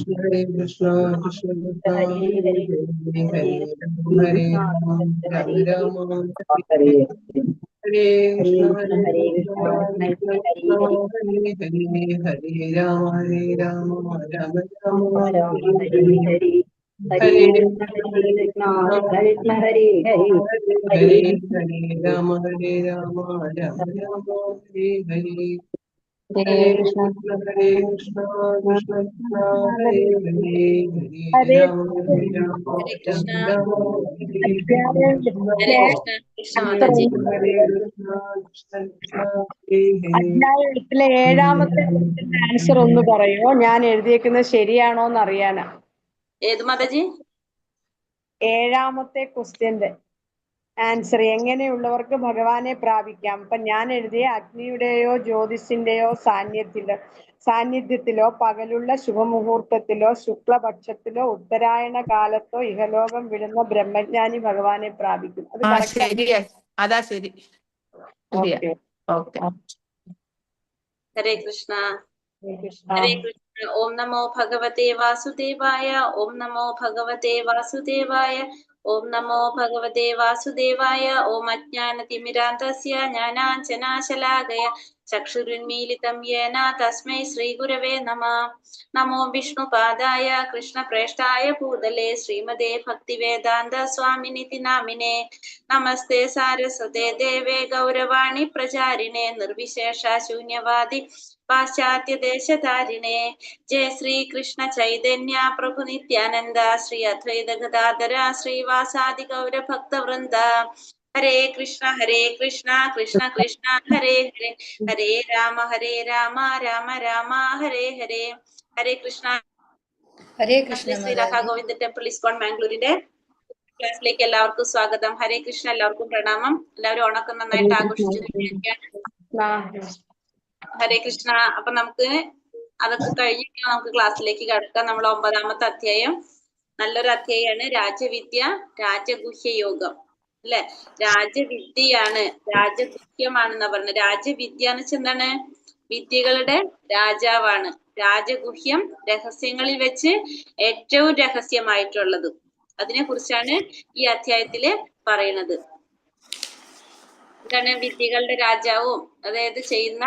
Hare Krishna, Krishna Krishna, Hare Hare, Hare Rama, Rama Rama, Hare Hare Krishna, Hare Krishna, Krishna Krishna, Hare Hare, Hare Rama, Rama Rama, Hare Hare. Hare Krishna, Krishna Hare Hare, Rama Rama, Rama Rama, Hare Hare. Hare Krishna, Krishna Krishna, Hare Hare, Hare Rama, Hare Krishna. Rama, Hare Hare Krishna. Krishna Mataji. Hare Krishna, Krishna Krishna, Hare Hare. അധ്യായം 8 ഏഴാമത്തെ answer ഒന്ന് പറയോ? ഞാൻ എഴുതിയേക്കുന്നത് ശരിയാണോ എന്ന് അറിയാനാ. ഏത് മാതാജി? ഏഴാമത്തെ ക്വസ്റ്റ്യന്റെ answer എങ്ങനെയുള്ളവർക്ക് ഭഗവാനെ പ്രാപിക്കാം. അപ്പൊ ഞാൻ എഴുതിയ അഗ്നിയുടെയോ ജ്യോതിഷിന്റെയോ സാന്നിധ്യത്തിലോ പകലുള്ള ശുഭമുഹൂർത്തത്തിലോ ശുക്ലപക്ഷത്തിലോ ഉത്തരായണ കാലത്തോ ഇഹലോകം വിടുന്ന ബ്രഹ്മജ്ഞാനി ഭഗവാനെ പ്രാപിക്കും. അത് ശരിയാ, അതാ ശരി. ഓക്കെ. ഹരേ കൃഷ്ണ. ഹരേ കൃഷ്ണ. ഓം നമോ ഭഗവതേ വാസുദേവായ. ഓം നമോ ഭഗവതേ വാസുദേവായ. ഓം നമോ ഭഗവതേ വാസുദേവായ. ഓം അജ്ഞാനതിമിരാന്തസ്യ ജ്ഞാനാഞ്ജനാശലാകയ ചക്ഷുരുന്മീലിതം യേന തസ്മൈ ശ്രീഗുരവേ നമഃ. നമോ വിഷ്ണുപാദായ കൃഷ്ണപ്രേഷ്ഠായ ഭൂതലേ ശ്രീമതേ ഭക്തിവേദാന്ത സ്വാമിനിതി നാമിനേ. നമസ്തേ സാരസ്വതേ ദേവേ ഗൗരവാണി പ്രചാരിണേ നിർവിശേഷ ശൂന്യവാദി പാശ്ചാത്യദേശധാരിണേ. ജയ ശ്രീ കൃഷ്ണ ചൈതന്യ പ്രഭു നിത്യാനന്ദ ശ്രീ അദ്വൈത ഗദാധര ശ്രീവാസാദി ഗൗരഭക്തവൃന്ദ. ഹരേ കൃഷ്ണ കൃഷ്ണ കൃഷ്ണ ഹരേ ഹരേ, ഹരേ രാമ രാമ രാമ ഹരേ ഹരേ. ഹരേ കൃഷ്ണ. ശ്രീ രാധാ ഗോവിന്ദ ടെമ്പിൾ ഇസ്കോൺ മാംഗ്ലൂരിന്റെ ക്ലാസ്സിലേക്ക് എല്ലാവർക്കും സ്വാഗതം. ഹരേ കൃഷ്ണ. എല്ലാവർക്കും പ്രണാമം. എല്ലാവരും ഓണൊക്കെ നന്നായിട്ട് ആഘോഷിച്ചു. ഹരേ കൃഷ്ണ. അപ്പൊ നമുക്ക് അതൊക്കെ കഴിഞ്ഞിട്ട് നമുക്ക് ക്ലാസ്സിലേക്ക് കടക്കാം. നമ്മൾ 9ാമത്തെ അധ്യായം നല്ലൊരു അധ്യായമാണ്. രാജവിദ്യ രാജഗുഹ്യ യോഗം അല്ലെ. രാജവിദ്യയാണ്, രാജഗുഹ്യമാണെന്നാ പറഞ്ഞത്. രാജവിദ്യ എന്ന് വെച്ചാൽ എന്താണ്? വിദ്യകളുടെ രാജാവാണ്. രാജഗുഹ്യം രഹസ്യങ്ങളിൽ വെച്ച് ഏറ്റവും രഹസ്യമായിട്ടുള്ളത്. അതിനെ കുറിച്ചാണ് ഈ അധ്യായത്തില് പറയുന്നത്. എന്താണ് വിദ്യകളുടെ രാജാവും, അതായത് ചെയ്യുന്ന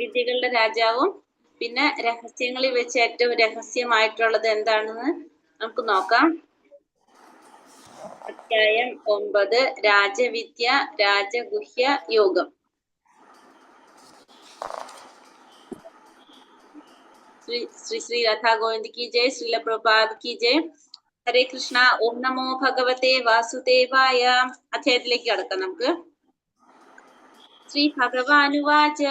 വിദ്യകളുടെ രാജാവും പിന്നെ രഹസ്യങ്ങളിൽ വെച്ച് ഏറ്റവും രഹസ്യമായിട്ടുള്ളത് എന്താണെന്ന് നമുക്ക് നോക്കാം. അധ്യായം 9 രാജവിദ്യ രാജഗുഹ്യ യോഗം. ശ്രീ രാധാ ഗോവിന്ദ് കി ജയ്. ശ്രീല പ്രഭുപാദ് കി ജയ്. ഹരേ കൃഷ്ണ. ഓം നമോ ഭഗവതേ വാസുദേവായ. അധ്യായത്തിലേക്ക് കടക്കാം നമുക്ക്. ശ്രീ ഭഗവാനുവാച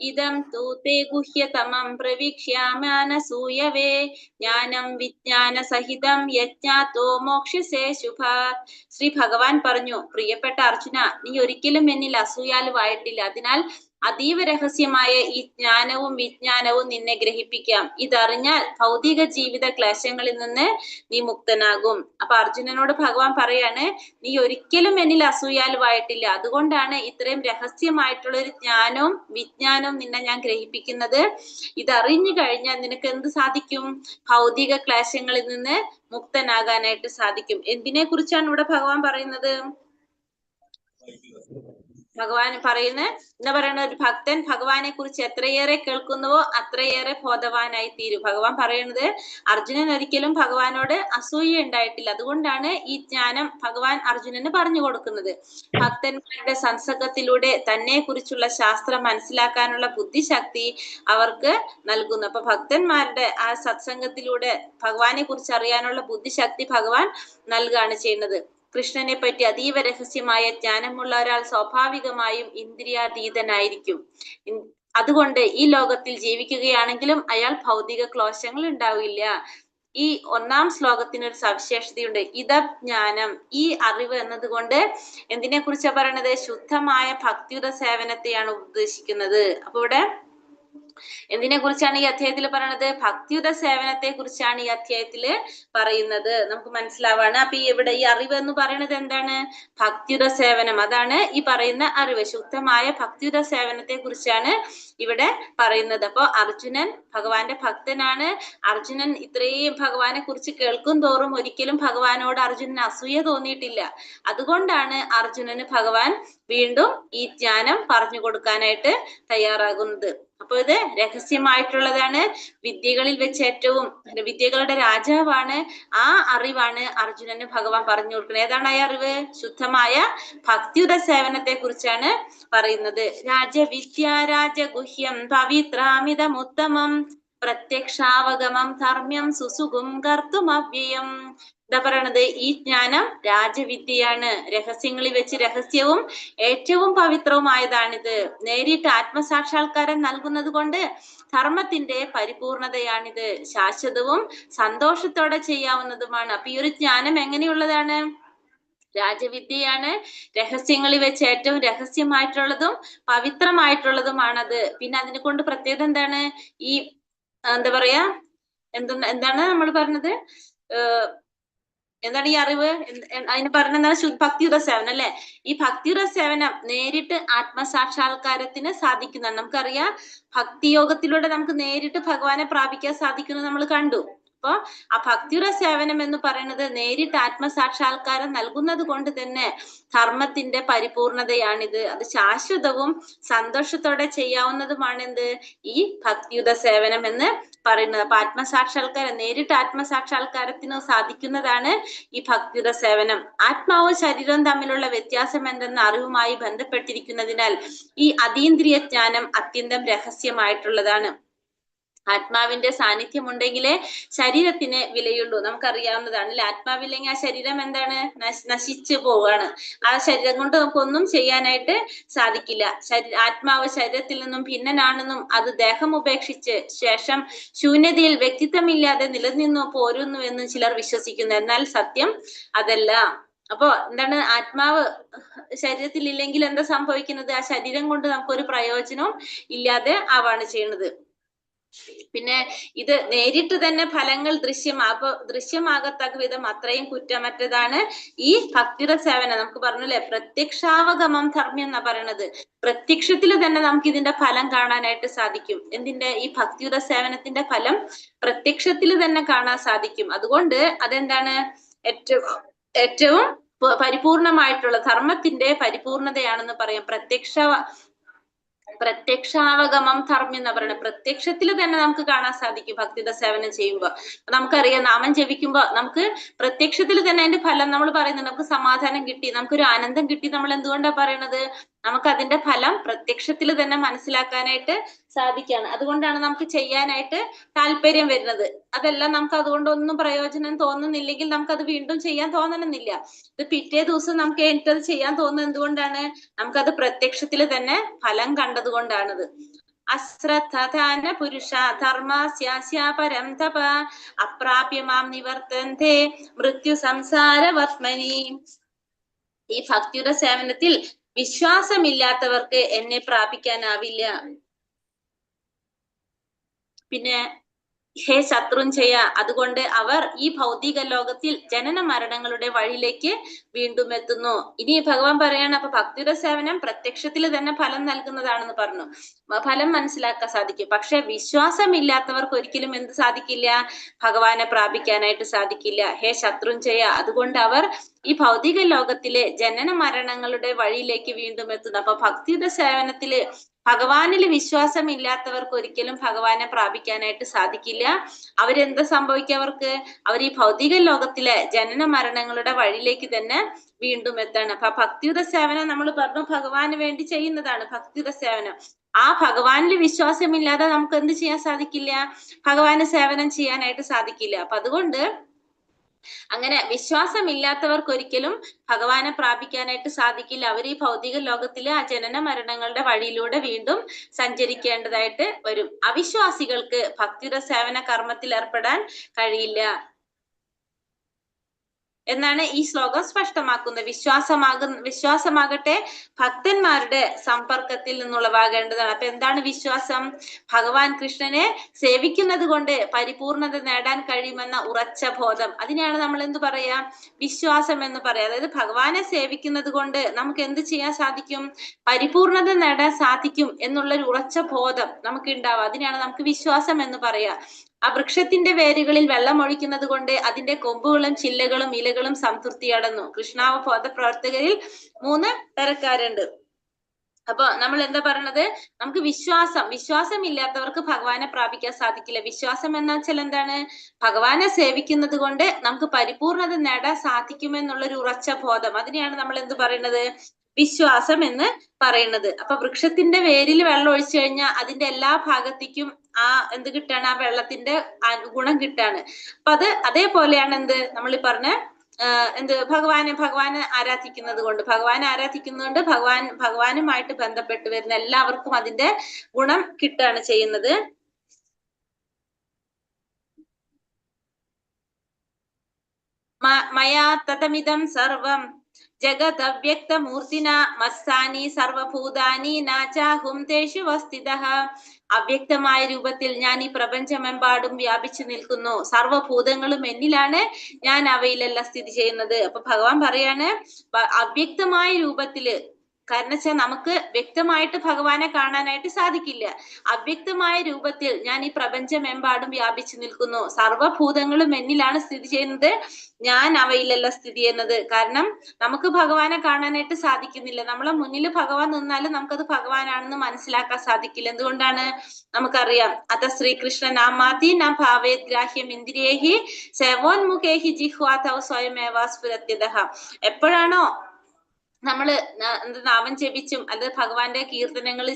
ഇദം തൂ തേ ഗുഹ്യതമം പ്രവീക്ഷ്യാമ്യാനസൂയവേ ജ്ഞാനം വിജ്ഞാന സഹിതം യജ്ഞാതോ മോക്ഷ്യസേ ശുഭാത്. ശ്രീ ഭഗവാൻ പറഞ്ഞു, പ്രിയപ്പെട്ട അർജുന, നീ ഒരിക്കലും എന്നിൽ അസൂയാലുവായിട്ടില്ല. അതിനാൽ അതീവ രഹസ്യമായ ഈ ജ്ഞാനവും വിജ്ഞാനവും നിന്നെ ഗ്രഹിപ്പിക്കാം. ഇതറിഞ്ഞാൽ ഭൗതിക ജീവിത ക്ലേശങ്ങളിൽ നിന്ന് നീ മുക്തനാകും. അപ്പൊ അർജുനനോട് ഭഗവാൻ പറയാണ്, നീ ഒരിക്കലും എന്നിൽ അസൂയാലുവായിട്ടില്ല. അതുകൊണ്ടാണ് ഇത്രയും രഹസ്യമായിട്ടുള്ള ഒരു ജ്ഞാനവും വിജ്ഞാനവും നിന്നെ ഞാൻ ഗ്രഹിപ്പിക്കുന്നത്. ഇതറിഞ്ഞു കഴിഞ്ഞാൽ നിനക്ക് എന്ത് സാധിക്കും? ഭൗതിക ക്ലേശങ്ങളിൽ നിന്ന് മുക്തനാകാനായിട്ട് സാധിക്കും. എന്തിനെ കുറിച്ചാണ് ഇവിടെ ഭഗവാൻ പറയുന്നത്? ഭഗവാൻ എന്താ പറയുന്നത്? ഒരു ഭക്തൻ ഭഗവാനെ കുറിച്ച് എത്രയേറെ കേൾക്കുന്നുവോ അത്രയേറെ ബോധവാനായി തീരും. ഭഗവാൻ പറയുന്നത് അർജുനൻ ഒരിക്കലും ഭഗവാനോട് അസൂയ ഉണ്ടായിട്ടില്ല. അതുകൊണ്ടാണ് ഈ ജ്ഞാനം ഭഗവാൻ അർജുനന് പറഞ്ഞു കൊടുക്കുന്നത്. ഭക്തന്മാരുടെ സംസർഗത്തിലൂടെ തന്നെ കുറിച്ചുള്ള ശാസ്ത്രം മനസ്സിലാക്കാനുള്ള ബുദ്ധിശക്തി അവർക്ക് നൽകുന്നു. അപ്പൊ ഭക്തന്മാരുടെ ആ സത്സംഗത്തിലൂടെ ഭഗവാനെ കുറിച്ച് അറിയാനുള്ള ബുദ്ധിശക്തി ഭഗവാൻ നൽകുകയാണ് ചെയ്യുന്നത്. കൃഷ്ണനെ പറ്റി അതീവ രഹസ്യമായ ജ്ഞാനമുള്ള ഒരാൾ സ്വാഭാവികമായും ഇന്ദ്രിയാതീതനായിരിക്കും. അതുകൊണ്ട് ഈ ലോകത്തിൽ ജീവിക്കുകയാണെങ്കിലും അയാൾ ഭൗതിക ക്ലേശങ്ങൾ ഉണ്ടാവില്ല. ഈ 1ാം ശ്ലോകത്തിനൊരു സവിശേഷതയുണ്ട്. ഇതജ്ഞാനം, ഈ അറിവ് എന്നതുകൊണ്ട് എന്തിനെ കുറിച്ചാ പറയണത്? ശുദ്ധമായ ഭക്തിയുത സേവനത്തെയാണ് ഉദ്ദേശിക്കുന്നത്. അപ്പൊ ഇവിടെ എന്തിനെ കുറിച്ചാണ് ഈ അധ്യായത്തിൽ പറയുന്നത്? ഭക്തിയുത സേവനത്തെ കുറിച്ചാണ് ഈ അധ്യായത്തില് പറയുന്നത്. നമുക്ക് മനസ്സിലാവാണ്. അപ്പൊ ഇവിടെ ഈ അറിവ് എന്ന് പറയുന്നത് എന്താണ്? ഭക്തിയുത സേവനം. അതാണ് ഈ പറയുന്ന അറിവ്. ശുദ്ധമായ ഭക്തിയുത സേവനത്തെ കുറിച്ചാണ് ഇവിടെ പറയുന്നത്. അപ്പൊ അർജുനൻ ഭഗവാന്റെ ഭക്തനാണ്. അർജുനൻ ഇത്രയും ഭഗവാനെ കുറിച്ച് കേൾക്കും തോറും ഒരിക്കലും ഭഗവാനോട് അർജുനന് അസൂയ തോന്നിയിട്ടില്ല. അതുകൊണ്ടാണ് അർജുനന് ഭഗവാൻ വീണ്ടും ഈ ജ്ഞാനം പറഞ്ഞു കൊടുക്കാനായിട്ട് തയ്യാറാകുന്നത്. അപ്പൊ ഇത് രഹസ്യമായിട്ടുള്ളതാണ്. വിദ്യകളിൽ വെച്ച് ഏറ്റവും വിദ്യകളുടെ രാജാവാണ്. ആ അറിവാണ് അർജുനന് ഭഗവാൻ പറഞ്ഞു കൊടുക്കുന്നത്. ഏതാണ് ആ അറിവ്? ശുദ്ധമായ ഭക്തിയുത സേവനത്തെ കുറിച്ചാണ് പറയുന്നത്. രാജവിദ്യ രാജഗുഹ്യം പവിത്രാമിതമുത്തമം പ്രത്യക്ഷാവഗമം ധർമ്മ്യം സുസുഖം കർത്തുമവ്യയം. എന്താ പറയണത്? ഈ ജ്ഞാനം രാജവിദ്യയാണ്. രഹസ്യങ്ങളിൽ വെച്ച് രഹസ്യവും ഏറ്റവും പവിത്രവുമായതാണിത്. നേരിട്ട് ആത്മസാക്ഷാത്കാരം നൽകുന്നത് കൊണ്ട് ധർമ്മത്തിന്റെ പരിപൂർണതയാണിത്. ശാശ്വതവും സന്തോഷത്തോടെ ചെയ്യാവുന്നതുമാണ്. അപ്പൊ ഈ ഒരു ജ്ഞാനം എങ്ങനെയുള്ളതാണ്? രാജവിദ്യയാണ്. രഹസ്യങ്ങളിൽ വെച്ച് ഏറ്റവും രഹസ്യമായിട്ടുള്ളതും പവിത്രമായിട്ടുള്ളതുമാണത്. പിന്നെ അതിനെ കൊണ്ട് പ്രത്യേകത എന്താണ്? ഈ എന്താ പറയാ, എന്താണ് നമ്മൾ പറഞ്ഞത്? എന്താണ് ഈ അറിവ്? അതിന് പറഞ്ഞെന്താണ്? ഭക്തിയുത സേവനം അല്ലെ? ഈ ഭക്തിയുത സേവനം നേരിട്ട് ആത്മസാക്ഷാത്കാരത്തിന് സാധിക്കുന്നതാണ്. നമുക്കറിയാം, ഭക്തിയോഗത്തിലൂടെ നമുക്ക് നേരിട്ട് ഭഗവാനെ പ്രാപിക്കാൻ സാധിക്കുന്നത് നമ്മൾ കണ്ടു. അപ്പൊ ആ ഭക്തിയുത സേവനം എന്ന് പറയുന്നത് നേരിട്ട് ആത്മസാക്ഷാത്കാരം നൽകുന്നത് കൊണ്ട് തന്നെ ധർമ്മത്തിന്റെ പരിപൂർണതയാണിത്. അത് ശാശ്വതവും സന്തോഷത്തോടെ ചെയ്യാവുന്നതുമാണ് എന്ത്? ഈ ഭക്തിയുത സേവനം എന്ന് പറയുന്നത്. അപ്പൊ ആത്മസാക്ഷാത്കാരം, നേരിട്ട് ആത്മസാക്ഷാത്കാരത്തിന് സാധിക്കുന്നതാണ് ഈ ഭക്തിയുത സേവനം. ആത്മാവും ശരീരവും തമ്മിലുള്ള വ്യത്യാസം എന്തെന്ന അറിവുമായി ബന്ധപ്പെട്ടിരിക്കുന്നതിനാൽ ഈ അതീന്ദ്രിയ ജ്ഞാനം അത്യന്തം രഹസ്യമായിട്ടുള്ളതാണ്. ആത്മാവിന്റെ സാന്നിധ്യം ഉണ്ടെങ്കിലേ ശരീരത്തിന് വിലയുള്ളൂ. നമുക്കറിയാവുന്നതാണ് അല്ലെ? ആത്മാവില്ലെങ്കിൽ ആ ശരീരം എന്താണ്? നശിച്ചു പോവുകയാണ്. ആ ശരീരം കൊണ്ട് നമുക്കൊന്നും ചെയ്യാനായിട്ട് സാധിക്കില്ല. ആത്മാവ് ശരീരത്തിൽ നിന്നും ഭിന്നനാണെന്നും അത് ദേഹം ഉപേക്ഷിച്ച് ശേഷം ശൂന്യതയിൽ വ്യക്തിത്വമില്ലാതെ നിലനിന്നു പോരുന്നു എന്നും ചിലർ വിശ്വസിക്കുന്നു. എന്നാൽ സത്യം അതല്ല. അപ്പൊ എന്താണ്? ആത്മാവ് ശരീരത്തിൽ ഇല്ലെങ്കിൽ എന്താ സംഭവിക്കുന്നത്? ആ ശരീരം കൊണ്ട് നമുക്കൊരു പ്രയോജനവും ഇല്ലാതെ ആവാണ് ചെയ്യുന്നത്. പിന്നെ ഇത് നേരിട്ട് തന്നെ ഫലങ്ങൾ ദൃശ്യമാകത്തക്ക വിധം അത്രയും കുറ്റമറ്റതാണ് ഈ ഭക്തിയുടെ സേവനം. നമുക്ക് പറഞ്ഞല്ലേ, പ്രത്യക്ഷാവഗമം ധർമ്മ്യം എന്നാ പറയണത്. പ്രത്യക്ഷത്തിൽ തന്നെ നമുക്ക് ഇതിന്റെ ഫലം കാണാനായിട്ട് സാധിക്കും. എന്തിന്റെ? ഈ ഭക്തിയുടെ സേവനത്തിന്റെ ഫലം പ്രത്യക്ഷത്തിൽ തന്നെ കാണാൻ സാധിക്കും. അതുകൊണ്ട് അതെന്താണ്? ഏറ്റവും പരിപൂർണമായിട്ടുള്ള ധർമ്മത്തിന്റെ പരിപൂർണതയാണെന്ന് പറയാം. പ്രത്യക്ഷാവഗമം ധർമ്മ്യം എന്ന് പറയുന്നത് പ്രത്യക്ഷത്തിൽ തന്നെ നമുക്ക് കാണാൻ സാധിക്കും. ഭക്തിയുടെ സേവനം ചെയ്യുമ്പോൾ നമുക്കറിയാം, നാമം ജപിക്കുമ്പോൾ നമുക്ക് പ്രത്യക്ഷത്തിൽ തന്നെ അതിന്റെ ഫലം നമ്മൾ പറയുന്നുണ്ട്. നമുക്ക് സമാധാനം കിട്ടി, നമുക്കൊരു ആനന്ദം കിട്ടി. നമ്മൾ എന്തുകൊണ്ടാണ് പറയണത്? നമുക്ക് അതിന്റെ ഫലം പ്രത്യക്ഷത്തിൽ തന്നെ മനസ്സിലാക്കാനായിട്ട് സാധിക്കുകയാണ്. അതുകൊണ്ടാണ് നമുക്ക് ചെയ്യാനായിട്ട് താല്പര്യം വരുന്നത്. അതല്ല, നമുക്ക് അതുകൊണ്ടൊന്നും പ്രയോജനം തോന്നുന്നില്ലെങ്കിൽ നമുക്കത് വീണ്ടും ചെയ്യാൻ തോന്നണമെന്നില്ല. ഇത് പിറ്റേ ദിവസം നമുക്ക് എനിക്കത് ചെയ്യാൻ തോന്നുന്നത് എന്തുകൊണ്ടാണ്? നമുക്കത് പ്രത്യക്ഷത്തിൽ തന്നെ ഫലം കണ്ടതുകൊണ്ടാണത്. അശ്രദ്ധാന പുരുഷ ധർമ്മസ്യാപരം തപ അപ്രാപ്യമാം നിവർത്തന്തേ മൃത്യു സംസാരവർത്മനി. ഈ ഭക്തിയുടെ സേവനത്തിൽ വിശ്വാസമില്ലാത്തവർക്ക് എന്നെ പ്രാപിക്കാനാവില്ല. പിന്നെ ഹേ ശത്രുഞ്ജയ, അതുകൊണ്ട് അവർ ഈ ഭൗതിക ലോകത്തിൽ ജനന മരണങ്ങളുടെ വഴിയിലേക്ക് വീണ്ടും എത്തുന്നു. ഇനി ഭഗവാൻ പറയാണ്, അപ്പൊ ഭക്തിയുടെ സേവനം പ്രത്യക്ഷത്തിൽ തന്നെ ഫലം നൽകുന്നതാണെന്ന് പറഞ്ഞു. ഫലം മനസ്സിലാക്കാൻ സാധിക്കും. പക്ഷെ വിശ്വാസമില്ലാത്തവർക്ക് ഒരിക്കലും എന്ത് സാധിക്കില്ല? ഭഗവാനെ പ്രാപിക്കാനായിട്ട് സാധിക്കില്ല. ഹേ ശത്രുഞ്ജയ, അതുകൊണ്ട് അവർ ഈ ഭൗതിക ലോകത്തിലെ ജനന മരണങ്ങളുടെ വഴിയിലേക്ക് വീണ്ടും എത്തുന്നു. അപ്പൊ ഭക്തിയുടെ സേവനത്തില് ഭഗവാനിൽ വിശ്വാസം ഇല്ലാത്തവർക്ക് ഒരിക്കലും ഭഗവാനെ പ്രാപിക്കാനായിട്ട് സാധിക്കില്ല. അവരെന്താ സംഭവിക്കുക? അവർ ഈ ഭൗതിക ലോകത്തിലെ ജനന മരണങ്ങളുടെ വഴിയിലേക്ക് തന്നെ വീണ്ടും എത്താണ്. അപ്പൊ ഭക്തിയുടെ സേവനം നമ്മൾ പറഞ്ഞു ഭഗവാന് വേണ്ടി ചെയ്യുന്നതാണ് ഭക്തിയുടെ സേവനം. ആ ഭഗവാനിൽ വിശ്വാസമില്ലാതെ നമുക്ക് എന്ത് ചെയ്യാൻ സാധിക്കില്ല? ഭഗവാന് സേവനം ചെയ്യാനായിട്ട് സാധിക്കില്ല. അപ്പൊ അതുകൊണ്ട് അങ്ങനെ വിശ്വാസമില്ലാത്തവർക്ക് ഒരിക്കലും ഭഗവാനെ പ്രാപിക്കാനായിട്ട് സാധിക്കില്ല. അവർ ഈ ഭൗതിക ലോകത്തിലെ ആ ജനന മരണങ്ങളുടെ വഴിയിലൂടെ വീണ്ടും സഞ്ചരിക്കേണ്ടതായിട്ട് വരും. അവിശ്വാസികൾക്ക് ഭക്തിയുടെ സേവന കർമ്മത്തിൽ ഏർപ്പെടാൻ കഴിയില്ല. എന്നാണ് ഈ ശ്ലോകം സ്പഷ്ടമാക്കുന്നത്. വിശ്വാസമാകട്ടെ ഭക്തന്മാരുടെ സമ്പർക്കത്തിൽ നിന്നുളവാകേണ്ടതാണ്. അപ്പൊ എന്താണ് വിശ്വാസം? ഭഗവാൻ കൃഷ്ണനെ സേവിക്കുന്നത് കൊണ്ട് പരിപൂർണത നേടാൻ കഴിയുമെന്ന ഉറച്ച ബോധം. അതിനെയാണ് നമ്മൾ എന്ത് പറയാ? വിശ്വാസം എന്ന് പറയാം. അതായത് ഭഗവാനെ സേവിക്കുന്നത് കൊണ്ട് നമുക്ക് എന്ത് ചെയ്യാൻ സാധിക്കും? പരിപൂർണത നേടാൻ സാധിക്കും എന്നുള്ളൊരു ഉറച്ച ബോധം നമുക്ക് ഉണ്ടാവുക. അതിനെയാണ് നമുക്ക് വിശ്വാസം എന്ന് പറയാ. ആ വൃക്ഷത്തിന്റെ വേരുകളിൽ വെള്ളം ഒഴിക്കുന്നത് കൊണ്ട് അതിന്റെ കൊമ്പുകളും ചില്ലകളും ഇലകളും സംതൃപ്തി അടന്നു. കൃഷ്ണാവബോധ പ്രവർത്തകരിൽ 3 തരക്കാരുണ്ട്. അപ്പൊ നമ്മൾ എന്താ പറയണത്? നമുക്ക് വിശ്വാസം ഇല്ലാത്തവർക്ക് ഭഗവാനെ പ്രാപിക്കാൻ സാധിക്കില്ല. വിശ്വാസം എന്ന് വെച്ചാൽ എന്താണ്? ഭഗവാനെ സേവിക്കുന്നത് കൊണ്ട് നമുക്ക് പരിപൂർണത നേടാൻ സാധിക്കുമെന്നുള്ളൊരു ഉറച്ച ബോധം. അതിനെയാണ് നമ്മൾ എന്ത് പറയുന്നത്? വിശ്വാസം എന്ന് പറയുന്നത്. അപ്പൊ വൃക്ഷത്തിന്റെ വേരിൽ വെള്ളം ഒഴിച്ചു കഴിഞ്ഞാൽ അതിന്റെ എല്ലാ ഭാഗത്തേക്കും എന്ത് കിട്ടാണ്? ആ വെള്ളത്തിന്റെ ഗുണം കിട്ടാണ്. അപ്പൊ അതേപോലെയാണ് എന്ത് നമ്മൾ പറഞ്ഞ ഭഗവാനെ ആരാധിക്കുന്നത് കൊണ്ട് ഭഗവാനുമായിട്ട് ബന്ധപ്പെട്ട് വരുന്ന എല്ലാവർക്കും അതിന്റെ ഗുണം കിട്ടാണ് ചെയ്യുന്നത്. മയാ തതമിദം സർവം ജഗത് അവ്യക്തമൂർത്തിന മസ്സാനി സർവഭൂതാനി നാചാഹും തേഷു വസ്തിതഃ. അവ്യക്തമായ രൂപത്തിൽ ഞാൻ ഈ പ്രപഞ്ചമെമ്പാടും വ്യാപിച്ചു നിൽക്കുന്നു. സർവഭൂതങ്ങളും എന്നിലാണ്, ഞാൻ അവയിലല്ല സ്ഥിതി ചെയ്യുന്നത്. അപ്പൊ ഭഗവാൻ പറയാണ് അവ്യക്തമായ രൂപത്തില്. കാരണം വെച്ചാൽ നമുക്ക് വ്യക്തമായിട്ട് ഭഗവാനെ കാണാനായിട്ട് സാധിക്കില്ല. അവ്യക്തമായ രൂപത്തിൽ ഞാൻ ഈ പ്രപഞ്ചമെമ്പാടും വ്യാപിച്ചു നിൽക്കുന്നു. സർവഭൂതങ്ങളും എന്നിലാണ് സ്ഥിതി ചെയ്യുന്നത്, ഞാൻ അവയിലല്ല സ്ഥിതി ചെയ്യുന്നത്. കാരണം നമുക്ക് ഭഗവാനെ കാണാനായിട്ട് സാധിക്കുന്നില്ല. നമ്മളെ മുന്നിൽ ഭഗവാൻ നിന്നാലും നമുക്കത് ഭഗവാനാണെന്ന് മനസ്സിലാക്കാൻ സാധിക്കില്ല. എന്തുകൊണ്ടാണ്? നമുക്കറിയാം, അത ശ്രീകൃഷ്ണ നാമാതി ന ഭാവേത് ഗ്രാഹ്യം ഇന്ദ്രിയേഹി സേവോന്മുഖേഹി ജിഹ്വാതൗ സ്വയമേവാ സ്ഫുരത്യതഃ. എപ്പോഴാണോ നമ്മള് നാമം ജപിച്ചും അത് ഭഗവാന്റെ കീർത്തനങ്ങൾ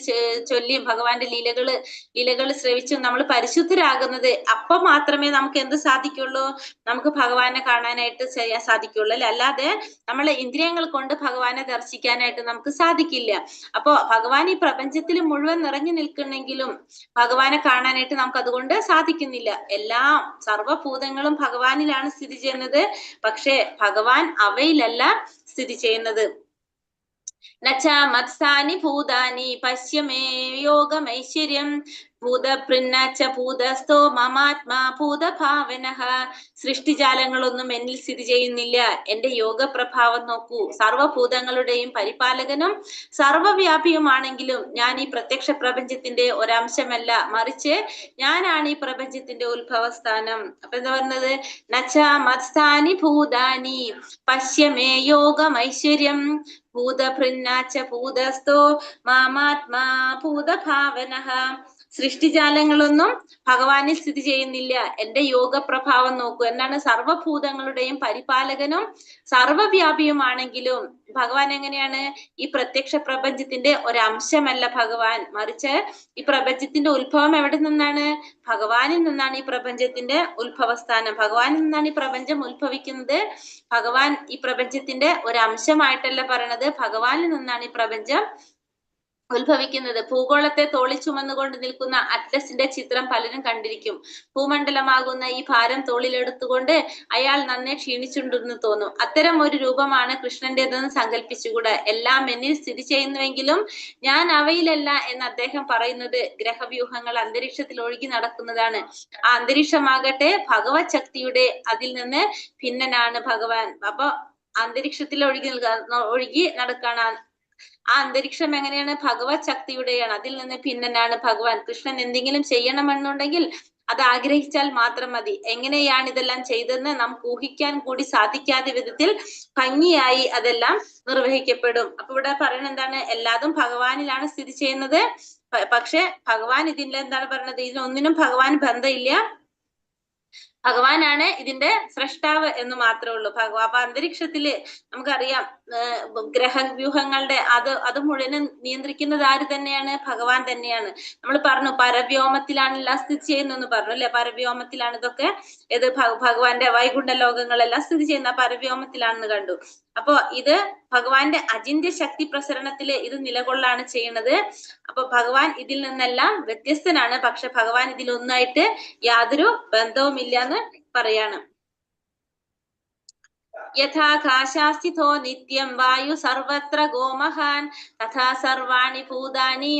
ചൊല്ലിയും ഭഗവാന്റെ ലീലകൾ ശ്രവിച്ചും നമ്മൾ പരിശുദ്ധരാകുന്നത്, അപ്പൊ മാത്രമേ നമുക്ക് എന്ത് സാധിക്കുള്ളൂ? നമുക്ക് ഭഗവാനെ കാണാനായിട്ട് ചെയ്യാൻ സാധിക്കുള്ളൂ അല്ലെ. അല്ലാതെ നമ്മളെ ഇന്ദ്രിയങ്ങൾ കൊണ്ട് ഭഗവാനെ ദർശിക്കാനായിട്ട് നമുക്ക് സാധിക്കില്ല. അപ്പോ ഭഗവാൻ ഈ പ്രപഞ്ചത്തിൽ മുഴുവൻ നിറഞ്ഞു നിൽക്കുന്നെങ്കിലും ഭഗവാനെ കാണാനായിട്ട് നമുക്ക് അതുകൊണ്ട് സാധിക്കുന്നില്ല. എല്ലാം സർവഭൂതങ്ങളും ഭഗവാനിലാണ് സ്ഥിതി ചെയ്യുന്നത്. പക്ഷെ ഭഗവാൻ അവയിലല്ല സ്ഥിതി ചെയ്യുന്നത്. നച്ച മത്സാനി ഭൂതാനി പശ്യമേ യോഗമൈശ്വര്യം ഭൂതഭൃന്നച്ച ഭൂതസ്ഥോ മമാത്മാ ഭൂതഭാവനഃ. സൃഷ്ടിജാലങ്ങളൊന്നും എന്നിൽ സ്ഥിതി ചെയ്യുന്നില്ല. എന്റെ യോഗപ്രഭാവം നോക്കൂ. സർവഭൂതങ്ങളുടെയും പരിപാലകനും സർവവ്യാപിയുമാണെങ്കിലും ഞാൻ ഈ പ്രത്യക്ഷ പ്രപഞ്ചത്തിന്റെ ഒരംശമല്ല, മറിച്ച് ഞാനാണ് ഈ പ്രപഞ്ചത്തിന്റെ ഉത്ഭവസ്ഥാനം. അപ്പൊ എന്താ പറയുന്നത്? നച്ച മത്സാനി ഭൂതാനി പശ്യമേ യോഗമൈശ്വര്യം ഭൂതഭൃന്നാച്ച ഭൂതസ്ഥോ മാമാത്മാ ഭൂതഭാവനഃ. സൃഷ്ടിജാലങ്ങളൊന്നും ഭഗവാനിൽ സ്ഥിതി ചെയ്യുന്നില്ല. എന്റെ യോഗപ്രഭാവം നോക്കൂ. എന്താണ്? സർവഭൂതങ്ങളുടെയും പരിപാലകനും സർവവ്യാപിയുമാണെങ്കിലും ഭഗവാൻ എങ്ങനെയാണ്? ഈ പ്രത്യക്ഷ പ്രപഞ്ചത്തിന്റെ ഒരംശമല്ല ഭഗവാൻ, മറിച്ച് ഈ പ്രപഞ്ചത്തിന്റെ ഉത്ഭവം എവിടെ നിന്നാണ്? ഭഗവാനിൽ നിന്നാണ് ഈ പ്രപഞ്ചത്തിന്റെ ഉത്ഭവസ്ഥാനം. ഭഗവാനിൽ നിന്നാണ് ഈ പ്രപഞ്ചം ഉത്ഭവിക്കുന്നത്. ഭഗവാൻ ഈ പ്രപഞ്ചത്തിന്റെ ഒരംശമായിട്ടല്ല പറയണത്, ഭഗവാനിൽ നിന്നാണ് ഈ പ്രപഞ്ചം ഉത്ഭവിക്കുന്നത്. ഭൂഗോളത്തെ തോളിൽ ചുമന്നുകൊണ്ട് നിൽക്കുന്ന അറ്റ്ലസിന്റെ ചിത്രം പലരും കണ്ടിരിക്കും. ഭൂമണ്ഡലമാകുന്ന ഈ ഭാരം തോളിലെടുത്തുകൊണ്ട് അയാൾ നന്നെ ക്ഷീണിച്ചുണ്ടെന്ന് തോന്നും. അത്തരം ഒരു രൂപമാണ് കൃഷ്ണന്റേതെന്ന് സങ്കല്പിച്ചുകൂടാ. എല്ലാം എന്നിൽ സ്ഥിതി ചെയ്യുന്നുവെങ്കിലും ഞാൻ അവയിലല്ല എന്ന് അദ്ദേഹം പറയുന്നത് ഗ്രഹവ്യൂഹങ്ങൾ അന്തരീക്ഷത്തിൽ ഒഴുകി നടക്കുന്നതാണ്. ആ അന്തരീക്ഷമാകട്ടെ ഭഗവത് ശക്തിയുടെ അതിൽ നിന്ന് ഭിന്നനാണ് ഭഗവാൻ. അപ്പൊ അന്തരീക്ഷത്തിൽ ഒഴുകി നടക്കാണ്. ആ അന്തരീക്ഷം എങ്ങനെയാണ്? ഭഗവത് ശക്തിയുടെയാണ്, അതിൽ നിന്ന് ഭിന്നനാണ് ഭഗവാൻ. കൃഷ്ണൻ എന്തെങ്കിലും ചെയ്യണമെന്നുണ്ടെങ്കിൽ അത് ആഗ്രഹിച്ചാൽ മാത്രം മതി. എങ്ങനെയാണ് ഇതെല്ലാം ചെയ്തതെന്ന് നമുക്ക് ഊഹിക്കാൻ കൂടി സാധിക്കാത്ത വിധത്തിൽ ഭംഗിയായി അതെല്ലാം നിർവഹിക്കപ്പെടും. അപ്പൊ ഇവിടെ പറയുന്നത് എന്താണ്? എല്ലാതും ഭഗവാനിലാണ് സ്ഥിതി ചെയ്യുന്നത്. പക്ഷെ ഭഗവാൻ ഇതിന്റെ എന്താണ് പറയുന്നത്? ഇതിനൊന്നിനും ഭഗവാൻ ബന്ധമില്ല. ഭഗവാനാണ് ഇതിന്റെ സൃഷ്ടാവ് എന്ന് മാത്രമേ ഉള്ളൂ. അപ്പൊ അന്തരീക്ഷത്തില് നമുക്കറിയാം ഗ്രഹവ്യൂഹങ്ങളുടെ അത് മുഴുവനും നിയന്ത്രിക്കുന്നത് ആര് തന്നെയാണ്? ഭഗവാൻ തന്നെയാണ്. നമ്മൾ പറഞ്ഞു പരവ്യോമത്തിലാണ് എല്ലാം സ്ഥിതി ചെയ്യുന്നതെന്ന് പറഞ്ഞു അല്ലെ. പരവ്യോമത്തിലാണ് ഇതൊക്കെ ഇത് ഭഗവാന്റെ വൈകുണ്ഠ ലോകങ്ങളെല്ലാം സ്ഥിതി ചെയ്യുന്ന പരവ്യോമത്തിലാണെന്ന് കണ്ടു. അപ്പൊ ഇത് ഭഗവാന്റെ അചിന്ത്യ ശക്തി പ്രസരണത്തില് ഇത് നിലകൊള്ളാണ് ചെയ്യുന്നത്. അപ്പൊ ഭഗവാൻ ഇതിൽ നിന്നെല്ലാം വ്യത്യസ്തനാണ്. പക്ഷെ ഭഗവാൻ ഇതിലൊന്നായിട്ട് യാതൊരു ബന്ധവുമില്ല എന്ന് പറയാണ്. യഥാകാശാസ്ഥിതോ നിത്യം വായു സർവത്ര ഗോമഹാൻ തഥാ സർവാണി ഭൂതാനി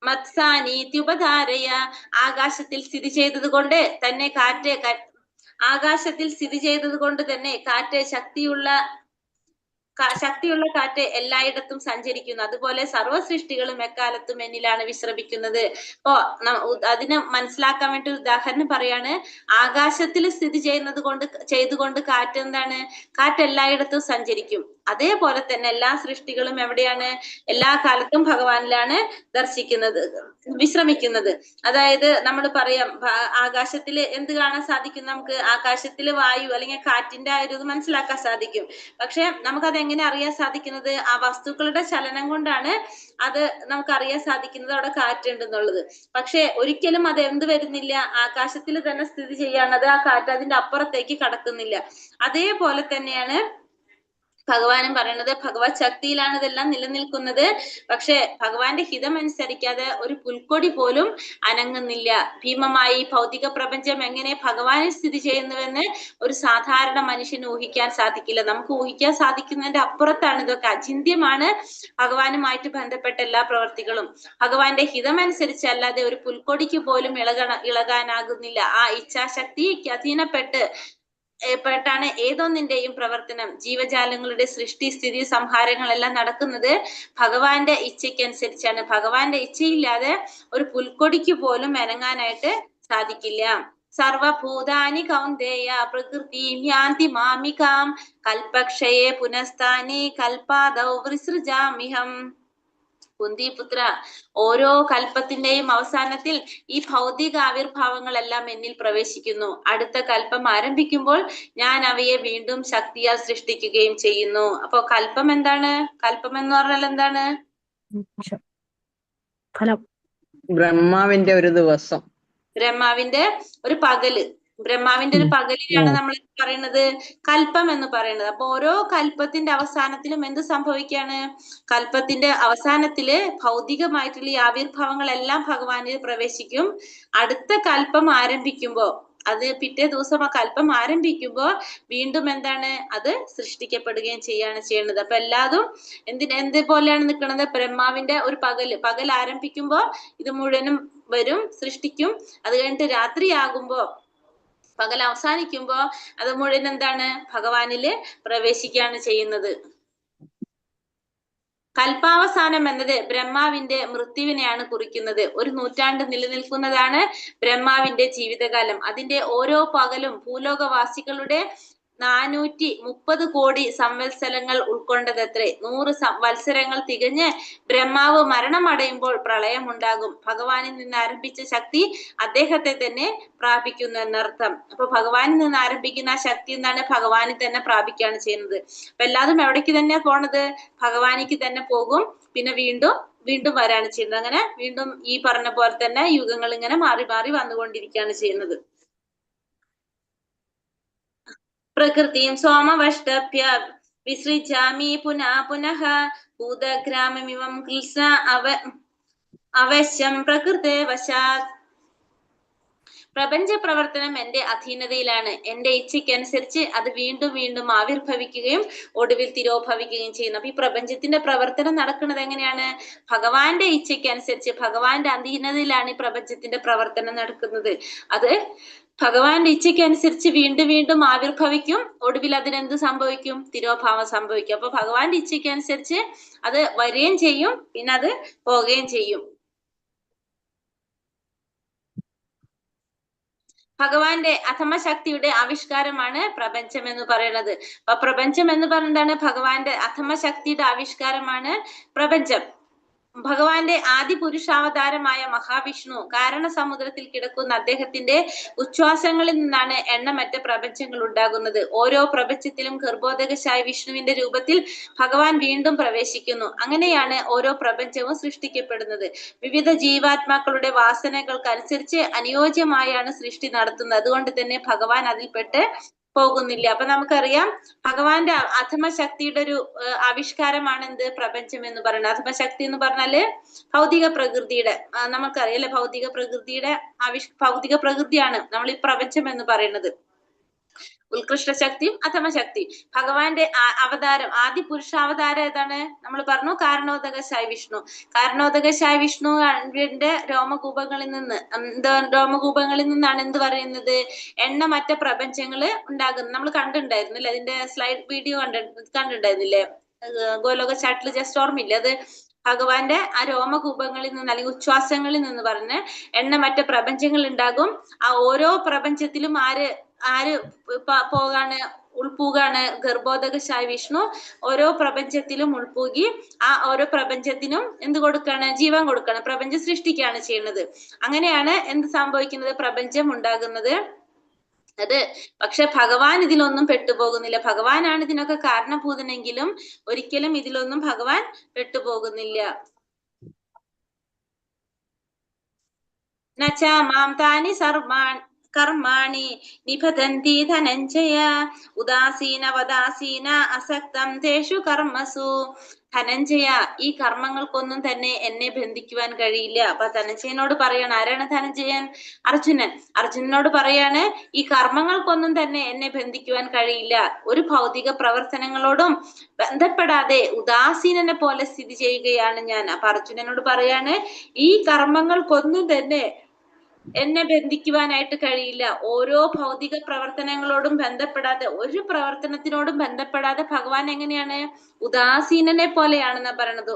മത്സാനീത്യുപധാരയ. ആകാശത്തിൽ സ്ഥിതി ചെയ്തത് കൊണ്ട് തന്നെ കാറ്റ് ശക്തിയുള്ള കാറ്റ് എല്ലായിടത്തും സഞ്ചരിക്കുന്നു. അതുപോലെ സർവ്വ സൃഷ്ടികളും എക്കാലത്തും എന്നിലാണ് വിശ്രമിക്കുന്നത്. അപ്പോ അതിനെ മനസ്സിലാക്കാൻ വേണ്ടി ഒരു ഉദാഹരണം പറയാണ്. ആകാശത്തിൽ സ്ഥിതി ചെയ്തുകൊണ്ട് കാറ്റ് എന്താണ്? കാറ്റ് എല്ലായിടത്തും സഞ്ചരിക്കും. അതേപോലെ തന്നെ എല്ലാ സൃഷ്ടികളും എവിടെയാണ്? എല്ലാ കാലത്തും ഭഗവാനിലാണ് വിശ്രമിക്കുന്നത്. അതായത് നമ്മൾ പറയാം, ആകാശത്തിൽ എന്ത് കാണാൻ സാധിക്കും? നമുക്ക് ആകാശത്തിൽ വായു അല്ലെങ്കിൽ കാറ്റിന്റെ ആ ഒരു ഇത് മനസ്സിലാക്കാൻ സാധിക്കും. പക്ഷെ നമുക്കത് എങ്ങനെ അറിയാൻ സാധിക്കുന്നത്? ആ വസ്തുക്കളുടെ ചലനം കൊണ്ടാണ് അത് നമുക്ക് അറിയാൻ സാധിക്കുന്നത് അവിടെ കാറ്റുണ്ടെന്നുള്ളത്. പക്ഷെ ഒരിക്കലും അത് എന്ത് വരുന്നില്ല, ആകാശത്തിൽ തന്നെ സ്ഥിതി ചെയ്യാണ്. ആ കാറ്റ് അതിന്റെ അപ്പുറത്തേക്ക് കടക്കുന്നില്ല. അതേപോലെ തന്നെയാണ് ഭഗവാനും പറയുന്നത്. ഭഗവത് ശക്തിയിലാണ് ഇതെല്ലാം നിലനിൽക്കുന്നത്. പക്ഷെ ഭഗവാന്റെ ഹിതം അനുസരിക്കാതെ ഒരു പുൽക്കൊടി പോലും അനങ്ങുന്നില്ല. ഭീമമായി ഭൗതിക പ്രപഞ്ചം എങ്ങനെ ഭഗവാനിൽ സ്ഥിതി ചെയ്യുന്നുവെന്ന് ഒരു സാധാരണ മനുഷ്യന് ഊഹിക്കാൻ സാധിക്കില്ല. നമുക്ക് ഊഹിക്കാൻ സാധിക്കുന്നതിന്റെ അപ്പുറത്താണ് ഇതൊക്കെ. അചിന്ത്യമാണ് ഭഗവാനുമായിട്ട് ബന്ധപ്പെട്ട എല്ലാ പ്രവർത്തികളും. ഭഗവാന്റെ ഹിതം അനുസരിച്ചല്ലാതെ ഒരു പുൽക്കൊടിക്ക് പോലും ഇളകാനാകുന്നില്ല. ആ ഇച്ഛാശക്തിക്ക് അധീനപ്പെട്ടാണ് ഏതൊന്നിന്റെയും പ്രവർത്തനം. ജീവജാലങ്ങളുടെ സൃഷ്ടി, സ്ഥിതി, സംഹാരങ്ങളെല്ലാം നടക്കുന്നത് ഭഗവാന്റെ ഇച്ഛയ്ക്കനുസരിച്ചാണ്. ഭഗവാന്റെ ഇച്ഛയില്ലാതെ ഒരു പുൽക്കൊടിക്ക് പോലും അനങ്ങാനായിട്ട് സാധിക്കില്ല. സർവഭൂതാനി കൗന്ദേയ പ്രകൃതിം യാന്തി മാമികാം കൽപക്ഷയെ പുനഃസ്ഥാനി കൽപാദൗ വിസൃജാമിഹം. കുന്തിപുത്ര, ഓരോ കൽപ്പത്തിന്റെയും അവസാനത്തിൽ ഈ ഭൗതിക ആവിർഭാവങ്ങളെല്ലാം എന്നിൽ പ്രവേശിക്കുന്നു. അടുത്ത കൽപ്പം ആരംഭിക്കുമ്പോൾ ഞാൻ അവയെ വീണ്ടും ശക്തിയാൽ സൃഷ്ടിക്കുകയും ചെയ്യുന്നു. അപ്പൊ കൽപ്പം എന്താണ്? കൽപ്പം എന്ന് പറഞ്ഞാൽ എന്താണ്? ബ്രഹ്മാവിന്റെ ഒരു ദിവസം, ബ്രഹ്മാവിന്റെ ഒരു പകല്. ബ്രഹ്മാവിന്റെ ഒരു പകലിലാണ് നമ്മൾ പറയുന്നത് കൽപ്പം എന്ന് പറയുന്നത്. അപ്പൊ ഓരോ കൽപ്പത്തിന്റെ അവസാനത്തിലും എന്ത് സംഭവിക്കാണ്? കൽപ്പത്തിന്റെ അവസാനത്തില് ഭൗതികമായിട്ടുള്ള ഈ ആവിർഭാവങ്ങളെല്ലാം ഭഗവാനിൽ പ്രവേശിക്കും. അടുത്ത കൽപ്പം ആരംഭിക്കുമ്പോ, അത് പിറ്റേ ദിവസം ആ കൽപ്പം ആരംഭിക്കുമ്പോ വീണ്ടും എന്താണ്? അത് സൃഷ്ടിക്കപ്പെടുകയും ചെയ്യുന്നത്. അപ്പൊ എല്ലാതും എന്ത് പോലെയാണ് നിൽക്കുന്നത്? ബ്രഹ്മാവിന്റെ ഒരു പകൽ ആരംഭിക്കുമ്പോ ഇത് മുഴുവനും വരും, സൃഷ്ടിക്കും. അത് കഴിഞ്ഞിട്ട് രാത്രിയാകുമ്പോ, പകൽ അവസാനിക്കുമ്പോ അത് മുഴുവൻ എന്താണ്? ഭഗവാനില് പ്രവേശിക്കുകയാണ് ചെയ്യുന്നത്. കൽപ്പാവസാനം എന്നത് ബ്രഹ്മാവിന്റെ മൃത്യുവിനെയാണ് കുറിക്കുന്നത്. ഒരു നൂറ്റാണ്ട് നിലനിൽക്കുന്നതാണ് ബ്രഹ്മാവിന്റെ ജീവിതകാലം. അതിന്റെ ഓരോ പകലും ഭൂലോകവാസികളുടെ 430 കോടി സംവത്സരങ്ങൾ ഉൾക്കൊണ്ടതത്രേ. 100 വത്സരങ്ങൾ തികഞ്ഞ് ബ്രഹ്മാവ് മരണമടയുമ്പോൾ പ്രളയം ഉണ്ടാകും. ഭഗവാനിൽ നിന്ന് ആരംഭിച്ച ശക്തി അദ്ദേഹത്തെ തന്നെ പ്രാപിക്കുന്നു എന്നർത്ഥം. അപ്പൊ ഭഗവാനിൽ നിന്ന് ആരംഭിക്കുന്ന ആ ശക്തി എന്താണ്? ഭഗവാനിൽ തന്നെ പ്രാപിക്കുകയാണ് ചെയ്യുന്നത്. അപ്പൊ എല്ലാതും എവിടേക്ക് തന്നെയാ പോണത്? ഭഗവാനിക്ക് തന്നെ പോകും. പിന്നെ വീണ്ടും വരാണ് ചെയ്യുന്നത്. അങ്ങനെ വീണ്ടും ഈ പറഞ്ഞ പോലെ തന്നെ യുഗങ്ങൾ ഇങ്ങനെ മാറി മാറി വന്നുകൊണ്ടിരിക്കുകയാണ് ചെയ്യുന്നത്. പ്രകൃതിം സോമവഷ്ടഭ്യ വിസൃജാമി പുനഃ ഭൂതഗ്രാമമിവം കൃഷ്ണ അവശ്യം പ്രകൃതേ വശാത്. പ്രപഞ്ച പ്രവർത്തനം എന്റെ അധീനതയിലാണ്. എന്റെ ഇച്ഛയ്ക്കനുസരിച്ച് അത് വീണ്ടും ആവിർഭവിക്കുകയും ഒടുവിൽ തിരോഭവിക്കുകയും ചെയ്യുന്നു. അപ്പൊ ഈ പ്രപഞ്ചത്തിന്റെ പ്രവർത്തനം നടക്കുന്നത് എങ്ങനെയാണ്? ഭഗവാന്റെ ഇച്ഛയ്ക്കനുസരിച്ച്, ഭഗവാന്റെ അധീനതയിലാണ് ഈ പ്രപഞ്ചത്തിന്റെ പ്രവർത്തനം നടക്കുന്നത്. അത് ഭഗവാന്റെ ഇച്ഛയ്ക്കനുസരിച്ച് വീണ്ടും ആവിർഭവിക്കും. ഒടുവിൽ അതിനെന്ത് സംഭവിക്കും? തിരോഭാവം സംഭവിക്കും. അപ്പൊ ഭഗവാന്റെ ഇച്ഛയ്ക്കനുസരിച്ച് അത് വരികയും ചെയ്യും, പിന്നെ അത് പോവുകയും ചെയ്യും. ഭഗവാന്റെ അധമശക്തിയുടെ ആവിഷ്കാരമാണ് പ്രപഞ്ചം എന്ന് പറയുന്നത്. അപ്പൊ പ്രപഞ്ചം എന്ന് പറയുന്നതാണ് ഭഗവാന്റെ അധമശക്തിയുടെ ആവിഷ്കാരമാണ് പ്രപഞ്ചം. ഭഗവാന്റെ ആദി പുരുഷാവതാരമായ മഹാവിഷ്ണു കാരണസമുദ്രത്തിൽ കിടക്കുന്ന അദ്ദേഹത്തിന്റെ ഉച്ഛ്വാസങ്ങളിൽ നിന്നാണ് എണ്ണമറ്റ പ്രപഞ്ചങ്ങൾ ഉണ്ടാകുന്നത്. ഓരോ പ്രപഞ്ചത്തിലും ഗർഭോദകശായ വിഷ്ണുവിന്റെ രൂപത്തിൽ ഭഗവാൻ വീണ്ടും പ്രവേശിക്കുന്നു. അങ്ങനെയാണ് ഓരോ പ്രപഞ്ചവും സൃഷ്ടിക്കപ്പെടുന്നത്. വിവിധ ജീവാത്മാക്കളുടെ വാസനകൾക്കനുസരിച്ച് അനുയോജ്യമായാണ് സൃഷ്ടി നടത്തുന്നത്. അതുകൊണ്ട് തന്നെ ഭഗവാൻ അതിൽപ്പെട്ട് പോകുന്നില്ല. അപ്പൊ നമുക്കറിയാം ഭഗവാന്റെ അധമശക്തിയുടെ ഒരു ആവിഷ്കാരമാണ് എന്ത് പ്രപഞ്ചം എന്ന് പറയുന്നത്. അധമശക്തി എന്ന് പറഞ്ഞാല് ഭൗതിക പ്രകൃതിയുടെ നമുക്കറിയാം അല്ലെ, ഭൗതിക പ്രകൃതിയുടെ ഭൗതിക പ്രകൃതിയാണ് നമ്മൾ ഈ പ്രപഞ്ചം എന്ന് പറയുന്നത്. ഉത്കൃഷ്ട ശക്തിയും അധമശക്തി. ഭഗവാന്റെ അവതാരം, ആദ്യ പുരുഷാവതാരം ഏതാണ്? നമ്മൾ പറഞ്ഞു കാരണോദകശായ വിഷ്ണു. കാരണോദകശായ വിഷ്ണുവിന്റെ രോമകൂപങ്ങളിൽ നിന്നാണ് എന്ത് പറയുന്നത്, എണ്ണമറ്റ പ്രപഞ്ചങ്ങള് ഉണ്ടാകുന്നത്. നമ്മൾ കണ്ടിട്ടുണ്ടായിരുന്നു അല്ലെ, അതിന്റെ സ്ലൈഡ് വീഡിയോ കണ്ടിട്ടുണ്ടായിരുന്നില്ലേ ഗോലോക ചാട്ടില്? ജസ്റ്റ് ഓർമ്മയില്ല അത്. ഭഗവാന്റെ ആ രോമകൂപങ്ങളിൽ നിന്ന് അല്ലെങ്കിൽ ഉച്ഛ്വാസങ്ങളിൽ നിന്ന് പറഞ്ഞ് എണ്ണമറ്റ പ്രപഞ്ചങ്ങൾ ഉണ്ടാകും. ആ ഓരോ പ്രപഞ്ചത്തിലും ആര് പോകാണ്, ഉൾപ്പൂകാണ് ഗർഭോദകശായ വിഷ്ണു. ഓരോ പ്രപഞ്ചത്തിലും ഉൾപ്പൂകി ആ ഓരോ പ്രപഞ്ചത്തിനും എന്ത് കൊടുക്കാണ്, ജീവൻ കൊടുക്കാണ്, പ്രപഞ്ചം സൃഷ്ടിക്കുകയാണ് ചെയ്യുന്നത്. അങ്ങനെയാണ് എന്ത് സംഭവിക്കുന്നത്, പ്രപഞ്ചം ഉണ്ടാകുന്നത്. അത് പക്ഷെ ഭഗവാൻ ഇതിലൊന്നും പെട്ടുപോകുന്നില്ല. ഭഗവാനാണ് ഇതിനൊക്കെ കാരണഭൂതനെങ്കിലും ഒരിക്കലും ഇതിലൊന്നും ഭഗവാൻ പെട്ടുപോകുന്നില്ല. നച്ചാ മാം താനി കർമാണി നിബധന്തി ധനഞ്ജയ ഉദാസീന അസക്തം തേഷു കർമ്മസു. ധനഞ്ജയ, ഈ കർമ്മങ്ങൾക്കൊന്നും തന്നെ എന്നെ ബന്ധിക്കുവാൻ കഴിയില്ല. അപ്പൊ ധനഞ്ജയനോട് പറയാണ്, ആരാണ് ധനഞ്ജയൻ? അർജുനൻ. അർജുനനോട് പറയാണ്, ഈ കർമ്മങ്ങൾക്കൊന്നും തന്നെ എന്നെ ബന്ധിക്കുവാൻ കഴിയില്ല. ഒരു ഭൗതിക പ്രവർത്തനങ്ങളോടും ബന്ധപ്പെടാതെ ഉദാസീനനെ പോലെ സ്ഥിതി ചെയ്യുകയാണ് ഞാൻ. അപ്പൊ അർജുനനോട് പറയാണ്, ഈ കർമ്മങ്ങൾക്കൊന്നും തന്നെ എന്നെ ബന്ധിക്കുവാനായിട്ട് കഴിയില്ല. ഓരോ ഭൗതിക പ്രവർത്തനങ്ങളോടും ബന്ധപ്പെടാതെ, ഒരു പ്രവർത്തനത്തിനോടും ബന്ധപ്പെടാതെ ഭഗവാൻ എങ്ങനെയാണ്, ഉദാസീനനെ പോലെയാണെന്നാ പറയണത്.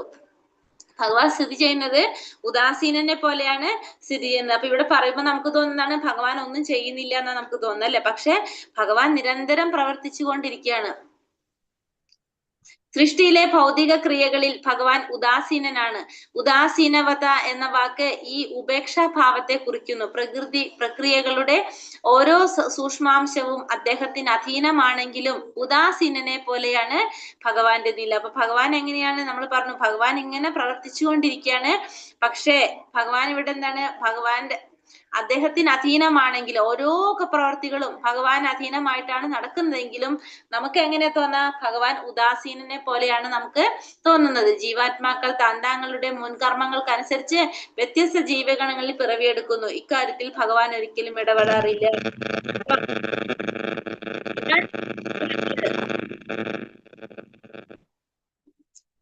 ഭഗവാൻ സ്ഥിതി ചെയ്യുന്നത് ഉദാസീനനെ പോലെയാണ് സ്ഥിതി ചെയ്യുന്നത്. അപ്പൊ ഇവിടെ പറയുമ്പോൾ നമുക്ക് തോന്നുന്നതാണ് ഭഗവാൻ ഒന്നും ചെയ്യുന്നില്ല എന്നാ നമുക്ക് തോന്നുന്നല്ലേ. പക്ഷെ ഭഗവാൻ നിരന്തരം പ്രവർത്തിച്ചു കൊണ്ടിരിക്കുകയാണ്. സൃഷ്ടിയിലെ ഭൗതിക ക്രിയകളിൽ ഭഗവാൻ ഉദാസീനനാണ്. ഉദാസീനവത എന്ന വാക്ക് ഈ ഉപേക്ഷാഭാവത്തെ കുറിക്കുന്നു. പ്രക്രിയകളുടെ ഓരോ സൂക്ഷ്മാംശവും അദ്ദേഹത്തിന് അധീനമാണെങ്കിലും ഉദാസീനനെ പോലെയാണ് ഭഗവാന്റെ നില. അപ്പൊ ഭഗവാൻ എങ്ങനെയാണ്, നമ്മൾ പറഞ്ഞു ഭഗവാൻ ഇങ്ങനെ പ്രവർത്തിച്ചുകൊണ്ടിരിക്കുകയാണ്. പക്ഷേ ഭഗവാൻ ഇവിടെ എന്താണ്, അദ്ദേഹത്തിന് അധീനമാണെങ്കിൽ ഓരോ പ്രവർത്തികളും ഭഗവാൻ അധീനമായിട്ടാണ് നടക്കുന്നതെങ്കിലും നമുക്ക് എങ്ങനെ തോന്നാം, ഭഗവാൻ ഉദാസീനനെ പോലെയാണ് നമുക്ക് തോന്നുന്നത്. ജീവാത്മാക്കൾ താന്താങ്ങളുടെ മുൻകർമ്മങ്ങൾക്കനുസരിച്ച് വ്യത്യസ്ത ജീവഗണങ്ങളിൽ പിറവിയെടുക്കുന്നു. ഇക്കാര്യത്തിൽ ഭഗവാൻ ഒരിക്കലും ഇടപെടാറില്ല.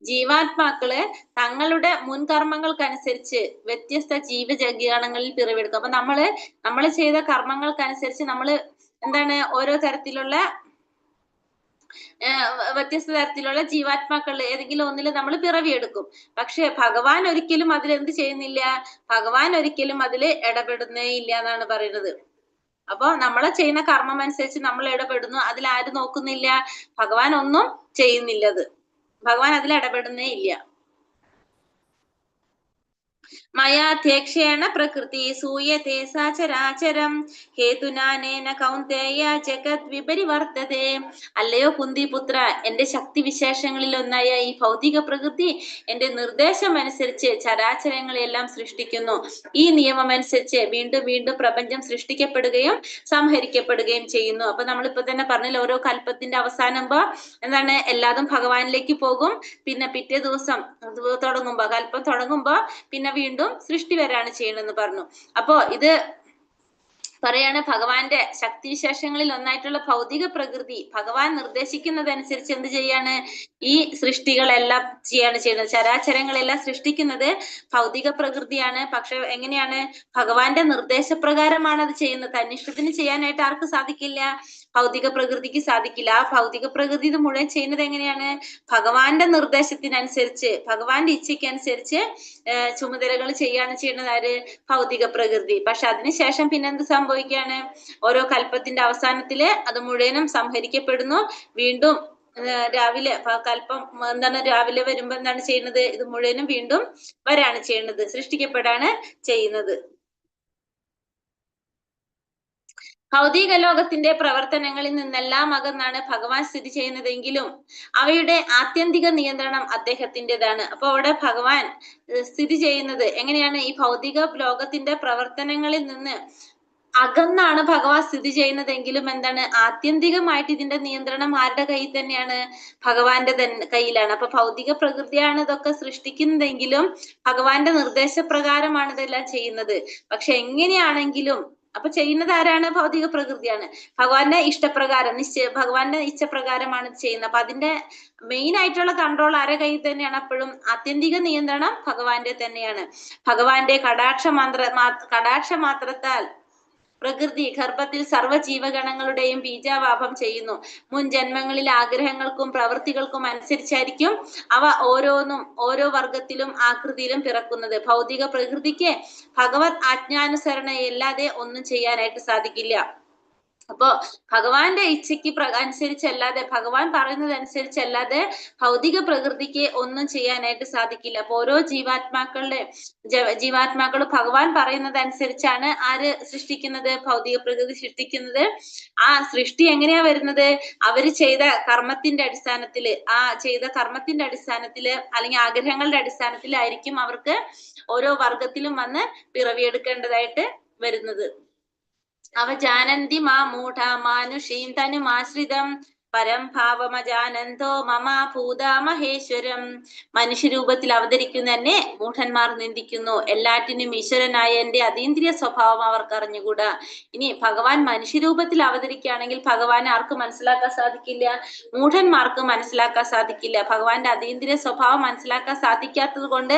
ജീവാത്മാക്കള് തങ്ങളുടെ മുൻകർമ്മങ്ങൾക്കനുസരിച്ച് വ്യത്യസ്ത ജീവജഗണങ്ങളിൽ പിറവിയെടുക്കും. അപ്പൊ നമ്മള് ചെയ്ത കർമ്മങ്ങൾക്കനുസരിച്ച് നമ്മള് എന്താണ്, ഓരോ തരത്തിലുള്ള വ്യത്യസ്ത തരത്തിലുള്ള ജീവാത്മാക്കൾ ഏതെങ്കിലും ഒന്നിൽ നമ്മൾ പിറവിയെടുക്കും. പക്ഷെ ഭഗവാൻ ഒരിക്കലും അതിൽ എന്ത് ചെയ്യുന്നില്ല, ഭഗവാൻ ഒരിക്കലും അതിൽ ഇടപെടുന്നേ ഇല്ല എന്നാണ് പറയുന്നത്. അപ്പൊ നമ്മളെ ചെയ്യുന്ന കർമ്മം അനുസരിച്ച് നമ്മൾ ഇടപെടുന്നു, അതിൽ ആര് നോക്കുന്നില്ല, ഭഗവാൻ ഒന്നും ചെയ്യുന്നില്ലത്, ഭഗവാൻ അതിൽ ഇടപെടുന്നേ ഇല്ല. മയാധ്യക്ഷേണ പ്രകൃതി സൂയത്തെ സചരാചരം ഹേതുനാനേന കൗന്ദേയ ജഗത് വിപരിവർത്തതേ. അല്ലയോ കുന്തിപുത്ര, എന്റെ ശക്തി വിശേഷങ്ങളിൽ ഒന്നായ ഈ ഭൗതിക പ്രകൃതി എന്റെ നിർദ്ദേശം അനുസരിച്ച് ചരാചരങ്ങളെല്ലാം സൃഷ്ടിക്കുന്നു. ഈ നിയമം അനുസരിച്ച് വീണ്ടും വീണ്ടും പ്രപഞ്ചം സൃഷ്ടിക്കപ്പെടുകയും സംഹരിക്കപ്പെടുകയും ചെയ്യുന്നു. അപ്പൊ നമ്മളിപ്പോ തന്നെ പറഞ്ഞില്ല, ഓരോ കൽപ്പത്തിന്റെ അവസാനമ്പോ എന്താണ്, എല്ലാതും ഭഗവാനിലേക്ക് പോകും. പിന്നെ പിറ്റേ ദിവസം കൽപ്പം തുടങ്ങുമ്പോ പിന്നെ വീണ്ടും സൃഷ്ടി വരാണ് ചെയ്യണമെന്ന് പറഞ്ഞു. അപ്പോ ഇത് പറയാണ്, ഭഗവാന്റെ ശക്തിവിശേഷങ്ങളിൽ ഒന്നായിട്ടുള്ള ഭൗതിക പ്രകൃതി ഭഗവാൻ നിർദ്ദേശിക്കുന്നതനുസരിച്ച് എന്ത് ചെയ്യാണ്, ഈ സൃഷ്ടികളെല്ലാം ചെയ്യുന്നത്. ചരാചരങ്ങളെല്ലാം സൃഷ്ടിക്കുന്നത് ഭൗതിക പ്രകൃതിയാണ്. പക്ഷെ എങ്ങനെയാണ്, ഭഗവാന്റെ നിർദ്ദേശപ്രകാരമാണ് അത് ചെയ്യുന്നത്. തന്നിഷ്ടത്തിന് ചെയ്യാനായിട്ട് ആർക്ക് സാധിക്കില്ല, ഭൗതിക പ്രകൃതിക്ക് സാധിക്കില്ല. ആ ഭൗതിക പ്രകൃതി ഇത് മുഴുവൻ ചെയ്യുന്നത് എങ്ങനെയാണ്, ഭഗവാന്റെ നിർദ്ദേശത്തിനനുസരിച്ച്, ഭഗവാന്റെ ഇച്ഛയ്ക്കനുസരിച്ച് ചുമതലകൾ ചെയ്യാണ് ചെയ്യുന്നത് ആര്, ഭൗതിക പ്രകൃതി. പക്ഷെ അതിനുശേഷം പിന്നെ എന്ത് സംഭവിക്കുകയാണ്, ഓരോ കൽപ്പത്തിന്റെ അവസാനത്തില് അത് മുഴുവനും സംഹരിക്കപ്പെടുന്നു. വീണ്ടും രാവിലെ കൽപ്പം എന്താണ്, രാവിലെ വരുമ്പോ എന്താണ് ചെയ്യുന്നത്, ഇത് മുഴുവനും വീണ്ടും വരാണ് ചെയ്യുന്നത്, സൃഷ്ടിക്കപ്പെടാണ് ചെയ്യുന്നത്. ഭൗതിക ലോകത്തിന്റെ പ്രവർത്തനങ്ങളിൽ നിന്നെല്ലാം അകന്നാണ് ഭഗവാൻ സ്ഥിതി ചെയ്യുന്നതെങ്കിലും അവയുടെ ആത്യന്തിക നിയന്ത്രണം അദ്ദേഹത്തിൻ്റെതാണ്. അപ്പൊ അവിടെ ഭഗവാൻ സ്ഥിതി ചെയ്യുന്നത് എങ്ങനെയാണ്, ഈ ഭൗതിക ലോകത്തിന്റെ പ്രവർത്തനങ്ങളിൽ നിന്ന് അകന്നാണ് ഭഗവാൻ സ്ഥിതി ചെയ്യുന്നതെങ്കിലും എന്താണ് ആത്യന്തികമായിട്ട് ഇതിന്റെ നിയന്ത്രണം ആരുടെ കയ്യിൽ തന്നെയാണ്? ഭഗവാന്റെ കയ്യിലാണ്. അപ്പൊ ഭൗതിക പ്രകൃതിയാണ് ഇതൊക്കെ സൃഷ്ടിക്കുന്നതെങ്കിലും ഭഗവാന്റെ നിർദ്ദേശപ്രകാരമാണ് ഇതെല്ലാം ചെയ്യുന്നത്. പക്ഷെ എങ്ങനെയാണെങ്കിലും അപ്പൊ ചെയ്യുന്നത് ആരാണ്? ഭൗതിക പ്രകൃതിയാണ്. ഭഗവാന്റെ ഇഷ്ടപ്രകാരം ഭഗവാന്റെ ഇച്ഛപ്രകാരമാണ് ചെയ്യുന്നത്. അപ്പൊ അതിന്റെ മെയിൻ ആയിട്ടുള്ള കൺട്രോൾ ആരെ കയ്യിൽ തന്നെയാണ്? അപ്പോഴും ആത്യന്തിക നിയന്ത്രണം ഭഗവാന്റെ തന്നെയാണ്. ഭഗവാന്റെ കടാക്ഷ മാത്രത്താൽ പ്രകൃതി ഗർഭത്തിൽ സർവ്വ ജീവഗണങ്ങളുടെയും ബീജാവാപം ചെയ്യുന്നു. മുൻ ജന്മങ്ങളിലെ ആഗ്രഹങ്ങൾക്കും പ്രവൃത്തികൾക്കും അനുസരിച്ചായിരിക്കും അവ ഓരോന്നും ഓരോ വർഗത്തിലും ആകൃതിയിലും പിറക്കുന്നത്. ഭൗതിക പ്രകൃതിക്ക് ഭഗവത് ആജ്ഞാനുസരണയല്ലാതെ ഒന്നും ചെയ്യാനായിട്ട് സാധിക്കില്ല. അപ്പോ ഭഗവാന്റെ ഇച്ഛയ്ക്ക് അനുസരിച്ചല്ലാതെ, ഭഗവാൻ പറയുന്നത് അനുസരിച്ചല്ലാതെ ഭൗതിക പ്രകൃതിക്ക് ഒന്നും ചെയ്യാനായിട്ട് സാധിക്കില്ല. അപ്പൊ ഓരോ ജീവാത്മാക്കളും ഭഗവാൻ പറയുന്നത് അനുസരിച്ചാണ് ആര് സൃഷ്ടിക്കുന്നത്? ഭൗതിക പ്രകൃതി സൃഷ്ടിക്കുന്നത്. ആ സൃഷ്ടി എങ്ങനെയാ വരുന്നത്? അവര് ചെയ്ത കർമ്മത്തിന്റെ അടിസ്ഥാനത്തില്, അല്ലെങ്കിൽ ആഗ്രഹങ്ങളുടെ അടിസ്ഥാനത്തിലായിരിക്കും അവർക്ക് ഓരോ വർഗത്തിലും വന്ന് പിറവിയെടുക്കേണ്ടതായിട്ട് വരുന്നത്. അവജാനന്തി മാ മൂഢ മാനുഷീം തനുമാശ്രിതം പരം ഭാവമജാനന്തോ മമ ഭൂത മഹേശ്വരം. മനുഷ്യരൂപത്തിൽ അവതരിക്കുന്ന എന്നെ മൂഢന്മാർ നിന്ദിക്കുന്നു. എല്ലാറ്റിനും ഈശ്വരനായ എന്റെ അതീന്ദ്രിയ സ്വഭാവം അവർക്ക് അറിഞ്ഞുകൂടാ. ഇനി ഭഗവാൻ മനുഷ്യരൂപത്തിൽ അവതരിക്കുകയാണെങ്കിൽ ഭഗവാനെ ആർക്ക് മനസ്സിലാക്കാൻ സാധിക്കില്ല? മൂഢന്മാർക്ക് മനസ്സിലാക്കാൻ സാധിക്കില്ല. ഭഗവാന്റെ അതീന്ദ്രിയ സ്വഭാവം മനസ്സിലാക്കാൻ സാധിക്കാത്തത് കൊണ്ട്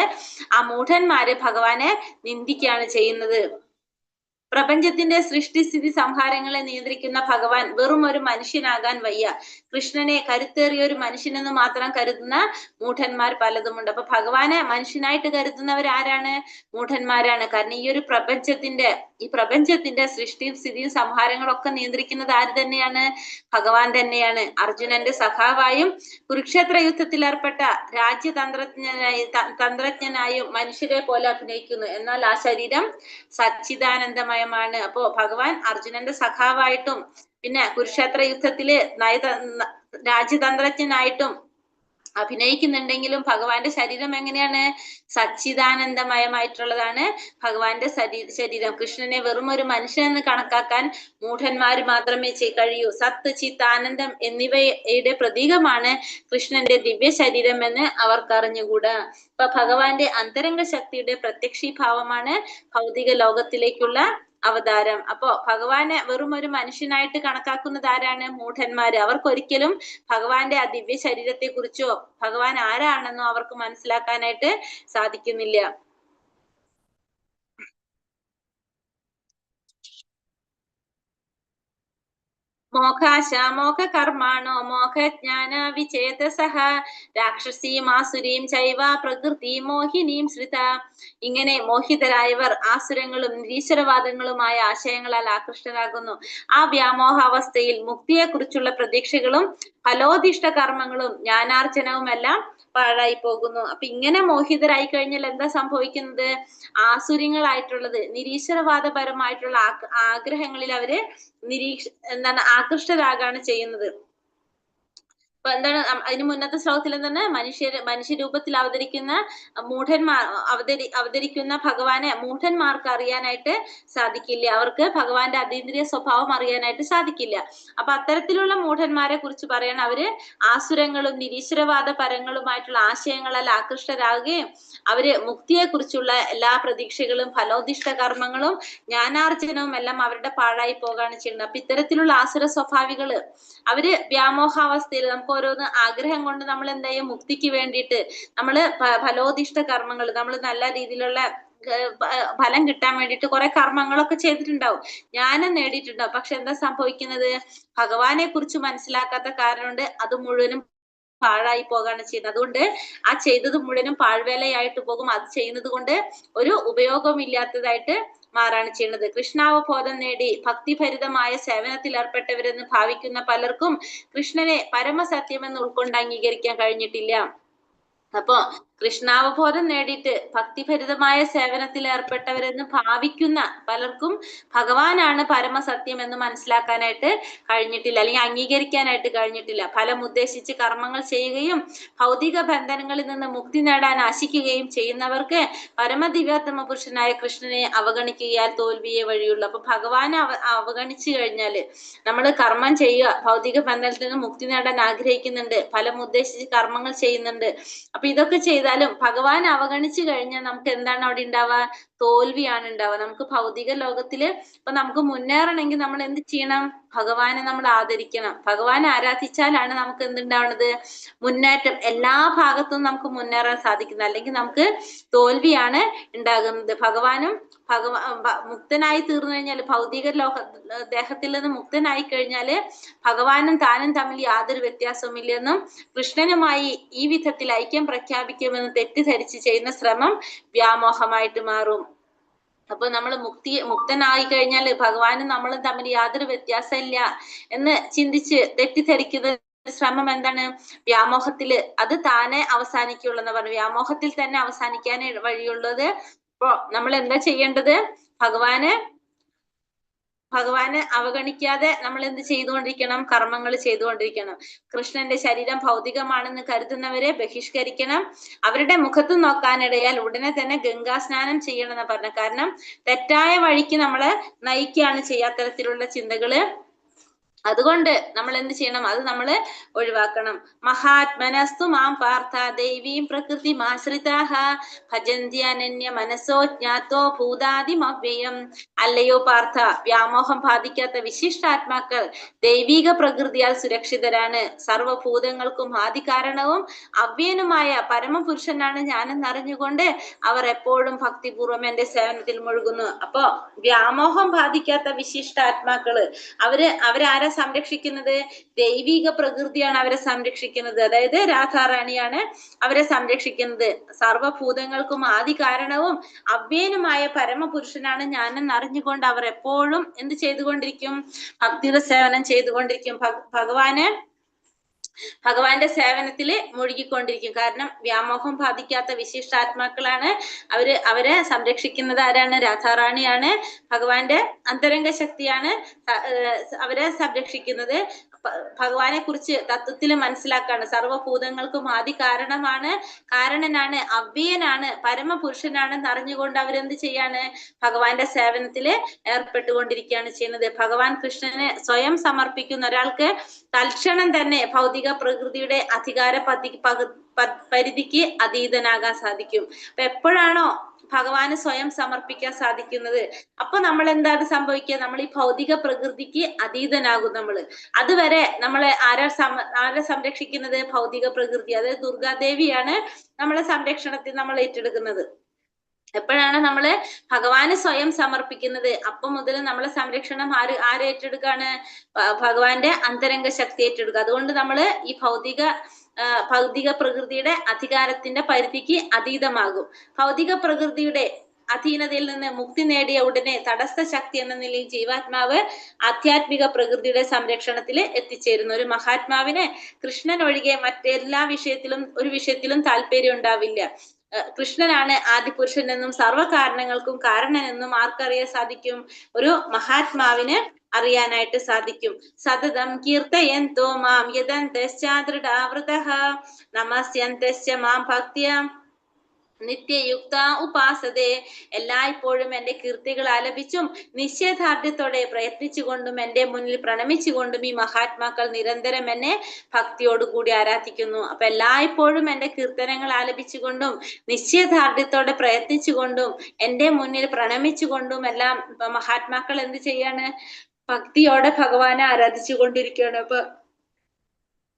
ആ മൂഢന്മാര് ഭഗവാനെ നിന്ദിക്കുകയാണ് ചെയ്യുന്നത്. പ്രപഞ്ചത്തിന്റെ സൃഷ്ടിസ്ഥിതി സംഹാരങ്ങളെ നിയന്ത്രിക്കുന്ന ഭഗവാൻ വെറും ഒരു മനുഷ്യനാകാൻ വയ്യ. കൃഷ്ണനെ കരുത്തേറിയ ഒരു മനുഷ്യനെന്ന് മാത്രം കരുതുന്ന മൂഢന്മാർ പലതുമുണ്ട്. അപ്പൊ ഭഗവാനെ മനുഷ്യനായിട്ട് കരുതുന്നവരാരാണ്? മൂഢന്മാരാണ്. കാരണം ഈ പ്രപഞ്ചത്തിന്റെ സൃഷ്ടിയും സ്ഥിതിയും സംഹാരങ്ങളൊക്കെ നിയന്ത്രിക്കുന്നത് ആര് തന്നെയാണ്? ഭഗവാൻ തന്നെയാണ്. അർജുനന്റെ സഖാവായും കുരുക്ഷേത്ര യുദ്ധത്തിൽ ഏർപ്പെട്ട തന്ത്രജ്ഞനായും മനുഷ്യരെ പോലെ അഭിനയിക്കുന്നു. എന്നാൽ ആ ശരീരം സച്ചിദാനന്ദമയമാണ്. അപ്പോ ഭഗവാൻ അർജുനന്റെ സഖാവായിട്ടും പിന്നെ കുരുക്ഷേത്ര യുദ്ധത്തില് രാജ്യതന്ത്രജ്ഞനായിട്ടും അഭിനയിക്കുന്നുണ്ടെങ്കിലും ഭഗവാന്റെ ശരീരം എങ്ങനെയാണ്? സച്ചിദാനന്ദമയമായിട്ടുള്ളതാണ് ഭഗവാന്റെ ശരീരം. കൃഷ്ണനെ വെറും ഒരു മനുഷ്യനെന്ന് കണക്കാക്കാൻ മൂഢന്മാര് മാത്രമേ കഴിയൂ. സത്ത്, ചിത്ത്, ആനന്ദം എന്നിവയുടെ പ്രതീകമാണ് കൃഷ്ണന്റെ ദിവ്യ ശരീരം എന്ന് അവർക്ക് അറിഞ്ഞുകൂടാ. അപ്പൊ ഭഗവാന്റെ അന്തരംഗ ശക്തിയുടെ പ്രത്യക്ഷീഭാവമാണ് ഭൗതിക ലോകത്തിലേക്കുള്ള അവതാരം. അപ്പോ ഭഗവാനെ വെറും ഒരു മനുഷ്യനായിട്ട് കണക്കാക്കുന്നത് ആരാണ്? മൂഢന്മാര്. അവർക്കൊരിക്കലും ഭഗവാന്റെ ആ ദിവ്യ ശരീരത്തെ കുറിച്ചോ ഭഗവാൻ ആരാണെന്നോ അവർക്ക് മനസ്സിലാക്കാനായിട്ട് സാധിക്കുന്നില്ല. മോഹകർമാണോ മോഹജ്ഞാന വിചേതസഃ രാക്ഷസീം ആസുരീം ചൈവ പ്രകൃതി മോഹിനീം ശ്രിത. ഇങ്ങനെ മോഹിതരായവർ ആസുരങ്ങളും നിരീശ്വരവാദങ്ങളുമായ ആശയങ്ങളാൽ ആകൃഷ്ടരാകുന്നു. ആ വ്യാമോഹാവസ്ഥയിൽ മുക്തിയെക്കുറിച്ചുള്ള പ്രതീക്ഷകളും ഫലോദിഷ്ട കർമ്മങ്ങളും ജ്ഞാനാർജനവും എല്ലാം പാഴായി പോകുന്നു. അപ്പൊ ഇങ്ങനെ മോഹിതരായി കഴിഞ്ഞാൽ എന്താ സംഭവിക്കുന്നത്? ആസുര്യങ്ങളായിട്ടുള്ളത് നിരീശ്വരവാദപരമായിട്ടുള്ള ആഗ്രഹങ്ങളിൽ അവര് ആകൃഷ്ടരാകാണ് ചെയ്യുന്നത്. അപ്പൊ എന്താണ് അതിന് മുന്നത്തെ ശ്ലോകത്തിൽ എന്താണ്? മനുഷ്യരൂപത്തിൽ അവതരിക്കുന്ന ഭഗവാനെ മൂഢന്മാർക്ക് അറിയാനായിട്ട് സാധിക്കില്ല. അവർക്ക് ഭഗവാന്റെ അതീന്ദ്രിയ സ്വഭാവം അറിയാനായിട്ട് സാധിക്കില്ല. അപ്പൊ അത്തരത്തിലുള്ള മൂഢന്മാരെ കുറിച്ച് പറയാൻ അവര് ആസുരങ്ങളും നിരീശ്വരവാദ പരങ്ങളുമായിട്ടുള്ള ആശയങ്ങളാൽ ആകൃഷ്ടരാകുകയും അവര് മുക്തിയെ കുറിച്ചുള്ള എല്ലാ പ്രതീക്ഷകളും ഫലോദിഷ്ട കർമ്മങ്ങളും ജ്ഞാനാർജനവും എല്ലാം അവരുടെ പാഴായി പോകാണ് ചെയ്യുന്നത്. അപ്പൊ ഇത്തരത്തിലുള്ള ആസുര സ്വഭാവികള് അവര് വ്യാമോഹാവസ്ഥയിൽ നമുക്ക് ഓരോന്ന് ആഗ്രഹം കൊണ്ട് നമ്മൾ എന്താ ചെയ്യും? മുക്തിക്ക് വേണ്ടിയിട്ട് നമ്മള് ഫലോദിഷ്ട കർമ്മങ്ങൾ, നമ്മൾ നല്ല രീതിയിലുള്ള ഫലം കിട്ടാൻ വേണ്ടിയിട്ട് കുറെ കർമ്മങ്ങളൊക്കെ ചെയ്തിട്ടുണ്ടാവും, ജ്ഞാനം നേടിയിട്ടുണ്ടാവും. പക്ഷെ എന്താ സംഭവിക്കുന്നത്? ഭഗവാനെ കുറിച്ച് മനസ്സിലാക്കാത്ത കാരണം കൊണ്ട് അത് മുഴുവനും പാഴായി പോകാണ് ചെയ്യുന്നത്. അതുകൊണ്ട് ആ ചെയ്തത് മുഴുവനും പാഴ്വേലയായിട്ട് പോകും. അത് ചെയ്യുന്നത് കൊണ്ട് ഒരു ഉപയോഗമില്ലാത്തതായിട്ട് മാറാണ് ചെയ്യുന്നത്. കൃഷ്ണാവബോധം നേടി ഭക്തിഭരിതമായ സേവനത്തിൽ ഏർപ്പെട്ടവരെന്ന് ഭാവിക്കുന്ന പലർക്കും കൃഷ്ണനെ പരമസത്യമെന്ന് ഉൾക്കൊണ്ട് അംഗീകരിക്കാൻ കഴിഞ്ഞിട്ടില്ല. അപ്പൊ കൃഷ്ണാവബോധം നേടിയിട്ട് ഭക്തിഭരിതമായ സേവനത്തിൽ ഏർപ്പെട്ടവരെന്ന് ഭാവിക്കുന്ന പലർക്കും ഭഗവാനാണ് പരമസത്യം എന്ന് മനസ്സിലാക്കാനായിട്ട് കഴിഞ്ഞിട്ടില്ല, അല്ലെങ്കിൽ അംഗീകരിക്കാനായിട്ട് കഴിഞ്ഞിട്ടില്ല. ഫലം ഉദ്ദേശിച്ച് കർമ്മങ്ങൾ ചെയ്യുകയും ഭൗതിക ബന്ധനങ്ങളിൽ നിന്ന് മുക്തി നേടാൻ ആശിക്കുകയും ചെയ്യുന്നവർക്ക് പരമദിവ്യാത്മ പുരുഷനായ കൃഷ്ണനെ അവഗണിക്കുകയാൽ തോൽവിയെ വഴിയുള്ളൂ. അപ്പൊ ഭഗവാനെ അവഗണിച്ചു കഴിഞ്ഞാല് നമ്മൾ കർമ്മം ചെയ്യുക, ഭൗതിക ബന്ധനത്തിൽ നിന്ന് മുക്തി നേടാൻ ആഗ്രഹിക്കുന്നുണ്ട്, ഫലം ഉദ്ദേശിച്ച് കർമ്മങ്ങൾ ചെയ്യുന്നുണ്ട്. അപ്പൊ ഇതൊക്കെ ചെയ്താലും ഭഗവാൻ അവഗണിച്ചു കഴിഞ്ഞാൽ നമുക്ക് എന്താണ് അവിടെ ഉണ്ടാവുക? തോൽവിയാണ് ഉണ്ടാവുക. നമുക്ക് ഭൗതിക ലോകത്തില് ഇപ്പൊ നമുക്ക് മുന്നേറണമെങ്കിൽ നമ്മൾ എന്ത് ചെയ്യണം? ഭഗവാനെ നമ്മൾ ആദരിക്കണം. ഭഗവാനെ ആരാധിച്ചാലാണ് നമുക്ക് എന്തുണ്ടാവുന്നത്? മുന്നേറ്റം. എല്ലാ ഭാഗത്തും നമുക്ക് മുന്നേറാൻ സാധിക്കുന്നത്. അല്ലെങ്കിൽ നമുക്ക് തോൽവിയാണ് ഉണ്ടാകുന്നത്. മുക്തനായി തീർന്നു കഴിഞ്ഞാൽ, ഭൗതിക ദേഹത്തിൽ നിന്ന് മുക്തനായി കഴിഞ്ഞാല് ഭഗവാനും താനും തമ്മിൽ യാതൊരു വ്യത്യാസവും ഇല്ലെന്നും കൃഷ്ണനുമായി ഈ വിധത്തിൽ ഐക്യം പ്രഖ്യാപിക്കുമെന്ന് തെറ്റിദ്ധരിച്ച് ചെയ്യുന്ന ശ്രമം വ്യാമോഹമായിട്ട് മാറും. അപ്പൊ നമ്മൾ മുക്തനായി കഴിഞ്ഞാൽ ഭഗവാനും നമ്മളും തമ്മിൽ യാതൊരു വ്യത്യാസം ഇല്ല എന്ന് ചിന്തിച്ച് തെറ്റിദ്ധരിക്കുന്ന ശ്രമം എന്താണ്? വ്യാമോഹത്തില്. അത് താനെ അവസാനിക്കുള്ളൂ എന്ന് പറഞ്ഞു. വ്യാമോഹത്തിൽ തന്നെ അവസാനിക്കാനേ വഴിയുള്ളത്. ഇപ്പൊ നമ്മൾ എന്താ ചെയ്യേണ്ടത്? ഭഗവാനെ അവഗണിക്കാതെ നമ്മൾ എന്ത് ചെയ്തുകൊണ്ടിരിക്കണം? കർമ്മങ്ങൾ ചെയ്തുകൊണ്ടിരിക്കണം. കൃഷ്ണന്റെ ശരീരം ഭൗതികമാണെന്ന് കരുതുന്നവരെ ബഹിഷ്കരിക്കണം. അവരുടെ മുഖത്ത് നോക്കാനിടയാൽ ഉടനെ തന്നെ ഗംഗാ സ്നാനം ചെയ്യണമെന്ന് പറഞ്ഞു. കാരണം തെറ്റായ വഴിക്ക് നമ്മളെ നയിക്കുകയാണ് ചെയ്യാത്തരത്തിലുള്ള ചിന്തകള്. അതുകൊണ്ട് നമ്മൾ എന്ത് ചെയ്യണം? അത് നമ്മൾ ഒഴിവാക്കണം. മഹാത്മനസ്തു മാം പാർത്ഥ ദൈവീം പ്രകൃതി ആശ്രിതാഹ ഭജന്ത്യനന്യ മനസ്സോ ജ്ഞാതോ ഭൂതാദിമവ്യയം. അല്ലയോ പാർത്ഥ, വ്യാമോഹം ബാധിക്കാത്ത വിശിഷ്ടാത്മാക്കൾ ദൈവിക പ്രകൃതിയാൽ സുരക്ഷിതരാണ്. സർവഭൂതങ്ങൾക്കും ആദികാരണവും അവ്യനുമായ പരമപുരുഷനാണ് ഞാനെന്നറിഞ്ഞുകൊണ്ട് അവർ എപ്പോഴും ഭക്തിപൂർവ്വം എന്റെ സേവനത്തിൽ മുഴുകുന്നു. അപ്പൊ വ്യാമോഹം ബാധിക്കാത്ത വിശിഷ്ടാത്മാക്കള് അവരാരെ സംരക്ഷിക്കുന്നത്? ദൈവിക പ്രകൃതിയാണ് അവരെ സംരക്ഷിക്കുന്നത്. അതായത് രാധാറാണിയാണ് അവരെ സംരക്ഷിക്കുന്നത്. സർവഭൂതങ്ങൾക്കും ആദി കാരണവും അവ്യനുമായ പരമപുരുഷനാണ് ഞാനെന്ന് അറിഞ്ഞുകൊണ്ട് അവർ എപ്പോഴും എന്ത് ചെയ്തുകൊണ്ടിരിക്കും? ഭക്തിയുടെ സേവനം ചെയ്തുകൊണ്ടിരിക്കും. ഭഗവാന്റെ സേവനത്തില് മുഴുകിക്കൊണ്ടിരിക്കും. കാരണം വ്യാമോഹം ബാധിക്കാത്ത വിശിഷ്ടാത്മാക്കളാണ്. അവരെ സംരക്ഷിക്കുന്നത് ആരാണ്? രാധാറാണിയാണ്. ഭഗവാന്റെ അന്തരംഗ ശക്തിയാണ് അവരെ സംരക്ഷിക്കുന്നത്. ഭഗവാനെ കുറിച്ച് തത്വത്തിൽ മനസ്സിലാക്കാണ്. സർവഭൂതങ്ങൾക്കും ആദി കാരണനാണ്, അവ്യനാണ്, പരമപുരുഷനാണെന്ന് അറിഞ്ഞുകൊണ്ട് അവരെന്ത് ചെയ്യാണ്? ഭഗവാന്റെ സേവനത്തില് ഏർപ്പെട്ടുകൊണ്ടിരിക്കുകയാണ് ചെയ്യുന്നത്. ഭഗവാൻ കൃഷ്ണന് സ്വയം സമർപ്പിക്കുന്ന ഒരാൾക്ക് തൽക്ഷണം തന്നെ ഭൗതിക പ്രകൃതിയുടെ അധികാര പരിധിക്ക് അതീതനാകാൻ സാധിക്കും. അപ്പൊ എപ്പോഴാണോ ഭഗവാന് സ്വയം സമർപ്പിക്കാൻ സാധിക്കുന്നത്, അപ്പൊ നമ്മൾ എന്താണ് സംഭവിക്കുക? നമ്മൾ ഈ ഭൗതിക പ്രകൃതിക്ക് അതീതനാകും. അതുവരെ നമ്മളെ ആരെ സംരക്ഷിക്കുന്നത്? ഭൗതിക പ്രകൃതി. അതായത് ദുർഗാദേവിയാണ് നമ്മളെ സംരക്ഷണത്തിൽ നമ്മൾ ഏറ്റെടുക്കുന്നത്. എപ്പോഴാണ് നമ്മള് ഭഗവാന് സ്വയം സമർപ്പിക്കുന്നത്, അപ്പം മുതൽ നമ്മളെ സംരക്ഷണം ആരെ ഏറ്റെടുക്കാണ്? ഭഗവാന്റെ അന്തരംഗ ശക്തി ഏറ്റെടുക്കുക. അതുകൊണ്ട് നമ്മള് ഈ ഭൗതിക പ്രകൃതിയുടെ അധികാരത്തിന്റെ പരിധിക്ക് അതീതമാകും. ഭൗതിക പ്രകൃതിയുടെ അധീനതയിൽ നിന്ന് മുക്തി നേടിയ ഉടനെ തടസ്ഥ ശക്തി എന്ന നിലയിൽ ജീവാത്മാവ് ആധ്യാത്മിക പ്രകൃതിയുടെ സംരക്ഷണത്തിൽ എത്തിച്ചേരുന്നു. ഒരു മഹാത്മാവിന് കൃഷ്ണൻ ഒഴികെ മറ്റെല്ലാ ഒരു വിഷയത്തിലും താല്പര്യം ഉണ്ടാവില്ല. കൃഷ്ണനാണ് ആദിപുരുഷൻ എന്നും സർവ്വകാരണങ്ങൾക്കും കാരണനെന്നും ആർക്കറിയാൻ സാധിക്കും? ഒരു മഹാത്മാവിന് അറിയാനായിട്ട് സാധിക്കും. സതതം കീർത്തയന്തോ മാം യദന്തശ്ചാദൃഢാവൃതഃ നമസ്യന്തശ്ച മാം ഭക്ത്യാ നിത്യയുക്ത ഉപാസതേ. എല്ലായ്പ്പോഴും എന്റെ കീർത്തികൾ ആലപിച്ചും നിശ്ചയദാർഢ്യത്തോടെ പ്രയത്നിച്ചുകൊണ്ടും എന്റെ മുന്നിൽ പ്രണമിച്ചുകൊണ്ടും ഈ മഹാത്മാക്കൾ നിരന്തരം എന്നെ ഭക്തിയോടുകൂടി ആരാധിക്കുന്നു. അപ്പൊ എല്ലായ്പ്പോഴും എന്റെ കീർത്തനങ്ങൾ ആലപിച്ചുകൊണ്ടും നിശ്ചയദാർഢ്യത്തോടെ പ്രയത്നിച്ചുകൊണ്ടും എന്റെ മുന്നിൽ പ്രണമിച്ചുകൊണ്ടും എല്ലാം മഹാത്മാക്കൾ എന്ത് ചെയ്യാണ്? ഭക്തിയോടെ ഭഗവാനെ ആരാധിച്ചു കൊണ്ടിരിക്കുകയാണ്. അപ്പൊ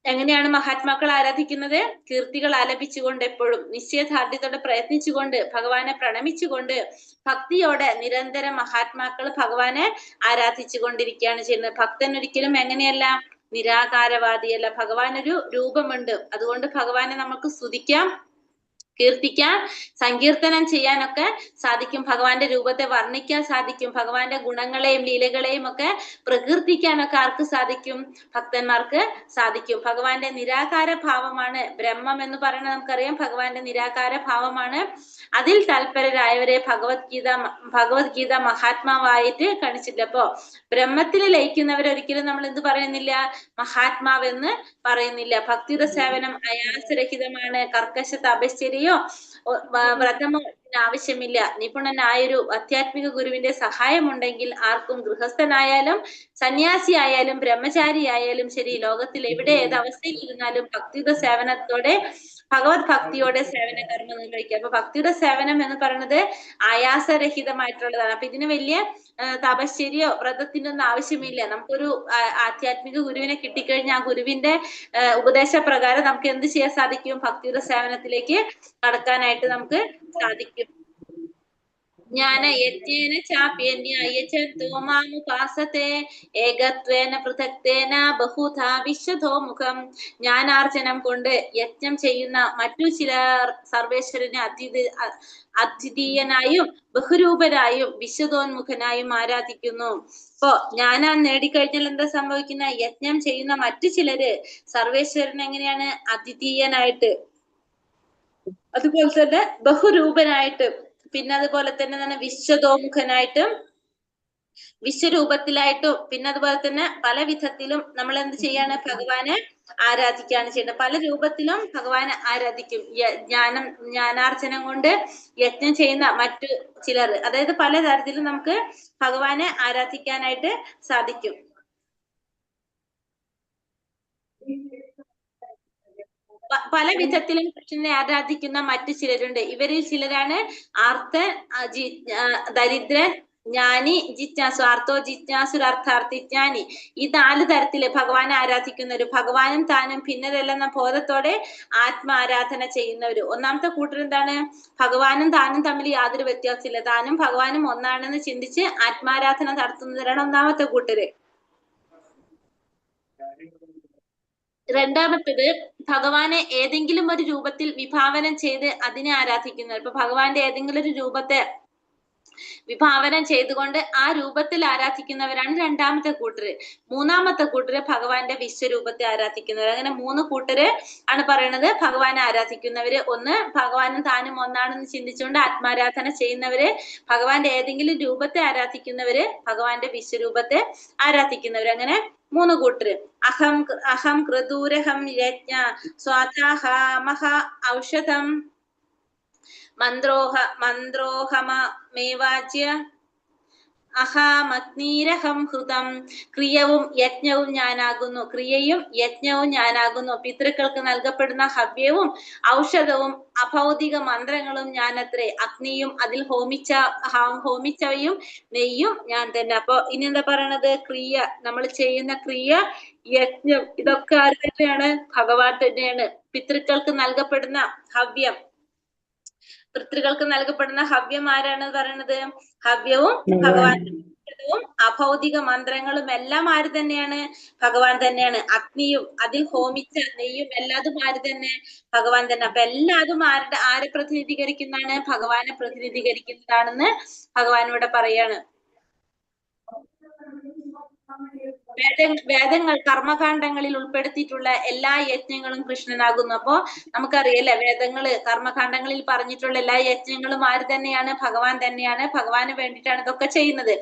എങ്ങനെയാണ് മഹാത്മാക്കൾ ആരാധിക്കുന്നത്? കീർത്തികൾ ആലപിച്ചുകൊണ്ട്, എപ്പോഴും നിശ്ചയദാർഢ്യത്തോടെ പ്രയത്നിച്ചുകൊണ്ട്, ഭഗവാനെ പ്രണമിച്ചുകൊണ്ട്, ഭക്തിയോടെ നിരന്തരം മഹാത്മാക്കൾ ഭഗവാനെ ആരാധിച്ചു കൊണ്ടിരിക്കുകയാണ് ചെയ്യുന്നത്. ഭക്തൻ ഒരിക്കലും എങ്ങനെയല്ല? നിരാകാരവാദിയല്ല. ഭഗവാൻ ഒരു രൂപമുണ്ട്. അതുകൊണ്ട് ഭഗവാനെ നമുക്ക് സ്തുതിക്കാം, കീർത്തിക്കാൻ, സങ്കീർത്തനം ചെയ്യാനൊക്കെ സാധിക്കും. ഭഗവാന്റെ രൂപത്തെ വർണ്ണിക്കാൻ സാധിക്കും. ഭഗവാന്റെ ഗുണങ്ങളെയും ലീലകളെയും ഒക്കെ പ്രകീർത്തിക്കാനൊക്കെ ആർക്ക് സാധിക്കും? ഭക്തന്മാർക്ക് സാധിക്കും. ഭഗവാന്റെ നിരാകാര ഭാവമാണ് ബ്രഹ്മം എന്ന് പറയുന്നത്. നമുക്കറിയാം ഭഗവാന്റെ നിരാകാര ഭാവമാണ്. അതിൽ തൽപരരായവരെ ഭഗവത്ഗീത മഹാത്മാവായിട്ട് കാണിച്ചിട്ടില്ല. അപ്പോ ബ്രഹ്മത്തിൽ ലയിക്കുന്നവരൊരിക്കലും നമ്മൾ എന്ത് പറയുന്നില്ല? മഹാത്മാവെന്ന് പറയുന്നില്ല. ഭക്തിയുടെ സേവനം ആയാസരഹിതമാണ്. കർക്കശ തപശ്ചര്യയോ വ്രതമോ ആവശ്യമില്ല. നിപുണനായൊരു ആധ്യാത്മിക ഗുരുവിന്റെ സഹായമുണ്ടെങ്കിൽ ആർക്കും ഗൃഹസ്ഥനായാലും സന്യാസി ആയാലും ബ്രഹ്മചാരി ആയാലും ശരി, ലോകത്തിൽ എവിടെ ഏത് അവസ്ഥയിൽ ഇരുന്നാലും ഭക്തിയുടെ സേവനത്തോടെ ഭഗവത് ഭക്തിയോടെ സേവന കർമ്മം നിർവഹിക്കുക. അപ്പൊ ഭക്തിയുടെ സേവനം എന്ന് പറയുന്നത് ആയാസരഹിതമായിട്ടുള്ളതാണ്. അപ്പൊ ഇതിന് വലിയ തപശ്ചര്യയോ വ്രതത്തിന്റെ ഒന്നും ആവശ്യമില്ല. നമുക്കൊരു ആധ്യാത്മിക ഗുരുവിനെ കിട്ടിക്കഴിഞ്ഞാൽ ആ ഗുരുവിന്റെ ഉപദേശപ്രകാരം നമുക്ക് എന്ത് ചെയ്യാൻ സാധിക്കും? ഭക്തിയുടെ സേവനത്തിലേക്ക് കടക്കാനായിട്ട് നമുക്ക് സാധിക്കും. ജ്ഞാന യജ്ഞേന ചാപ്യന്യായ ച തോമാമുപാസത്തെ ഏകത്വേന പൃഥക്തേന ബഹുധാ വിശ്വതോമുഖം. ജ്ഞാനാർജനം കൊണ്ട് യജ്ഞം ചെയ്യുന്ന മറ്റു ചിലർ സർവേശ്വരനെ അദ്വിതീയനായും ബഹുരൂപരായും വിശ്വതോന്മുഖനായും ആരാധിക്കുന്നു. ഇപ്പോ ജ്ഞാനം നേടിക്കഴിഞ്ഞാൽ എന്താ സംഭവിക്കുന്ന? യജ്ഞം ചെയ്യുന്ന മറ്റു ചിലര് സർവേശ്വരൻ എങ്ങനെയാണ്? അദ്വിതീയനായിട്ട്, അതുപോലെ തന്നെ ബഹുരൂപനായിട്ട്, പിന്നെ അതുപോലെ തന്നെ വിശ്വതോമുഖനായിട്ടും വിശ്വരൂപത്തിലായിട്ടും, പിന്നെ അതുപോലെ തന്നെ പല വിധത്തിലും നമ്മൾ എന്ത് ചെയ്യാണ്? ഭഗവാനെ ആരാധിക്കുകയാണ് ചെയ്യുന്നത്. പല രൂപത്തിലും ഭഗവാനെ ആരാധിക്കും. ജ്ഞാനാർജനം കൊണ്ട് യജ്ഞം ചെയ്യുന്ന മറ്റു ചിലർ, അതായത് പല തരത്തിലും നമുക്ക് ഭഗവാനെ ആരാധിക്കാനായിട്ട് സാധിക്കും. പല വിധത്തിലും കൃഷ്ണനെ ആരാധിക്കുന്ന മറ്റു ചിലരുണ്ട്. ഇവരിൽ ചിലരാണ് ആർത്തൻ, ദരിദ്രൻ, ജ്ഞാനി, ജിജ്ഞാസു. ആർത്തോ ജിജ്ഞാസുരർത്ഥാർത്ഥി ജ്ഞാനി. ഈ 4 തരത്തില് ഭഗവാനെ ആരാധിക്കുന്നവര്, ഭഗവാനും താനും ഭിന്നരല്ലെന്ന ബോധത്തോടെ ആത്മാരാധന ചെയ്യുന്നവര്. ഒന്നാമത്തെ കൂട്ടർ എന്താണ്? ഭഗവാനും താനും തമ്മിൽ യാതൊരു വ്യത്യാസമില്ല, താനും ഭഗവാനും ഒന്നാണെന്ന് ചിന്തിച്ച് ആത്മാരാധന നടത്തുന്നവരാണ് ഒന്നാമത്തെ കൂട്ടര്. രണ്ടാമത്തത് ഭഗവാനെ ഏതെങ്കിലും ഒരു രൂപത്തിൽ വിഭാവനം ചെയ്ത് അതിനെ ആരാധിക്കുന്നവർ. ഇപ്പൊ ഭഗവാന്റെ ഏതെങ്കിലും ഒരു രൂപത്തെ വിഭാവനം ചെയ്തുകൊണ്ട് ആ രൂപത്തിൽ ആരാധിക്കുന്നവരാണ് രണ്ടാമത്തെ കൂട്ടര്. മൂന്നാമത്തെ കൂട്ടര് ഭഗവാന്റെ വിശ്വരൂപത്തെ ആരാധിക്കുന്നവർ. അങ്ങനെ 3 കൂട്ടര് ആണ് പറയണത് ഭഗവാനെ ആരാധിക്കുന്നവര്. ഒന്ന്, ഭഗവാനും താനും ഒന്നാണെന്ന് ചിന്തിച്ചുകൊണ്ട് ആത്മാരാധന ചെയ്യുന്നവര്, ഭഗവാന്റെ ഏതെങ്കിലും രൂപത്തെ ആരാധിക്കുന്നവര്, ഭഗവാന്റെ വിശ്വരൂപത്തെ ആരാധിക്കുന്നവര്. അങ്ങനെ 3 കൂട്ടര്. അഹം ക്രതൂരഹം യജ്ഞ സ്വാതാഹമഹ ഔഷധം മന്ത്രോഹമേവാജ്യ അഹാമഗ്നീരഹം ഹൃതം. ക്രിയവും യജ്ഞവും ഞാനാകുന്നു. ക്രിയയും യജ്ഞവും ഞാനാകുന്നു. പിതൃക്കൾക്ക് നൽകപ്പെടുന്ന ഹവ്യവും ഔഷധവും അഭൗതിക മന്ത്രങ്ങളും ഞാനത്രേ. അഗ്നിയും അതിൽ ഹോമിച്ചവയും നെയ്യും ഞാൻ തന്നെ. അപ്പൊ ഇനി എന്താ പറയണത്? ക്രിയ, നമ്മൾ ചെയ്യുന്ന ക്രിയ, യജ്ഞം, ഇതൊക്കെ ആര് തന്നെയാണ്? ഭഗവാൻ തന്നെയാണ്. പിതൃക്കൾക്ക് നൽകപ്പെടുന്ന ഹവ്യം, പിതൃകൾക്ക് നൽകപ്പെടുന്ന ഹവ്യം ആരാണ് പറയുന്നത്? ഹവ്യവും ഭഗവാൻ. അഭൗതിക മന്ത്രങ്ങളും എല്ലാം ആര് തന്നെയാണ്? ഭഗവാൻ തന്നെയാണ്. അഗ്നിയും അതിൽ ഹോമിച്ച നെയ്യും എല്ലാതും ആര് തന്നെ? ഭഗവാൻ തന്നെ. അപ്പൊ എല്ലാതും ആരെ പ്രതിനിധീകരിക്കുന്നതാണ്? ഭഗവാനെ പ്രതിനിധീകരിക്കുന്നതാണെന്ന് ഭഗവാനോട് പറയാണ്. വേദങ്ങൾ കർമ്മകാണ്ഡങ്ങളിൽ ഉൾപ്പെടുത്തിയിട്ടുള്ള എല്ലാ യജ്ഞങ്ങളും കൃഷ്ണനാകുന്നു. അപ്പോ നമുക്കറിയാലേ, വേദങ്ങള് കർമ്മകാണ്ഡങ്ങളിൽ പറഞ്ഞിട്ടുള്ള എല്ലാ യജ്ഞങ്ങളും ആര് തന്നെയാണ്? ഭഗവാൻ തന്നെയാണ്. ഭഗവാന് വേണ്ടിയിട്ടാണ് ഇതൊക്കെ ചെയ്യുന്നത്.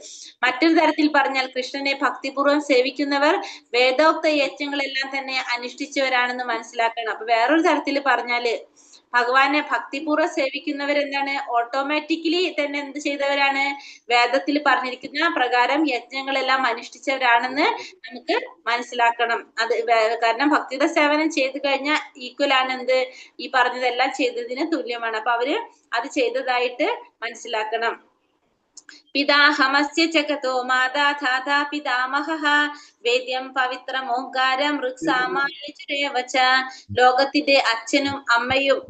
മറ്റൊരു തരത്തിൽ പറഞ്ഞാൽ കൃഷ്ണനെ ഭക്തിപൂർവ്വം സേവിക്കുന്നവർ വേദോക്ത യജ്ഞങ്ങളെല്ലാം തന്നെ അനുഷ്ഠിച്ചവരാണെന്ന് മനസ്സിലാക്കണം. അപ്പൊ വേറൊരു തരത്തിൽ പറഞ്ഞാല് ഭഗവാനെ ഭക്തിപൂർവ്വം സേവിക്കുന്നവരെന്താണ്? ഓട്ടോമാറ്റിക്കലി തന്നെ എന്ത് ചെയ്തവരാണ്? വേദത്തിൽ പറഞ്ഞിരിക്കുന്ന പ്രകാരം യജ്ഞങ്ങളെല്ലാം അനുഷ്ഠിച്ചവരാണെന്ന് നമുക്ക് മനസ്സിലാക്കണം. അത് കാരണം ഭക്തിയുടെ സേവനം ചെയ്തു കഴിഞ്ഞാൽ ഈക്വൽ ആണ് എന്ത്? ഈ പറഞ്ഞതെല്ലാം ചെയ്തതിന് തുല്യമാണ്. അപ്പൊ അവര് അത് ചെയ്തതായിട്ട് മനസ്സിലാക്കണം. പിതാഹമസ്യ ജഗതോ മാതാ ധാതാ പിതാമഹഃ വേദ്യം പവിത്രം ഓംകാരം ഋക്സാമായച. ലോകത്തിന്റെ അച്ഛനും അമ്മയും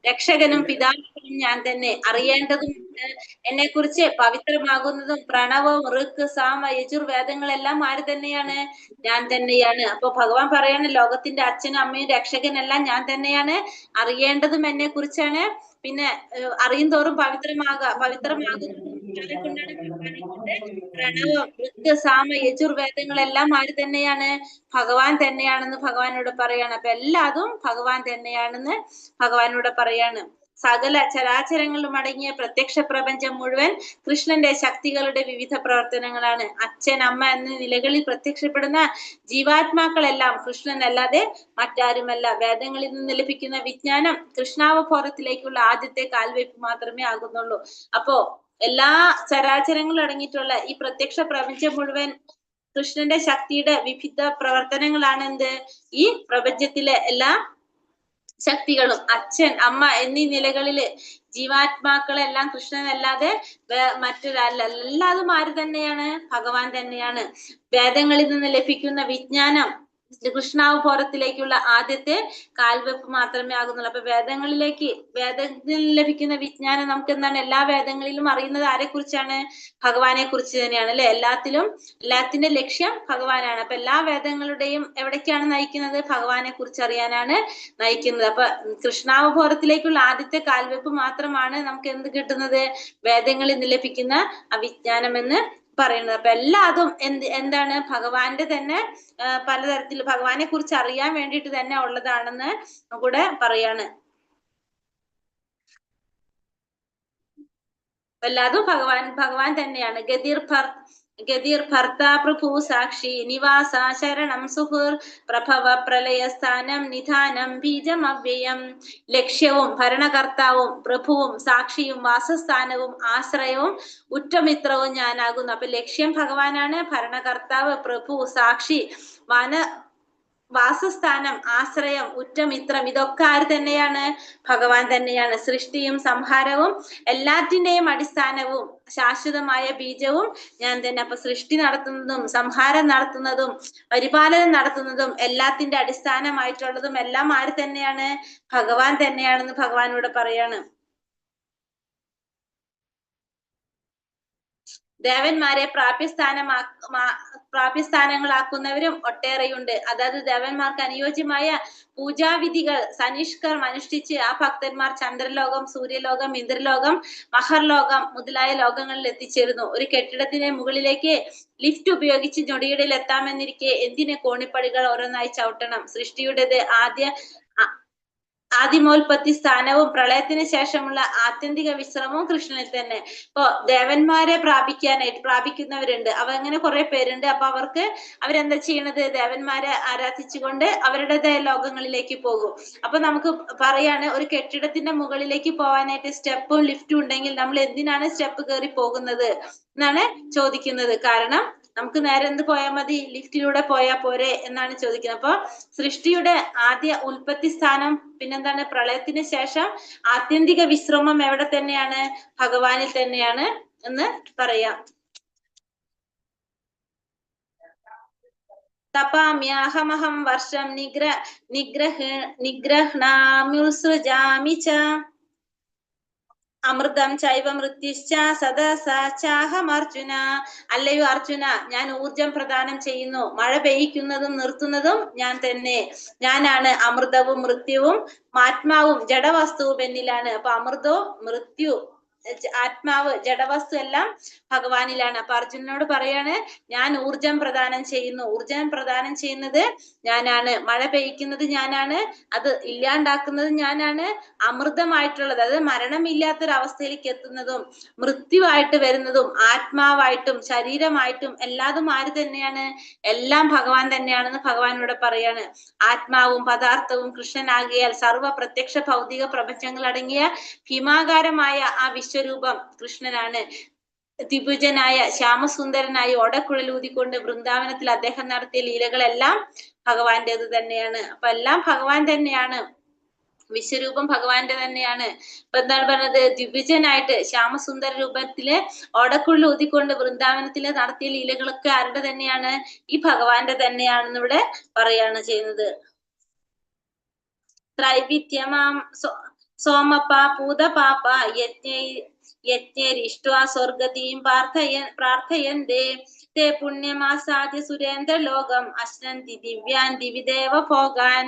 രക്ഷകനും പിതാവിനും ഞാൻ തന്നെ. അറിയേണ്ടതും എന്നെ കുറിച്ച് പവിത്രമാകുന്നതും പ്രണവവും ഋക്ക് സാമ യജുർവേദങ്ങളെല്ലാം ആര് തന്നെയാണ്? ഞാൻ തന്നെയാണ്. അപ്പൊ ഭഗവാൻ പറയാണ് ലോകത്തിന്റെ അച്ഛനും അമ്മയും രക്ഷകനെല്ലാം ഞാൻ തന്നെയാണ്. അറിയേണ്ടതും എന്നെ കുറിച്ചാണ്. പിന്നെ അറിയും തോറും പവിത്രമാകുന്നതും ആരെ കൊണ്ടാണ്? ഭഗവാനെ കൊണ്ട്. പ്രണവം ഋക്ക് സാമ യജുർവേദങ്ങളെല്ലാം ആര് തന്നെയാണ്? ഭഗവാൻ തന്നെയാണെന്ന് ഭഗവാനോട് പറയാണ്. അപ്പൊ എല്ലാതും ഭഗവാൻ തന്നെയാണെന്ന് ഭഗവാനോട് പറയാണ്. സകല ചരാചരങ്ങളും അടങ്ങിയ പ്രത്യക്ഷ പ്രപഞ്ചം മുഴുവൻ കൃഷ്ണന്റെ ശക്തികളുടെ വിവിധ പ്രവർത്തനങ്ങളാണ്. അച്ഛൻ അമ്മ എന്ന നിലകളിൽ പ്രത്യക്ഷപ്പെടുന്ന ജീവാത്മാക്കളെല്ലാം കൃഷ്ണനല്ലാതെ മറ്റാരുമല്ല. വേദങ്ങളിൽ നിന്ന് ലഭിക്കുന്ന വിജ്ഞാനം കൃഷ്ണാവബോധത്തിലേക്കുള്ള ആദ്യത്തെ കാൽവയ്പ് മാത്രമേ ആകുന്നുള്ളൂ. അപ്പോ എല്ലാ ചരാചരങ്ങളും അടങ്ങിയിട്ടുള്ള ഈ പ്രത്യക്ഷ പ്രപഞ്ചം മുഴുവൻ കൃഷ്ണന്റെ ശക്തിയുടെ വിവിധ പ്രവർത്തനങ്ങളാണ്. എന്ത്? ഈ പ്രപഞ്ചത്തിലെ എല്ലാ ശക്തികളും അച്ഛൻ അമ്മ എന്നീ നിലകളില് ജീവാത്മാക്കളെല്ലാം കൃഷ്ണനല്ലാതെ മറ്റൊരല്ല. എല്ലാതും ആര് തന്നെയാണ്? ഭഗവാൻ തന്നെയാണ്. വേദങ്ങളിൽ നിന്ന് ലഭിക്കുന്ന വിജ്ഞാനം കൃഷ്ണാവബോധത്തിലേക്കുള്ള ആദ്യത്തെ കാൽവെപ്പ് മാത്രമേ ആകുന്നുള്ളൂ. അപ്പൊ വേദങ്ങളിൽ ലഭിക്കുന്ന വിജ്ഞാനം നമുക്ക് എന്താണ്? എല്ലാ വേദങ്ങളിലും അറിയുന്നത് ആരെ കുറിച്ചാണ്? ഭഗവാനെ കുറിച്ച് തന്നെയാണ് അല്ലെ. എല്ലാത്തിന്റെ ലക്ഷ്യം ഭഗവാനാണ്. അപ്പൊ എല്ലാ വേദങ്ങളുടെയും എവിടേക്കാണ് നയിക്കുന്നത്? ഭഗവാനെ കുറിച്ച് അറിയാനാണ് നയിക്കുന്നത്. അപ്പൊ കൃഷ്ണാവബോധത്തിലേക്കുള്ള ആദ്യത്തെ കാൽവെപ്പ് മാത്രമാണ് നമുക്ക് എന്ത് കിട്ടുന്നത്? വേദങ്ങളിൽ നിന്ന് ലഭിക്കുന്ന അവിജ്ഞാനം എന്ന് പറയുന്നത്. അപ്പൊ എല്ലാതും എന്താണ്? ഭഗവാന്റെ തന്നെ പലതരത്തിൽ ഭഗവാനെ കുറിച്ച് അറിയാൻ വേണ്ടിയിട്ട് തന്നെ ഉള്ളതാണെന്ന് കൂടെ പറയാണ്. എല്ലാതും ഭഗവാൻ തന്നെയാണ്. ഗതിർ ഭർത്ത പ്രഭു സാക്ഷി നിവാസ ശരണം സുഹൃർ പ്രഭവ പ്രളയ സ്ഥാനം നിധാനം ബീജം അവ്യയം. ലക്ഷ്യവും ഭരണകർത്താവും പ്രഭുവും സാക്ഷിയും വാസസ്ഥാനവും ആശ്രയവും ഉറ്റമിത്രവും ഞാനാകുന്നു. അപ്പൊ ലക്ഷ്യം ഭഗവാനാണ്. ഭരണകർത്താവ്, പ്രഭു, സാക്ഷി, വാസസ്ഥാനം, ആശ്രയം, ഉറ്റമിത്രം ഇതൊക്കെ ആര് തന്നെയാണ്? ഭഗവാൻ തന്നെയാണ്. സൃഷ്ടിയും സംഹാരവും എല്ലാറ്റിന്റെയും അടിസ്ഥാനവും ശാശ്വതമായ ബീജവും ഞാൻ തന്നെ. അപ്പൊ സൃഷ്ടി നടത്തുന്നതും സംഹാരം നടത്തുന്നതും പരിപാലനം നടത്തുന്നതും എല്ലാത്തിന്റെ അടിസ്ഥാനമായിട്ടുള്ളതും എല്ലാം ആര് തന്നെയാണ്? ഭഗവാൻ തന്നെയാണെന്ന് ഭഗവാനോട് പറയാണ്. ദേവന്മാരെ പ്രാപ്യസ്ഥാനങ്ങളാക്കുന്നവരും ഒട്ടേറെയുണ്ട്. അതായത് ദേവന്മാർക്ക് അനുയോജ്യമായ പൂജാവിധികൾ സനിഷ്കർ അനുഷ്ഠിച്ച് ആ ഭക്തന്മാർ ചന്ദ്രലോകം, സൂര്യലോകം, ഇന്ദ്രലോകം, മഹർലോകം മുതലായ ലോകങ്ങളിൽ എത്തിച്ചേരുന്നു. ഒരു കെട്ടിടത്തിന്റെ മുകളിലേക്ക് ലിഫ്റ്റ് ഉപയോഗിച്ച് ഞൊടിയിടയിൽ എത്താമെന്നിരിക്കെ എന്തിന് കോണിപ്പടികൾ ഓരോന്നായി ചവിട്ടണം? സൃഷ്ടിയുടേത് ആദിമോൽപത്തി സ്ഥാനവും പ്രളയത്തിന് ശേഷമുള്ള ആത്യന്തിക വിശ്രമവും കൃഷ്ണനിൽ തന്നെ. ഇപ്പൊ ദേവന്മാരെ പ്രാപിക്കുന്നവരുണ്ട്. അങ്ങനെ കുറെ പേരുണ്ട്. അപ്പൊ അവരെന്താ ചെയ്യണത്? ദേവന്മാരെ ആരാധിച്ചുകൊണ്ട് അവരുടേതായ ലോകങ്ങളിലേക്ക് പോകും. അപ്പൊ നമുക്ക് പറയാണ്, ഒരു കെട്ടിടത്തിന്റെ മുകളിലേക്ക് പോകാനായിട്ട് സ്റ്റെപ്പും ലിഫ്റ്റും ഉണ്ടെങ്കിൽ നമ്മൾ എന്തിനാണ് സ്റ്റെപ്പ് കയറി പോകുന്നത് എന്നാണ് ചോദിക്കുന്നത്. കാരണം നമുക്ക് നേരെ എന്ത് പോയാൽ മതി? ലിഫ്റ്റിലൂടെ പോയാൽ പോരെ എന്നാണ് ചോദിക്കുന്നത്. അപ്പൊ സൃഷ്ടിയുടെ ആദ്യ ഉൽപ്പത്തി സ്ഥാനം, പിന്നെന്താണ്? പ്രളയത്തിന് ശേഷം ആത്യന്തിക വിശ്രമം എവിടെ തന്നെയാണ്? ഭഗവാനിൽ തന്നെയാണ് എന്ന് പറയാം. തപാമ്യാഹമഹം വർഷം നിഗ്രഹ്ണാമ്യുസൃജാമി ച അമൃതം ചൈവ മൃത്യുശ്ച സദസാഹമർജുന. അല്ലയോ അർജുന, ഞാൻ ഊർജം പ്രദാനം ചെയ്യുന്നു. മഴ പെയ്യിക്കുന്നതും നിർത്തുന്നതും ഞാൻ തന്നെ. ഞാനാണ് അമൃതവും മൃത്യുവും ആത്മാവും ജഡവസ്തുവും എന്നിലാണ്. അപ്പൊ അമൃതവും മൃത്യു, ആത്മാവ്, ജഡവസ്തു എല്ലാം ഭഗവാനിലാണ്. അപ്പൊ അർജുനനോട് പറയാണ്, ഞാൻ ഊർജം പ്രദാനം ചെയ്യുന്നു. ഊർജം പ്രദാനം ചെയ്യുന്നത് ഞാനാണ്. മഴ പെയ്യിക്കുന്നത് ഞാനാണ്. അത് ഇല്ലാണ്ടാക്കുന്നത് ഞാനാണ്. അമൃതമായിട്ടുള്ളത്, അത് മരണമില്ലാത്തൊരവസ്ഥയിലേക്ക് എത്തുന്നതും മൃത്യുവായിട്ട് വരുന്നതും ആത്മാവായിട്ടും ശരീരമായിട്ടും എല്ലാതും ആര് തന്നെയാണ്? എല്ലാം ഭഗവാൻ തന്നെയാണെന്ന് ഭഗവാനോട് പറയാണ്. ആത്മാവും പദാർത്ഥവും കൃഷ്ണനാകിയാൽ സർവ പ്രത്യക്ഷ ഭൗതിക പ്രപഞ്ചങ്ങൾ അടങ്ങിയ ഭീമാകാരമായ ആ വിശ്വരൂപം കൃഷ്ണനാണ്. ദ്വിഭുജനായ ശ്യാമസുന്ദരനായി ഓടക്കുഴലൂതിക്കൊണ്ട് വൃന്ദാവനത്തിൽ അദ്ദേഹം നടത്തിയ ലീലകളെല്ലാം ഭഗവാന്റേത് തന്നെയാണ്. അപ്പൊ എല്ലാം ഭഗവാൻ തന്നെയാണ്. വിശ്വരൂപം ഭഗവാന്റെ തന്നെയാണ്. ഇപ്പൊ എന്താണ് പറഞ്ഞത്? ദ്വിഭുജനായിട്ട് ശ്യാമസുന്ദര രൂപത്തില് ഓടക്കുഴൽ ഊതിക്കൊണ്ട് വൃന്ദാവനത്തില് നടത്തിയ ലീലകളൊക്കെ ആരുടെ തന്നെയാണ്? ഈ ഭഗവാന്റെ തന്നെയാണെന്ന് ഇവിടെ പറയാണ് ചെയ്യുന്നത്. ത്രൈവിധ്യമാം സോമപ്പ പൂതപാപ യജ്ഞരിഷ്ട്വാ സ്വർഗതീം പ്രാർത്ഥയന്തേ തേ പുണ്യമാസാദ്യ സുരേന്ദ്ര ലോകം അശ്നന്തി ദിവ്യാൻ ദിവിദേവ ഭോഗാൻ.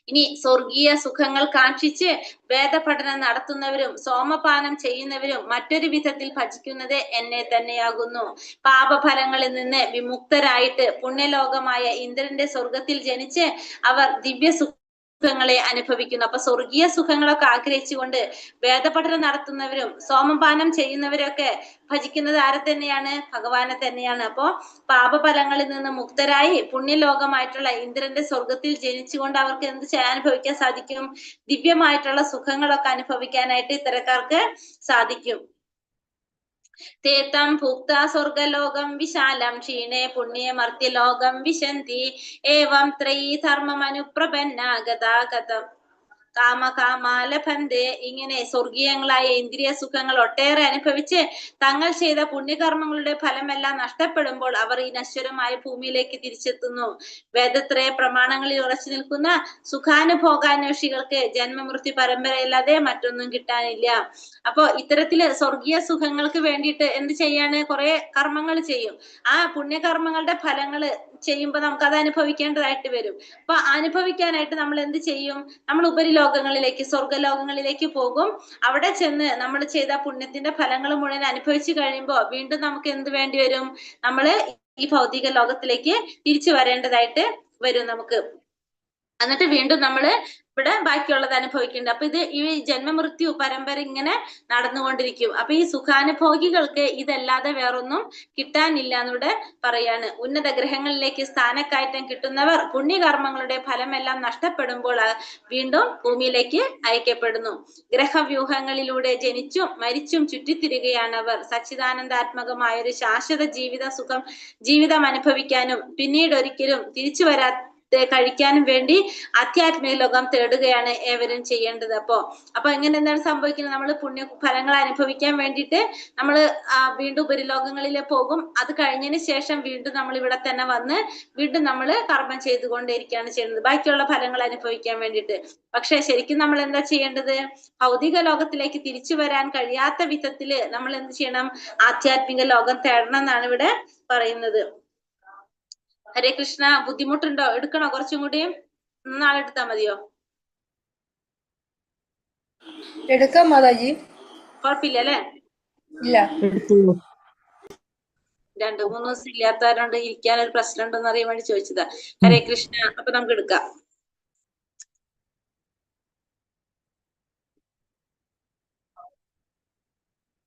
ഇനി സ്വർഗീയ സുഖങ്ങൾ കാക്ഷിച്ച് വേദപഠനം നടത്തുന്നവരും സോമപാനം ചെയ്യുന്നവരും മറ്റൊരു വിധത്തിൽ ഭജിക്കുന്നത് എന്നെ തന്നെയാകുന്നു. പാപഫലങ്ങളിൽ നിന്ന് വിമുക്തരായിട്ട് പുണ്യലോകമായ ഇന്ദ്രന്റെ സ്വർഗത്തിൽ ജനിച്ച് അവർ ദിവ്യ സുഖങ്ങളെ അനുഭവിക്കുന്നു. അപ്പൊ സ്വർഗീയ സുഖങ്ങളൊക്കെ ആഗ്രഹിച്ചുകൊണ്ട് വേദപഠനം നടത്തുന്നവരും സോമപാനം ചെയ്യുന്നവരൊക്കെ ഭജിക്കുന്നത് ആരെ തന്നെയാണ്? ഭഗവാനെ തന്നെയാണ്. അപ്പോ പാപഫലങ്ങളിൽ നിന്ന് മുക്തരായി പുണ്യലോകമായിട്ടുള്ള ഇന്ദ്രന്റെ സ്വർഗത്തിൽ ജനിച്ചുകൊണ്ട് അവർക്ക് എന്ത് അനുഭവിക്കാൻ സാധിക്കും? ദിവ്യമായിട്ടുള്ള സുഖങ്ങളൊക്കെ അനുഭവിക്കാനായിട്ട് ഇത്തരക്കാർക്ക് സാധിക്കും. തേതം ഭുക്ത സ്വർഗലോകം വിശാലം ക്ഷീണേ പുണ്യേ മർത്യലോകം വിശന്തി ഏവം ത്രയീ ധർമ്മമനുപ്രപന്ന ഗതാഗതം കാമകാമാലഭന്തേ. ഇങ്ങനെ സ്വർഗീയങ്ങളായ ഇന്ദ്രിയ സുഖങ്ങൾ ഒട്ടേറെ അനുഭവിച്ച് തങ്ങൾ ചെയ്ത പുണ്യകർമ്മങ്ങളുടെ ഫലമെല്ലാം നഷ്ടപ്പെടുമ്പോൾ അവർ ഈ നശ്വരമായ ഭൂമിയിലേക്ക് തിരിച്ചെത്തുന്നു. വേദത്രയ പ്രമാണങ്ങളിൽ ഉറച്ചു നിൽക്കുന്ന സുഖാനുഭോഗാന്വേഷികൾക്ക് ജന്മമൃത്യു പരമ്പരയില്ലാതെ മറ്റൊന്നും കിട്ടാനില്ല. അപ്പോ ഇത്തരത്തില് സ്വർഗീയ സുഖങ്ങൾക്ക് വേണ്ടിയിട്ട് എന്ത് ചെയ്യാണ്? കുറെ കർമ്മങ്ങൾ ചെയ്യും. ആ പുണ്യകർമ്മങ്ങളുടെ ഫലങ്ങള് ചെയ്യുമ്പോൾ നമുക്ക് അത് അനുഭവിക്കേണ്ടതായിട്ട് വരും. അപ്പൊ അനുഭവിക്കാനായിട്ട് നമ്മൾ എന്ത് ചെയ്യും? നമ്മൾ ഉപരിലോകങ്ങളിലേക്ക് സ്വർഗലോകങ്ങളിലേക്ക് പോകും. അവിടെ ചെന്ന് നമ്മൾ ചെയ്ത പുണ്യത്തിന്റെ ഫലങ്ങൾ മുഴുവൻ അനുഭവിച്ചു കഴിയുമ്പോൾ വീണ്ടും നമുക്ക് എന്ത് വേണ്ടി വരും? നമ്മള് ഈ ഭൗതിക ലോകത്തിലേക്ക് തിരിച്ചു വരേണ്ടതായിട്ട് വരും നമുക്ക്. എന്നിട്ട് വീണ്ടും നമ്മള് ഇവിടെ ബാക്കിയുള്ളത് അനുഭവിക്കുന്നുണ്ട്. അപ്പൊ ഇത് ഈ ജന്മമൃത്യു പരമ്പര ഇങ്ങനെ നടന്നുകൊണ്ടിരിക്കും. അപ്പൊ ഈ സുഖാനുഭോഗികൾക്ക് ഇതല്ലാതെ വേറൊന്നും കിട്ടാനില്ല എന്നിവിടെ പറയാണ്. ഉന്നത ഗ്രഹങ്ങളിലേക്ക് സ്ഥാനക്കയറ്റം കിട്ടുന്നവർ പുണ്യകർമ്മങ്ങളുടെ ഫലമെല്ലാം നഷ്ടപ്പെടുമ്പോൾ വീണ്ടും ഭൂമിയിലേക്ക് അയക്കപ്പെടുന്നു. ഗ്രഹവ്യൂഹങ്ങളിലൂടെ ജനിച്ചും മരിച്ചും ചുറ്റിത്തിരികയാണവർ. സച്ചിദാനന്ദാത്മകമായ ഒരു ശാശ്വത ജീവിതം അനുഭവിക്കാനും പിന്നീട് ഒരിക്കലും തിരിച്ചു കഴിക്കാനും വേണ്ടി ആധ്യാത്മിക ലോകം തേടുകയാണ് ഏവരും ചെയ്യേണ്ടത്. അപ്പൊ എങ്ങനെ എന്താണ് സംഭവിക്കുന്നത്? നമ്മൾ പുണ്യ ഫലങ്ങൾ അനുഭവിക്കാൻ വേണ്ടിയിട്ട് നമ്മൾ വീണ്ടും ഉപരിലോകങ്ങളിൽ പോകും. അത് കഴിഞ്ഞതിന് ശേഷം വീണ്ടും നമ്മൾ ഇവിടെ തന്നെ വന്ന് വീണ്ടും നമ്മൾ കർമ്മം ചെയ്തുകൊണ്ടേയിരിക്കുകയാണ് ചെയ്യുന്നത്, ബാക്കിയുള്ള ഫലങ്ങൾ അനുഭവിക്കാൻ വേണ്ടിയിട്ട്. പക്ഷെ ശരിക്കും നമ്മൾ എന്താ ചെയ്യേണ്ടത്? ഭൗതിക ലോകത്തിലേക്ക് തിരിച്ചു വരാൻ കഴിയാത്ത വിധത്തില് നമ്മൾ എന്ത് ചെയ്യണം? ആധ്യാത്മിക ലോകം തേടണം എന്നാണ് ഇവിടെ പറയുന്നത്. ഹരേ കൃഷ്ണ. ബുദ്ധിമുട്ടുണ്ടോ? എടുക്കണോ? കുറച്ചും കൂടി നാളെ എടുത്താ മതിയോ? എടുക്കാം മാതാജി. കുഴപ്പമില്ല അല്ലെ? ഇല്ല, 2-3 ദിവസം ഇല്ലാത്തവരുണ്ട്, ഇരിക്കാനൊരു പ്രശ്നം ഉണ്ടെന്ന് അറിയാൻ വേണ്ടി ചോദിച്ചതാ. ഹരേ കൃഷ്ണ. അപ്പൊ നമുക്ക് എടുക്കാം.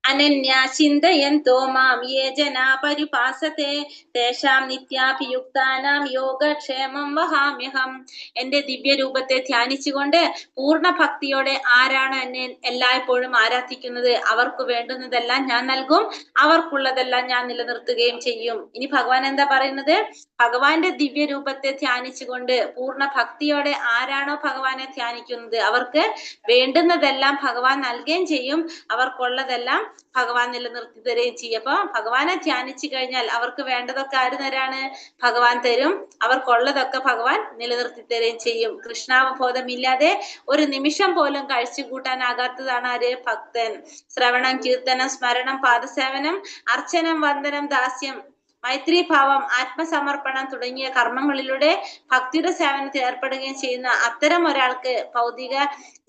അനന്യ ചിന്തയന്തോ മാം യേ ജനാ പരിപാസത്തെ തേഷാം നിത്യാഭിയുക്താനാം യോഗക്ഷേമം വഹാമ്യഹം. എന്റെ ദിവ്യരൂപത്തെ ധ്യാനിച്ചുകൊണ്ട് പൂർണ്ണ ഭക്തിയോടെ ആരാണ് എന്നെ എല്ലായ്പ്പോഴും ആരാധിക്കുന്നത് അവർക്ക് വേണ്ടുന്നതെല്ലാം ഞാൻ നൽകും, അവർക്കുള്ളതെല്ലാം ഞാൻ നിലനിർത്തുകയും ചെയ്യും. ഇനി ഭഗവാൻ എന്താ പറയുന്നത്? ഭഗവാന്റെ ദിവ്യരൂപത്തെ ധ്യാനിച്ചുകൊണ്ട് പൂർണ്ണ ഭക്തിയോടെ ആരാണോ ഭഗവാനെ ധ്യാനിക്കുന്നത് അവർക്ക് വേണ്ടുന്നതെല്ലാം ഭഗവാൻ നൽകുകയും ചെയ്യും, അവർക്കുള്ളതെല്ലാം ഭഗവാൻ നിലനിർത്തി തരുകയും ചെയ്യും. അപ്പൊ ഭഗവാനെ ധ്യാനിച്ചു കഴിഞ്ഞാൽ അവർക്ക് വേണ്ടതൊക്കെ ആര് തരാണ്? ഭഗവാൻ തരും. അവർക്കുള്ളതൊക്കെ ഭഗവാൻ നിലനിർത്തി തരുകയും ചെയ്യും. കൃഷ്ണാവബോധമില്ലാതെ ഒരു നിമിഷം പോലും കഴിച്ചു കൂട്ടാനാകാത്തതാണ് ആര്? ഭക്തൻ. ശ്രവണം, കീർത്തനം, സ്മരണം, പാദസേവനം, അർച്ചനം, വന്ദനം, ദാസ്യം, മൈത്രീഭാവം, ആത്മസമർപ്പണം തുടങ്ങിയ കർമ്മങ്ങളിലൂടെ ഭക്തിയുടെ സേവനത്തിൽ ഏർപ്പെടുകയും ചെയ്യുന്ന അത്തരം ഒരാൾക്ക് ഭൗതിക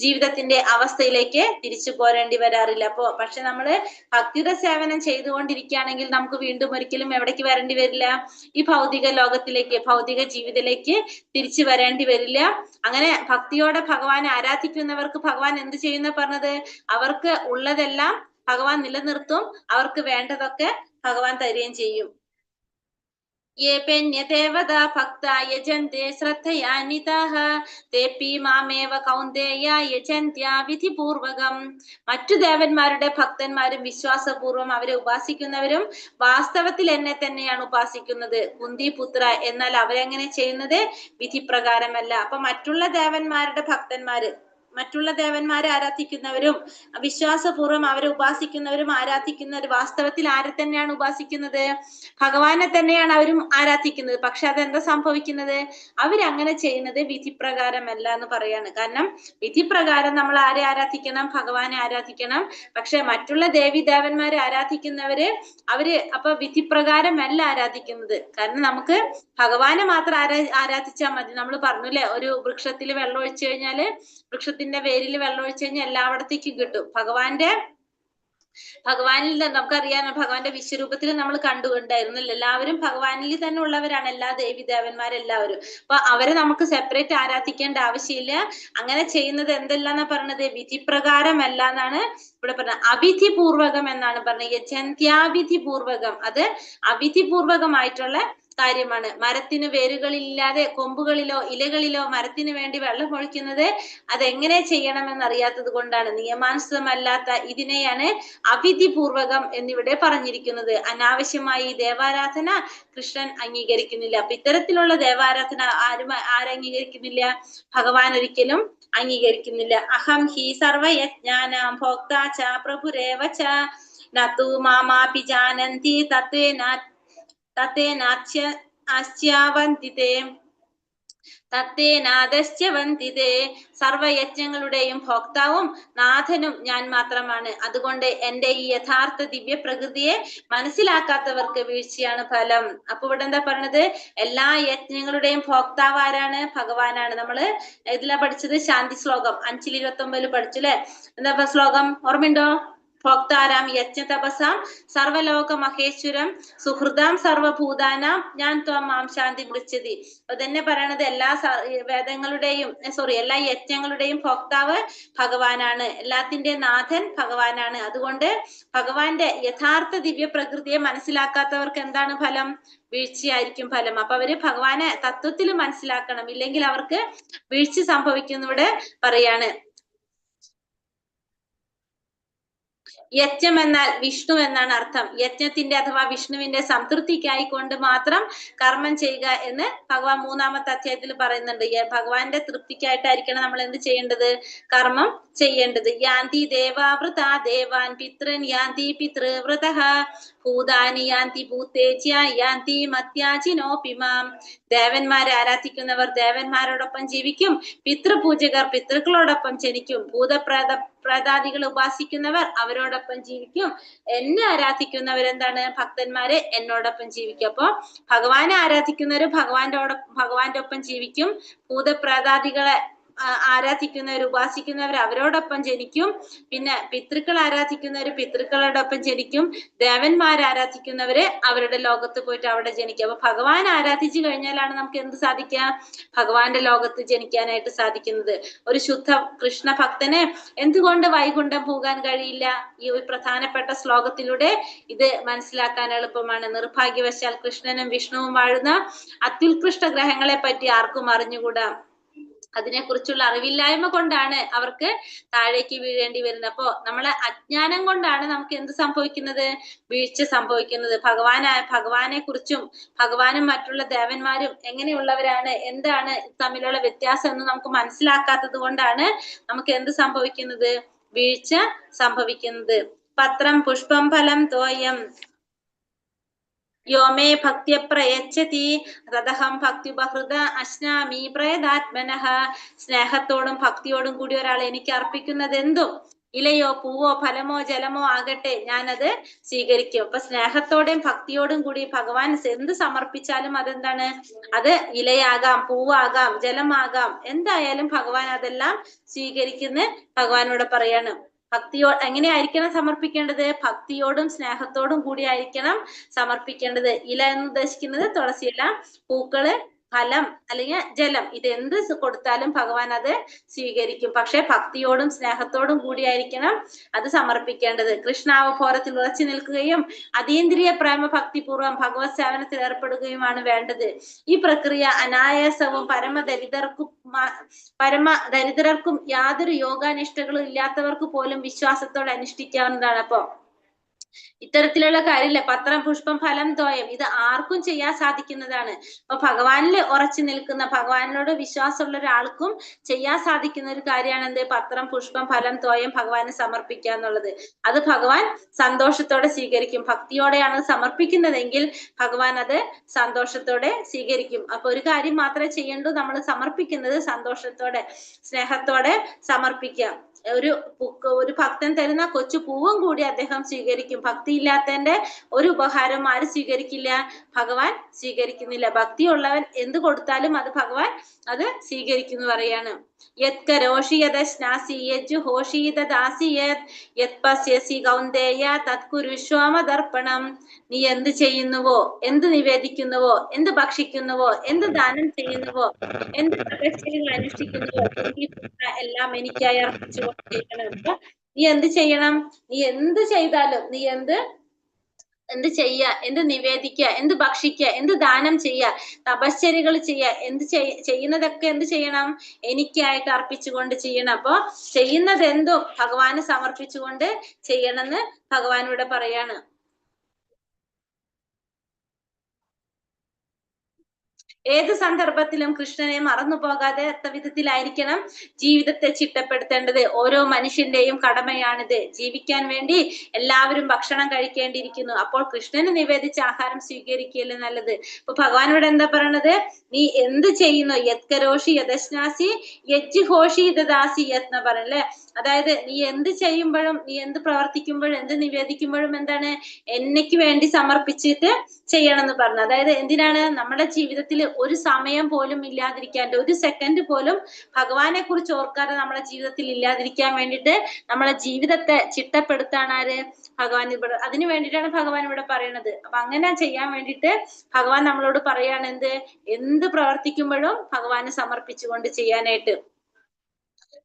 ജീവിതത്തിന്റെ അവസ്ഥയിലേക്ക് തിരിച്ചു പോരേണ്ടി വരാറില്ല. പക്ഷെ നമ്മള് ഭക്തിയുടെ സേവനം ചെയ്തുകൊണ്ടിരിക്കുകയാണെങ്കിൽ നമുക്ക് വീണ്ടും ഒരിക്കലും എവിടേക്ക് വരേണ്ടി വരില്ല? ഈ ഭൗതിക ലോകത്തിലേക്ക്, ഭൗതിക ജീവിതത്തിലേക്ക് തിരിച്ചു വരേണ്ടി വരില്ല. അങ്ങനെ ഭക്തിയോടെ ഭഗവാനെ ആരാധിക്കുന്നവർക്ക് ഭഗവാൻ എന്ത് ചെയ്യുന്ന പറഞ്ഞത്? അവർക്ക് ഉള്ളതെല്ലാം ഭഗവാൻ നിലനിർത്തും, അവർക്ക് വേണ്ടതൊക്കെ ഭഗവാൻ തരുകയും ചെയ്യും. യേ പെന്യദേവത ഭക്ത യജന്തെ ശ്രദ്ധയാനിതാഃ തേപി മാമേവ കൗന്ദേയ യജന്ത്യ വിധിപൂർവകം. മറ്റു ദേവന്മാരുടെ ഭക്തന്മാരും വിശ്വാസപൂർവം അവരെ ഉപാസിക്കുന്നവരും വാസ്തവത്തിൽ എന്നെ തന്നെയാണ് ഉപാസിക്കുന്നത്. കുന്തിപുത്ര. എന്നാൽ അവരെങ്ങനെ ചെയ്യുന്നത്? വിധിപ്രകാരമല്ല. അപ്പൊ മറ്റുള്ള ദേവന്മാരുടെ ഭക്തന്മാര്, മറ്റുള്ള ദേവന്മാരെ ആരാധിക്കുന്നവരും വിശ്വാസപൂർവ്വം അവരെ ഉപാസിക്കുന്നവരും ആരാധിക്കുന്നവർ വാസ്തവത്തിൽ ആരെ തന്നെയാണ് ഉപാസിക്കുന്നത്? ഭഗവാനെ തന്നെയാണ് അവരും ആരാധിക്കുന്നത്. പക്ഷെ അതെന്താ സംഭവിക്കുന്നത്? അവരങ്ങനെ ചെയ്യുന്നത് വിധിപ്രകാരമല്ല എന്ന് പറയാണ്. കാരണം വിധിപ്രകാരം നമ്മൾ ആരെ ആരാധിക്കണം? ഭഗവാനെ ആരാധിക്കണം. പക്ഷെ മറ്റുള്ള ദേവി ദേവന്മാരെ ആരാധിക്കുന്നവര് അവര് അപ്പൊ വിധിപ്രകാരമല്ല ആരാധിക്കുന്നത്. കാരണം നമുക്ക് ഭഗവാനെ മാത്രം ആരാധിച്ചാൽ മതി. നമ്മൾ പറഞ്ഞില്ലേ, ഒരു വൃക്ഷത്തിൽ വെള്ളം ഒഴിച്ചു കഴിഞ്ഞാല് വൃക്ഷത്തിന്റെ വേരിൽ വെള്ളം ഒഴിച്ചു കഴിഞ്ഞാൽ എല്ലായിടത്തേക്കും കിട്ടും. ഭഗവാനിൽ നമുക്കറിയാം, ഭഗവാന്റെ വിശ്വരൂപത്തിൽ നമ്മൾ കണ്ടുകൊണ്ടായിരുന്നല്ലോ. എല്ലാവരും ഭഗവാനിൽ തന്നെ ഉള്ളവരാണ്, എല്ലാ ദേവി ദേവന്മാരെല്ലാവരും. അപ്പൊ അവരെ നമുക്ക് സെപ്പറേറ്റ് ആരാധിക്കേണ്ട ആവശ്യമില്ല. അങ്ങനെ ചെയ്യുന്നത് എന്തെല്ലാന്നാ പറഞ്ഞത്? വിധിപ്രകാരമല്ല എന്നാണ് ഇവിടെ പറഞ്ഞത്. അവിധിപൂർവകം എന്നാണ് പറഞ്ഞത്. യജ്ഞാവിധിപൂർവകം, അത് അവിധിപൂർവകമായിട്ടുള്ള കാര്യമാണ്. മരത്തിന് വേരുകളില്ലാതെ കൊമ്പുകളിലോ ഇലകളിലോ മരത്തിന് വേണ്ടി വെള്ളം ഒഴിക്കുന്നത് അതെങ്ങനെ ചെയ്യണമെന്ന് അറിയാത്തത് കൊണ്ടാണ്. നിയമാനുസൃതമല്ലാത്ത ഇതിനെയാണ് അവിധിപൂർവകം എന്നിവിടെ പറഞ്ഞിരിക്കുന്നത്. അനാവശ്യമായി ദേവാരാധന കൃഷ്ണൻ അംഗീകരിക്കുന്നില്ല. അപ്പൊ ഇത്തരത്തിലുള്ള ദേവാരാധന ആരംഗീകരിക്കുന്നില്ല? ഭഗവാൻ ഒരിക്കലും അംഗീകരിക്കുന്നില്ല. അഹം ഹി സർവയജ്ഞാനാം ഭോക്താ ച പ്രഭുരേവ ച നതു മാമാപി ജാനന്തി തത്തേനാദശ്ചവന്തിതേ. സർവയജ്ഞങ്ങളുടെയും ഭോക്താവും നാഥനും ഞാൻ മാത്രമാണ്. അതുകൊണ്ട് എന്റെ ഈ യഥാർത്ഥ ദിവ്യ പ്രകൃതിയെ മനസ്സിലാക്കാത്തവർക്ക് വീഴ്ചയാണ് ഫലം. അപ്പൊ ഇവിടെ എന്താ പറഞ്ഞത്? എല്ലാ യജ്ഞങ്ങളുടെയും ഭോക്താവ് ആരാണ്? ഭഗവാനാണ്. നമ്മള് ഇതിലാ പഠിച്ചത്? ശാന്തി ശ്ലോകം 5:29 പഠിച്ചു അല്ലെ? എന്താ ശ്ലോകം ഓർമ്മയുണ്ടോ? ഭോക്താരാം യജ്ഞതപസാം സർവലോക മഹേശ്വരം സുഹൃദാം സർവഭൂതാനാം ഞാൻ ത്വം മാം ശാന്തി പൃച്ഛതി. അതന്നെ പറയണത് എല്ലാ എല്ലാ യജ്ഞങ്ങളുടെയും ഭോക്താവ് ഭഗവാനാണ്. എല്ലാത്തിന്റെ നാഥൻ ഭഗവാനാണ്. അതുകൊണ്ട് ഭഗവാന്റെ യഥാർത്ഥ ദിവ്യ പ്രകൃതിയെ മനസ്സിലാക്കാത്തവർക്ക് എന്താണ് ഫലം? വീഴ്ചയായിരിക്കും ഫലം. അപ്പൊ അവര് ഭഗവാനെ തത്വത്തിൽ മനസ്സിലാക്കണം, ഇല്ലെങ്കിൽ അവർക്ക് വീഴ്ച സംഭവിക്കുന്നവിടെ പറയാണ്. യജ്ഞം എന്നാൽ വിഷ്ണു എന്നാണ് അർത്ഥം. യജ്ഞത്തിന്റെ അഥവാ വിഷ്ണുവിന്റെ സംതൃപ്തിക്കായിക്കൊണ്ട് മാത്രം കർമ്മം ചെയ്യുക എന്ന് ഭഗവാൻ 3-ാമത്തെ അധ്യായത്തിൽ പറയുന്നുണ്ട്. ഭഗവാന്റെ തൃപ്തിക്കായിട്ടായിരിക്കണം നമ്മൾ എന്ത് ചെയ്യേണ്ടത്? കർമ്മം ചെയ്യേണ്ടത്. യാന്തി ദേവാവൃത ദേവാൻ പിതൃൻ യാന്തി പിതൃവൃത ഭൂതാനി യാന്തി ഭൂതേജ്യ യാന്തി മത്യാജിനോപിമാം. ദേവന്മാരെ ആരാധിക്കുന്നവർ ദേവന്മാരോടൊപ്പം ജീവിക്കും. പിതൃപൂജകർ പിതൃക്കളോടൊപ്പം ജനിക്കും. ഭൂതപ്രേതാദികൾ ഉപാസിക്കുന്നവർ അവരോടൊപ്പം ജീവിക്കും. എന്നെ ആരാധിക്കുന്നവരെന്താണ്? ഭക്തന്മാരെ എന്നോടൊപ്പം ജീവിക്കും. അപ്പൊ ഭഗവാനെ ആരാധിക്കുന്നവര് ഭഗവാന്റെ ഒപ്പം ജീവിക്കും. ഭൂതപ്രേതാദികളെ ആരാധിക്കുന്നവർ ഉപാസിക്കുന്നവർ അവരോടൊപ്പം ജനിക്കും. പിന്നെ പിതൃക്കൾ ആരാധിക്കുന്നവര് പിതൃക്കളോടൊപ്പം ജനിക്കും. ദേവന്മാരെ ആരാധിക്കുന്നവര് അവരുടെ ലോകത്ത് പോയിട്ട് അവിടെ ജനിക്കും. അപ്പൊ ഭഗവാൻ ആരാധിച്ചു കഴിഞ്ഞാലാണ് നമുക്ക് എന്ത് സാധിക്കുക? ഭഗവാന്റെ ലോകത്ത് ജനിക്കാനായിട്ട് സാധിക്കുന്നത്. ഒരു ശുദ്ധ കൃഷ്ണ ഭക്തന് എന്തുകൊണ്ട് വൈകുണ്ഠം പോകാൻ കഴിയില്ല? ഈ ഒരു പ്രധാനപ്പെട്ട ശ്ലോകത്തിലൂടെ ഇത് മനസ്സിലാക്കാൻ എളുപ്പമാണ്. നിർഭാഗ്യവശാൽ കൃഷ്ണനും വിഷ്ണുവും വാഴുന്ന അത്യുത്കൃഷ്ട ഗ്രഹങ്ങളെ പറ്റി ആർക്കും അറിഞ്ഞുകൂടാ. അതിനെക്കുറിച്ചുള്ള അറിവില്ലായ്മ കൊണ്ടാണ് അവർക്ക് താഴേക്ക് വീഴേണ്ടി വരുന്നത്. അപ്പോ നമ്മളെ അജ്ഞാനം കൊണ്ടാണ് നമുക്ക് എന്ത് സംഭവിക്കുന്നത്? വീഴ്ച സംഭവിക്കുന്നത്. ഭഗവാനെ കുറിച്ചും ഭഗവാനും മറ്റുള്ള ദേവന്മാരും എങ്ങനെയുള്ളവരാണ്, എന്താണ് തമ്മിലുള്ള വ്യത്യാസം എന്ന് നമുക്ക് മനസ്സിലാക്കാത്തത് കൊണ്ടാണ് നമുക്ക് എന്ത് സംഭവിക്കുന്നത്? വീഴ്ച സംഭവിക്കുന്നത്. പത്രം പുഷ്പം ഫലം തോയം യോമേ ഭക്തി പ്രയച്ഛതി തദഹം ഭക്തിബഹൃത അശ്നാമി പ്രയതാത്മനഃ. സ്നേഹത്തോടും ഭക്തിയോടും കൂടി ഒരാൾ എനിക്ക് അർപ്പിക്കുന്നത് എന്തും, ഇലയോ പൂവോ ഫലമോ ജലമോ ആകട്ടെ, ഞാനത് സ്വീകരിക്കും. അപ്പൊ സ്നേഹത്തോടെയും ഭക്തിയോടും കൂടി ഭഗവാൻ എന്ത് സമർപ്പിച്ചാലും അതെന്താണ്? അത് ഇലയാകാം, പൂവാകാം, ജലമാകാം, എന്തായാലും ഭഗവാൻ അതെല്ലാം സ്വീകരിക്കുന്ന ഭഗവാനോട് പറയാണ്. എങ്ങനെയായിരിക്കണം സമർപ്പിക്കേണ്ടത്? ഭക്തിയോടും സ്നേഹത്തോടും കൂടി ആയിരിക്കണം സമർപ്പിക്കേണ്ടത്. ഇല എന്ന് ഉദ്ദേശിക്കുന്നത് തുളസിയില, പൂക്കള്, ഫലം അല്ലെങ്കിൽ ജലം, ഇത് എന്ത് കൊടുത്താലും ഭഗവാൻ അത് സ്വീകരിക്കും. പക്ഷെ ഭക്തിയോടും സ്നേഹത്തോടും കൂടിയായിരിക്കണം അത് സമർപ്പിക്കേണ്ടത്. കൃഷ്ണാവബോധത്തിൽ ഉറച്ചു നിൽക്കുകയും അതീന്ദ്രിയ പ്രേമ ഭക്തിപൂർവ്വം ഭഗവത് സേവനത്തിൽ ഏർപ്പെടുകയുമാണ് വേണ്ടത്. ഈ പ്രക്രിയ അനായാസവും പരമദരിദ്രർക്കും യാതൊരു യോഗാനിഷ്ഠകളും ഇല്ലാത്തവർക്ക് പോലും വിശ്വാസത്തോടെ അനുഷ്ഠിക്കാവുന്നതാണ്. അപ്പൊ ഇത്തരത്തിലുള്ള കാര്യമില്ല, പത്രം പുഷ്പം ഫലം തോയം, ഇത് ആർക്കും ചെയ്യാൻ സാധിക്കുന്നതാണ്. അപ്പൊ ഭഗവാനിൽ ഉറച്ചു നിൽക്കുന്ന, ഭഗവാനോട് വിശ്വാസമുള്ള ഒരാൾക്കും ചെയ്യാൻ സാധിക്കുന്ന ഒരു കാര്യമാണ് എന്ത്? പത്രം പുഷ്പം ഫലം തോയം ഭഗവാന് സമർപ്പിക്കുക എന്നുള്ളത്. അത് ഭഗവാൻ സന്തോഷത്തോടെ സ്വീകരിക്കും. ഭക്തിയോടെയാണ് സമർപ്പിക്കുന്നതെങ്കിൽ ഭഗവാൻ അത് സന്തോഷത്തോടെ സ്വീകരിക്കും. അപ്പൊ ഒരു കാര്യം മാത്രമേ ചെയ്യണ്ടൂ, നമ്മൾ സമർപ്പിക്കുന്നത് സന്തോഷത്തോടെ സ്നേഹത്തോടെ സമർപ്പിക്കാം. ഒരു ഭക്തൻ തരുന്ന കൊച്ചു പൂവും കൂടി അദ്ദേഹം സ്വീകരിക്കും. ഭക്തി ഇല്ലാത്തതിന്റെ ഒരു ഉപഹാരം ആര് സ്വീകരിക്കില്ല? ഭഗവാൻ സ്വീകരിക്കുന്നില്ല. ഭക്തിയുള്ളവൻ എന്ത് കൊടുത്താലും അത് ഭഗവാൻ അത് സ്വീകരിക്കുന്നു പറയാണ്. യത് കരോഷി യദശ്നാസി യജ്ജു ഹോഷി ദാസി യത് പശ്യസി കൗന്ദേയ തത് കുരുഷ്വാമദർപ്പണം. നീ എന്ത് ചെയ്യുന്നുവോ, എന്ത് നിവേദിക്കുന്നുവോ, എന്ത് ഭക്ഷിക്കുന്നുവോ, എന്ത് ദാനം ചെയ്യുന്നുവോ, എന്ത് തപസ്യകൾ അനുഷ്ഠിക്കുന്നുവോ, എല്ലാം എനിക്കായി അർപ്പിച്ചു ചെയ്യണം. അപ്പൊ നീ എന്ത് ചെയ്യണം? നീ എന്ത് ചെയ്താലും, നീ എന്ത് ചെയ്യ, എന്ത് നിവേദിക്കുക, എന്ത് ഭക്ഷിക്കുക, എന്ത് ദാനം ചെയ്യുക, തപശ്ചര്യകൾ ചെയ്യുക, ചെയ്യുന്നതൊക്കെ എന്ത് ചെയ്യണം? എനിക്കായിട്ട് അർപ്പിച്ചുകൊണ്ട് ചെയ്യണം. അപ്പൊ ചെയ്യുന്നത് എന്തും ഭഗവാന് സമർപ്പിച്ചുകൊണ്ട് ചെയ്യണമെന്ന് ഭഗവാൻ ഇവിടെ പറയാണ്. ഏത് സന്ദർഭത്തിലും കൃഷ്ണനെ മറന്നു പോകാതെ വിധത്തിലായിരിക്കണം ജീവിതത്തെ ചിട്ടപ്പെടുത്തേണ്ടത്. ഓരോ മനുഷ്യന്റെയും കടമയാണിത്. ജീവിക്കാൻ വേണ്ടി എല്ലാവരും ഭക്ഷണം കഴിക്കേണ്ടിയിരിക്കുന്നു. അപ്പോൾ കൃഷ്ണന് നിവേദിച്ച ആഹാരം സ്വീകരിക്കുകയല്ലേ നല്ലത്. അപ്പൊ ഭഗവാനോട് എന്താ പറയണത്? നീ എന്ത് ചെയ്യുന്നു? യത്കരോഷി യദശ്നാസി യജ്ജി ഹോഷി ദാസി എന്ന് പറയല്ലേ. അതായത് നീ എന്ത് ചെയ്യുമ്പോഴും, നീ എന്ത് പ്രവർത്തിക്കുമ്പോഴും, എന്ത് നിവേദിക്കുമ്പോഴും എന്താണ്? എന്നയ്ക്ക് വേണ്ടി സമർപ്പിച്ചിട്ട് ചെയ്യണം എന്ന് പറഞ്ഞു. അതായത് എന്തിനാണ്? നമ്മുടെ ജീവിതത്തിൽ ഒരു സമയം പോലും ഇല്ലാതിരിക്കാണ്ട്, ഒരു സെക്കൻഡ് പോലും ഭഗവാനെ കുറിച്ച് ഓർക്കാതെ നമ്മുടെ ജീവിതത്തിൽ ഇല്ലാതിരിക്കാൻ വേണ്ടിയിട്ട് നമ്മളെ ജീവിതത്തെ ചിട്ടപ്പെടുത്താണ് ആര്? ഭഗവാൻ. ഇവിടെ അതിനു വേണ്ടിയിട്ടാണ് ഭഗവാൻ ഇവിടെ പറയുന്നത്. അപ്പൊ അങ്ങനെ ചെയ്യാൻ വേണ്ടിയിട്ട് ഭഗവാൻ നമ്മളോട് പറയാണ് എന്ത് പ്രവർത്തിക്കുമ്പോഴും ഭഗവാന് സമർപ്പിച്ചുകൊണ്ട് ചെയ്യാനായിട്ട്.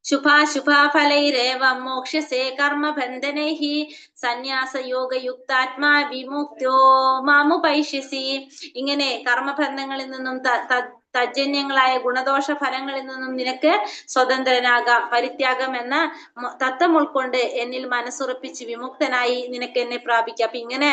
ശുഭാശുഭാഫലൈരേവം മോക്ഷസേ കർമ്മബന്ധനൈഹി സന്യാസയോഗയുക്താത്മാ വിമുക്തോ മാമുപൈഷ്യസി. ഇങ്ങനെ കർമ്മബന്ധങ്ങളിൽ നിന്നും തജ്ജന്യങ്ങളായ ഗുണദോഷ ഫലങ്ങളിൽ നിന്നും നിനക്ക് സ്വതന്ത്രനാകാം. പരിത്യാഗം എന്ന തത്വം ഉൾക്കൊണ്ട് എന്നിൽ മനസ്സുറപ്പിച്ച് വിമുക്തനായി നിനക്ക് എന്നെ പ്രാപിക്കാം. അപ്പൊ ഇങ്ങനെ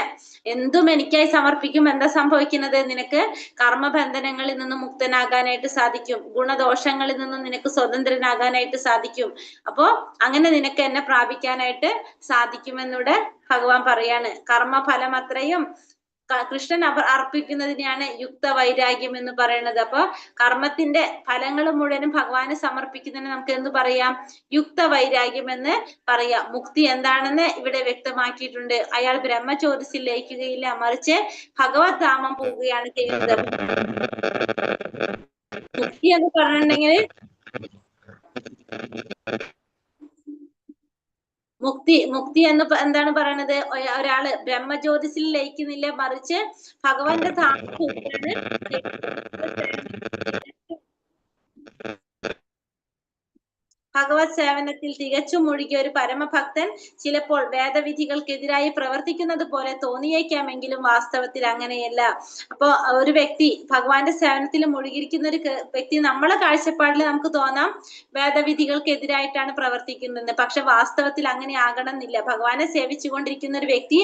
എന്തും എനിക്കായി സമർപ്പിക്കും, എന്താ സംഭവിക്കുന്നത്? നിനക്ക് കർമ്മബന്ധനങ്ങളിൽ നിന്നും മുക്തനാകാനായിട്ട് സാധിക്കും. ഗുണദോഷങ്ങളിൽ നിന്നും നിനക്ക് സ്വതന്ത്രനാകാനായിട്ട് സാധിക്കും. അപ്പോ അങ്ങനെ നിനക്ക് എന്നെ പ്രാപിക്കാനായിട്ട് സാധിക്കുമെന്നൂടെ ഭഗവാൻ പറയാണ്. കർമ്മഫലം അത്രയും കൃഷ്ണൻ അർപ്പിക്കുന്നതിനെയാണ് യുക്ത വൈരാഗ്യം എന്ന് പറയുന്നത്. അപ്പൊ കർമ്മത്തിന്റെ ഫലങ്ങൾ മുഴുവനും ഭഗവാന് സമർപ്പിക്കുന്നതിന് നമുക്ക് എന്ത് പറയാം? യുക്ത വൈരാഗ്യം എന്ന് പറയാം. മുക്തി എന്താണെന്ന് ഇവിടെ വ്യക്തമാക്കിയിട്ടുണ്ട്. അയാൾ ബ്രഹ്മജ്യോതിസിൽ ലയിക്കുകയില്ല, മറിച്ച് ഭഗവത് ധാമം പോവുകയാണ് ചെയ്യുന്നത്. മുക്തി എന്ന് പറഞ്ഞിട്ടുണ്ടെങ്കിൽ മുക്തി എന്ന് എന്താണ് പറയണത്? ഒരാള് ബ്രഹ്മജ്യോതിസിൽ ലയിക്കുന്നില്ല, മറിച്ച് ഭഗവാന്റെ ഭഗവത് സേവനത്തിൽ തികച്ചും മുഴുകിയ ഒരു പരമഭക്തൻ ചിലപ്പോൾ വേദവിധികൾക്കെതിരായി പ്രവർത്തിക്കുന്നത് പോലെ തോന്നിയേക്കാമെങ്കിലും വാസ്തവത്തിൽ അങ്ങനെയല്ല. അപ്പൊ ഒരു വ്യക്തി ഭഗവാന്റെ സേവനത്തിൽ മുഴുകിയിരിക്കുന്ന ഒരു വ്യക്തി നമ്മളെ കാഴ്ചപ്പാടിൽ നമുക്ക് തോന്നാം വേദവിധികൾക്കെതിരായിട്ടാണ് പ്രവർത്തിക്കുന്നത്. പക്ഷെ വാസ്തവത്തിൽ അങ്ങനെ ആകണമെന്നില്ല. ഭഗവാനെ സേവിച്ചുകൊണ്ടിരിക്കുന്ന ഒരു വ്യക്തി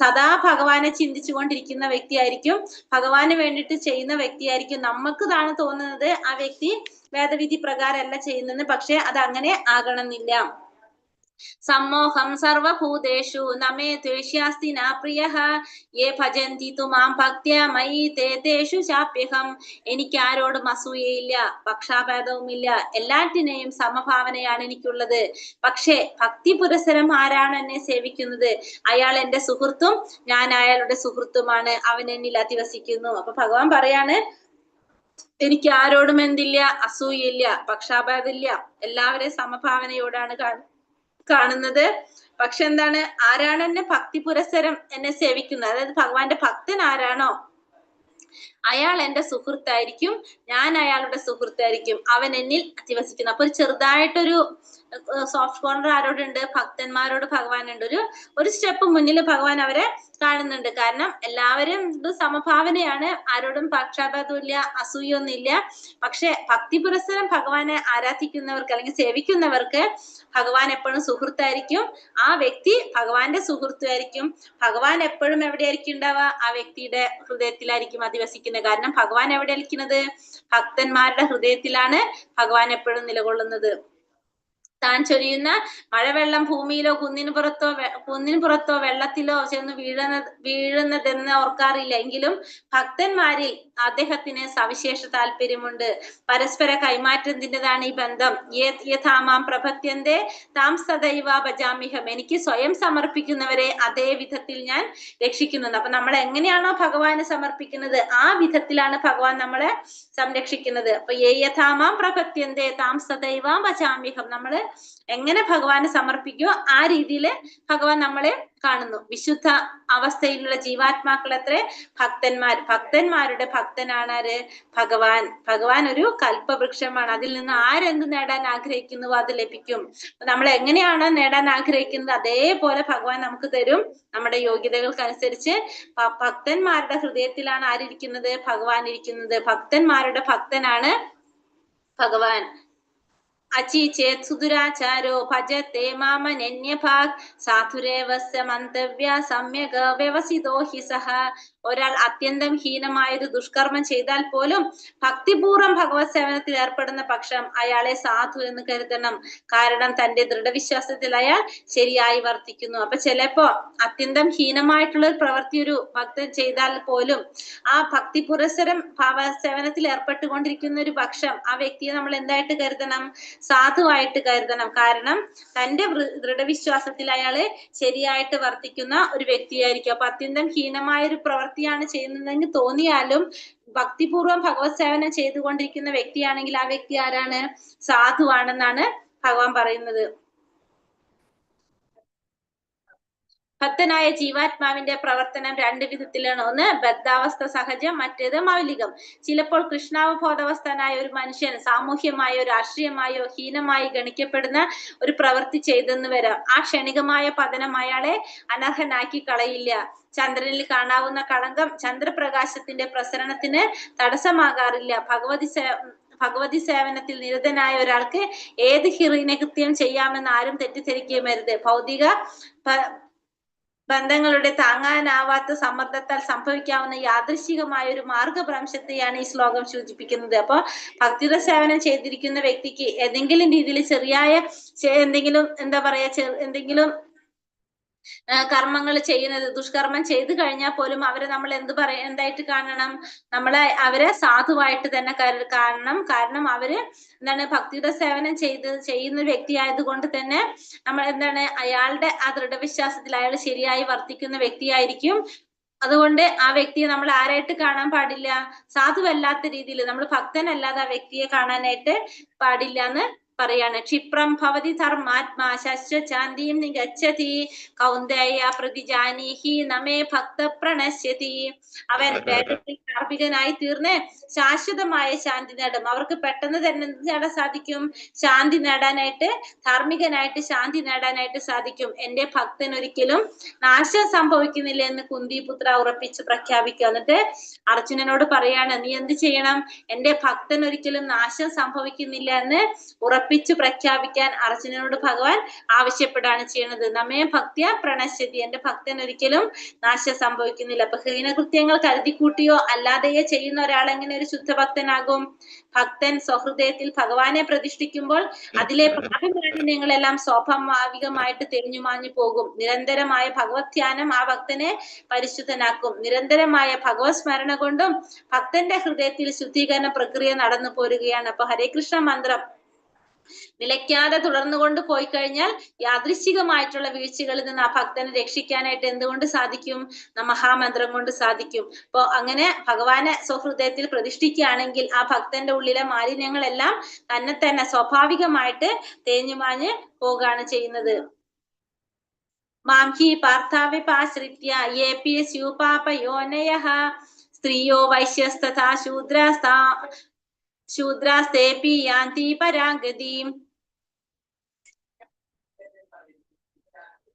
സദാ ഭഗവാനെ ചിന്തിച്ചുകൊണ്ടിരിക്കുന്ന വ്യക്തിയായിരിക്കും, ഭഗവാന് വേണ്ടിയിട്ട് ചെയ്യുന്ന വ്യക്തിയായിരിക്കും. നമുക്കതാണ് തോന്നുന്നത് ആ വ്യക്തി വേദവിധി പ്രകാരമല്ല ചെയ്യുന്നത്. പക്ഷെ അത് അങ്ങനെ ആകണമെന്നില്ല. സമ്മോഹം സർവഭൂതേഷു നമേ ദ്വേഷ്യാസ്തി ന പ്രിയഃ യേ ഭജന്തി തു മാം ഭക്ത്യാ മയി തേഷു ചാപ്യഹം. എനിക്ക് ആരോടും അസൂയയില്ല, പക്ഷാഭേദവുമില്ല, എല്ലാറ്റിനെയും സമഭാവനയാണ് എനിക്കുള്ളത്. പക്ഷേ ഭക്തി പുരസരം ആരാണ് എന്നെ സേവിക്കുന്നത് അയാൾ എന്റെ സുഹൃത്തും ഞാൻ അയാളുടെ സുഹൃത്തുമാണ്. അവൻ എന്നിൽ അധിവസിക്കുന്നു. അപ്പൊ ഭഗവാൻ പറയാണ്, എനിക്ക് ആരോടും എന്തില്ല? അസൂയില്ല, പക്ഷാഭേദമില്ല, എല്ലാവരെയും സമഭാവനയോടാണ് കാണുന്നത്. പക്ഷെ എന്താണ്? ആരാണ് എന്നെ ഭക്തി പുരസരം എന്നെ സേവിക്കുന്നത്, അതായത് ഭഗവാന്റെ ഭക്തൻ ആരാണോ അയാൾ എന്റെ സുഹൃത്തായിരിക്കും, ഞാൻ അയാളുടെ സുഹൃത്തായിരിക്കും, അവൻ എന്നിൽ അധിവസിക്കുന്നു. അപ്പൊ ഒരു ചെറുതായിട്ടൊരു സോഫ്റ്റ് കോർണർ ആരോടുണ്ട്? ഭക്തന്മാരോട് ഭഗവാനുണ്ട്. ഒരു സ്റ്റെപ്പ് മുന്നിൽ ഭഗവാൻ അവരെ കാണുന്നുണ്ട്. കാരണം എല്ലാവരും ഇത് സമഭാവനയാണ്, ആരോടും പക്ഷാപാതമില്ല, അസൂയൊന്നുമില്ല. പക്ഷെ ഭക്തി പുരസ്സരം ഭഗവാനെ ആരാധിക്കുന്നവർക്ക് അല്ലെങ്കിൽ സേവിക്കുന്നവർക്ക് ഭഗവാൻ എപ്പോഴും സുഹൃത്തായിരിക്കും. ആ വ്യക്തി ഭഗവാന്റെ സുഹൃത്തുമായിരിക്കും. ഭഗവാൻ എപ്പോഴും എവിടെയായിരിക്കും ഉണ്ടാവുക? ആ വ്യക്തിയുടെ ഹൃദയത്തിലായിരിക്കും അധിവസിക്കുന്നത്. കാരണം ഭഗവാൻ എവിടെ ഇരിക്കുന്നത്? ഭക്തന്മാരുടെ ഹൃദയത്തിലാണ് ഭഗവാൻ എപ്പോഴും നിലകൊള്ളുന്നത്. താൻ ചൊരിയുന്ന മഴവെള്ളം ഭൂമിയിലോ കുന്നിന് പുറത്തോ വെള്ളത്തിലോ ചെന്ന് വീഴുന്നതെന്ന് ഓർക്കാറില്ല. എങ്കിലും ഭക്തന്മാരിൽ അദ്ദേഹത്തിന് സവിശേഷ താല്പര്യമുണ്ട്. പരസ്പര കൈമാറ്റത്തിൻ്റെതാണ് ഈ ബന്ധം. യഥാമാം പ്രപത്യന്തേ താം സദൈവ ഭജാമ്യഹം. എനിക്ക് സ്വയം സമർപ്പിക്കുന്നവരെ അതേ വിധത്തിൽ ഞാൻ രക്ഷിക്കുന്നുണ്ട്. അപ്പൊ നമ്മൾ എങ്ങനെയാണോ ഭഗവാന് സമർപ്പിക്കുന്നത് ആ വിധത്തിലാണ് ഭഗവാൻ നമ്മളെ സംരക്ഷിക്കുന്നത്. അപ്പൊ യഥാമാം പ്രപത്യന്തേ താം സദൈവ ഭജാമ്യഹം. നമ്മള് എങ്ങനെ ഭഗവാന് സമർപ്പിക്കുമോ ആ രീതിയിൽ ഭഗവാൻ നമ്മളെ കാണുന്നു. വിശുദ്ധ അവസ്ഥയിലുള്ള ജീവാത്മാക്കളെത്ര ഭക്തന്മാരുടെ ഭക്തനാണ് ആര്? ഭഗവാൻ. ഭഗവാൻ ഒരു കൽപ്പവൃക്ഷമാണ്. അതിൽ നിന്ന് ആരെന്ത് നേടാൻ ആഗ്രഹിക്കുന്നുവോ അത് ലഭിക്കും. നമ്മൾ എങ്ങനെയാണോ നേടാൻ ആഗ്രഹിക്കുന്നത് അതേപോലെ ഭഗവാൻ നമുക്ക് തരും. നമ്മുടെ യോഗ്യതകൾക്കനുസരിച്ച് ഭക്തന്മാരുടെ ഹൃദയത്തിലാണ് ആരിയ്ക്കുന്നത്? ഭഗവാൻ ഇരിക്കുന്നത്. ഭക്തന്മാരുടെ ഭക്തനാണ് ഭഗവാൻ. അചി ചേത് സുദുരാചാരോ ഭജത്തെ മാമനന്യഭാഗ് സാധുരേവസ്യ മന്തവ്യ സമ്യക് വ്യവസിതോ ഹി സഹ. ഒരാൾ അത്യന്തം ഹീനമായൊരു ദുഷ്കർമ്മം ചെയ്താൽ പോലും ഭക്തിപൂർവ്വം ഭഗവത് സേവനത്തിൽ ഏർപ്പെടുന്ന പക്ഷം അയാളെ സാധു എന്ന് കരുതണം. കാരണം തന്റെ ദൃഢവിശ്വാസത്തിൽ അയാൾ ശരിയായി വർത്തിക്കുന്നു. അപ്പൊ ചിലപ്പോ അത്യന്തം ഹീനമായിട്ടുള്ള ഒരു പ്രവൃത്തി ഒരു ഭക്തൻ ചെയ്താൽ പോലും ആ ഭക്തി പുരസ്സരം സേവനത്തിൽ ഏർപ്പെട്ടുകൊണ്ടിരിക്കുന്ന ഒരു പക്ഷം ആ വ്യക്തിയെ നമ്മൾ എന്തായിട്ട് കരുതണം? സാധുവായിട്ട് കരുതണം. കാരണം തന്റെ ദൃഢവിശ്വാസത്തിൽ അയാള് ശരിയായിട്ട് വർത്തിക്കുന്ന ഒരു വ്യക്തിയായിരിക്കും. അപ്പൊ അത്യന്തം ഹീനമായ ഒരു പ്രവൃത്തിയാണ് ചെയ്യുന്നതെങ്കിൽ തോന്നിയാലും ഭക്തിപൂർവ്വം ഭഗവത് സേവനം ചെയ്തുകൊണ്ടിരിക്കുന്ന വ്യക്തിയാണെങ്കിൽ ആ വ്യക്തി ആരാണ്? സാധുവാണെന്നാണ് ഭഗവാൻ പറയുന്നത്. ഭക്തനായ ജീവാത്മാവിന്റെ പ്രവർത്തനം രണ്ട് വിധത്തിലാണ്. ഒന്ന് ബദ്ധാവസ്ഥ സഹജം, മറ്റേത് മൗലികം. ചിലപ്പോൾ കൃഷ്ണാവബോധവസ്ഥനായ ഒരു മനുഷ്യൻ സാമൂഹ്യമായോ രാഷ്ട്രീയമായോ ഹീനമായി ഗണിക്കപ്പെടുന്ന ഒരു പ്രവൃത്തി ചെയ്തെന്ന് വരാം. ആ ക്ഷണികമായ പതനം അയാളെ അനർഹനാക്കി കളയില്ല. ചന്ദ്രനിൽ കാണാവുന്ന കളങ്കം ചന്ദ്രപ്രകാശത്തിന്റെ പ്രസരണത്തിന് തടസ്സമാകാറില്ല. ഭഗവതി സേവനത്തിൽ നിരതനായ ഒരാൾക്ക് ഏത് ഹീനകൃത്യം ചെയ്യാമെന്ന് ആരും തെറ്റിദ്ധരിക്കുകയും അരുത്. ഭൗതിക ബന്ധങ്ങളുടെ താങ്ങാനാവാത്ത സമ്മർദ്ദത്താൽ സംഭവിക്കാവുന്ന യാദൃശികമായ ഒരു മാർഗഭ്രംശത്തെയാണ് ഈ ശ്ലോകം സൂചിപ്പിക്കുന്നത്. അപ്പൊ ഭക്തിയുടെ സേവനം ചെയ്തിരിക്കുന്ന വ്യക്തിക്ക് ഏതെങ്കിലും രീതിയിൽ ചെറിയ എന്തെങ്കിലും എന്തെങ്കിലും കർമ്മങ്ങൾ ചെയ്യുന്നത്, ദുഷ്കർമ്മം ചെയ്തു കഴിഞ്ഞാൽ പോലും അവരെ നമ്മൾ എന്തായിട്ട് കാണണം? അവരെ സാധുവായിട്ട് തന്നെ കാണണം. കാരണം അവര് ഭക്തിയുടെ സേവനം ചെയ്യുന്ന വ്യക്തി ആയതുകൊണ്ട് തന്നെ നമ്മൾ അയാളുടെ ആ ദൃഢവിശ്വാസത്തിൽ അയാൾ ശരിയായി വർത്തിക്കുന്ന വ്യക്തിയായിരിക്കും. അതുകൊണ്ട് ആ വ്യക്തിയെ നമ്മൾ ആരായിട്ട് കാണാൻ പാടില്ല? സാധുവല്ലാത്ത രീതിയിൽ, നമ്മൾ ഭക്തനല്ലാതെ ആ വ്യക്തിയെ കാണാനായിട്ട് പാടില്ല എന്ന് പറയാണ്. ക്ഷിപ്രം ഭവതി ധർമാത്മാ ശാന്തിയും നിഗച്ഛതി കൗന്ദേയ പ്രതിജാനീഹി നമേ ഭക്ത പ്രണശ്യതി. അവൻ വേഗത്തിൽ ധാർമ്മികനായി തീർന്ന് ശാശ്വതമായ ശാന്തി നേടും. അവർക്ക് പെട്ടെന്ന് തന്നെ എന്ത് നേടാൻ സാധിക്കും? ശാന്തി നേടാനായിട്ട്, ധാർമ്മികനായിട്ട് ശാന്തി നേടാനായിട്ട് സാധിക്കും. എന്റെ ഭക്തൻ ഒരിക്കലും നാശം സംഭവിക്കുന്നില്ല എന്ന് കുന്തിപുത്ര ഉറപ്പിച്ച് പ്രഖ്യാപിക്കുക. എന്നിട്ട് അർജുനനോട് പറയാണ്, നീ എന്ത് ചെയ്യണം? എന്റെ ഭക്തൻ ഒരിക്കലും നാശം സംഭവിക്കുന്നില്ല എന്ന് ഉറപ്പിച്ചു പ്രഖ്യാപിക്കാൻ അർജുനനോട് ഭഗവാൻ ആവശ്യപ്പെടുകയാണ് ചെയ്യുന്നത്. നമ്മെ ഭക്തിയ പ്രണശ്യതി, എന്റെ ഭക്തൻ ഒരിക്കലും നാശം സംഭവിക്കുന്നില്ല. അപ്പൊ ഹീനകൃത്യങ്ങൾ കരുതിക്കൂട്ടിയോ അല്ലാതെയോ ചെയ്യുന്ന ഒരാൾ എങ്ങനെ ഒരു ശുദ്ധഭക്തനാകും? ഭക്തൻ സ്വഹൃദയത്തിൽ ഭഗവാനെ പ്രതിഷ്ഠിക്കുമ്പോൾ അതിലെ പാപമാലിന്യങ്ങളെല്ലാം സ്വാഭാവികമായിട്ട് തെളിഞ്ഞുമാഞ്ഞു പോകും. നിരന്തരമായ ഭഗവത് ധ്യാനം ആ ഭക്തനെ പരിശുദ്ധനാക്കും. നിരന്തരമായ ഭഗവത് സ്മരണ കൊണ്ടും ഭക്തന്റെ ഹൃദയത്തിൽ ശുദ്ധീകരണ പ്രക്രിയ നടന്നു പോരുകയാണ്. അപ്പൊ ഹരേ കൃഷ്ണ മന്ത്രം നിലയ്ക്കാതെ തുടർന്നുകൊണ്ട് പോയി കഴിഞ്ഞാൽ യാദൃശ്ചികമായിട്ടുള്ള വീഴ്ചകളിൽ നിന്ന് ആ ഭക്തനെ രക്ഷിക്കാനായിട്ട് എന്തുകൊണ്ട് സാധിക്കും? മഹാമന്ത്രം കൊണ്ട് സാധിക്കും. അപ്പൊ അങ്ങനെ ഭഗവാനെ സ്വഹൃദയത്തിൽ പ്രതിഷ്ഠിക്കുകയാണെങ്കിൽ ആ ഭക്തന്റെ ഉള്ളിലെ മാലിന്യങ്ങളെല്ലാം തന്നെ സ്വാഭാവികമായിട്ട് തേഞ്ഞുമാഞ്ഞ് പോവുകയാണ് ചെയ്യുന്നത്. മാംഹി പാർത്ഥാവിപാശ്രിത്യ യേപി സ്യൂപാപയോനയഃ സ്ത്രീയോ വൈശ്യസ്തഥാ ശൂദ്രാസ്തേപി യാന്തി പരാഗതിം.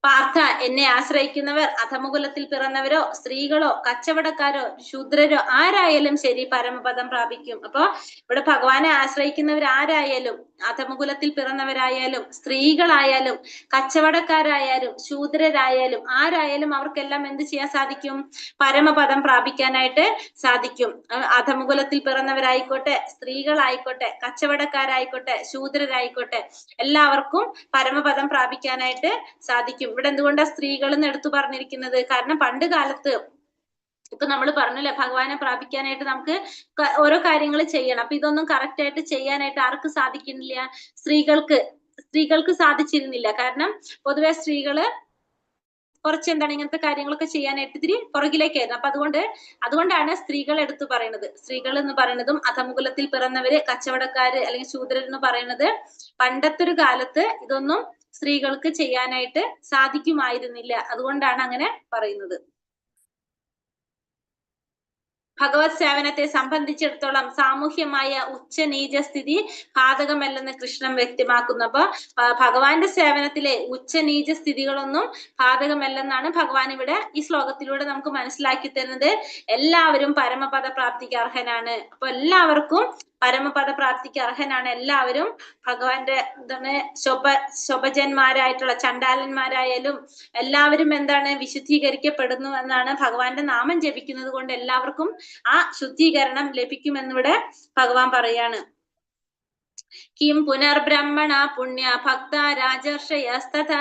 പാർത്ഥ, എന്നെ ആശ്രയിക്കുന്നവർ അധമുകുലത്തിൽ പിറന്നവരോ സ്ത്രീകളോ കച്ചവടക്കാരോ ശൂദ്രരോ ആരായാലും ശരി പരമപദം പ്രാപിക്കും. അപ്പൊ ഇവിടെ ഭഗവാനെ ആശ്രയിക്കുന്നവർ ആരായാലും, അധമുകുലത്തിൽ പിറന്നവരായാലും സ്ത്രീകളായാലും കച്ചവടക്കാരായാലും ശൂദ്രരായാലും ആരായാലും അവർക്കെല്ലാം എന്ത് ചെയ്യാൻ സാധിക്കും? പരമപദം പ്രാപിക്കാനായിട്ട് സാധിക്കും. അധമുകുലത്തിൽ പിറന്നവരായിക്കോട്ടെ, സ്ത്രീകളായിക്കോട്ടെ, കച്ചവടക്കാരായിക്കോട്ടെ, ശൂദ്രരായിക്കോട്ടെ, എല്ലാവർക്കും പരമപദം പ്രാപിക്കാനായിട്ട് സാധിക്കും. ഇവിടെ എന്തുകൊണ്ടാണ് സ്ത്രീകൾ എന്ന് എടുത്തു പറഞ്ഞിരിക്കുന്നത്? കാരണം പണ്ട് കാലത്ത് ഇപ്പൊ നമ്മൾ പറഞ്ഞല്ലേ, ഭഗവാനെ പ്രാപിക്കാനായിട്ട് നമുക്ക് ഓരോ കാര്യങ്ങൾ ചെയ്യണം. അപ്പൊ ഇതൊന്നും കറക്റ്റ് ആയിട്ട് ചെയ്യാനായിട്ട് ആർക്ക് സാധിക്കുന്നില്ല? സ്ത്രീകൾക്ക് സാധിച്ചിരുന്നില്ല. കാരണം പൊതുവെ സ്ത്രീകള് കുറച്ച് എന്താണ് ഇങ്ങനത്തെ കാര്യങ്ങളൊക്കെ ചെയ്യാനായിട്ട് ഇത്തിരി പുറകിലേക്കായിരുന്നു. അപ്പൊ അതുകൊണ്ടാണ് സ്ത്രീകൾ എടുത്തു പറയുന്നത്. സ്ത്രീകൾ എന്ന് പറയുന്നതും അധമുകുലത്തിൽ പിറന്നവര്, കച്ചവടക്കാര് അല്ലെങ്കിൽ ശൂദ്രർ എന്ന് പറയുന്നത് പണ്ടത്തെ ഒരു കാലത്ത് ഇതൊന്നും സ്ത്രീകൾക്ക് ചെയ്യാനായിട്ട് സാധിക്കുമായിരുന്നില്ല. അതുകൊണ്ടാണ് അങ്ങനെ പറയുന്നത്. ഭഗവത് സേവനത്തെ സംബന്ധിച്ചിടത്തോളം സാമൂഹ്യമായ ഉച്ചനീച സ്ഥിതി ബാധകമല്ലെന്ന് കൃഷ്ണൻ വ്യക്തമാക്കുന്നു. അപ്പൊ ഭഗവാന്റെ സേവനത്തിലെ ഉച്ചനീച സ്ഥിതികളൊന്നും ബാധകമല്ലെന്നാണ് ഭഗവാൻ ഇവിടെ ഈ ശ്ലോകത്തിലൂടെ നമുക്ക് മനസ്സിലാക്കി തരുന്നത്. എല്ലാവരും പരമപദ പ്രാപ്തിക്ക് അർഹനാണ്. അപ്പൊ എല്ലാവർക്കും പരമപദ പ്രാപ്തിക്ക് അർഹനാണ്. എല്ലാവരും ഭഗവാന്റെ എന്താണ് ശോഭജന്മാരായിട്ടുള്ള ചണ്ടാലന്മാരായാലും എല്ലാവരും എന്താണ് വിശുദ്ധീകരിക്കപ്പെടുന്നു എന്നാണ്. ഭഗവാന്റെ നാമം ജപിക്കുന്നത് കൊണ്ട് എല്ലാവർക്കും ആ ശുദ്ധീകരണം ലഭിക്കുമെന്നിവിടെ ഭഗവാൻ പറയാണ്. കിം പുനർബ്രഹ്മണ പുണ്യ ഭക്ത രാജർഷയസ്തഥ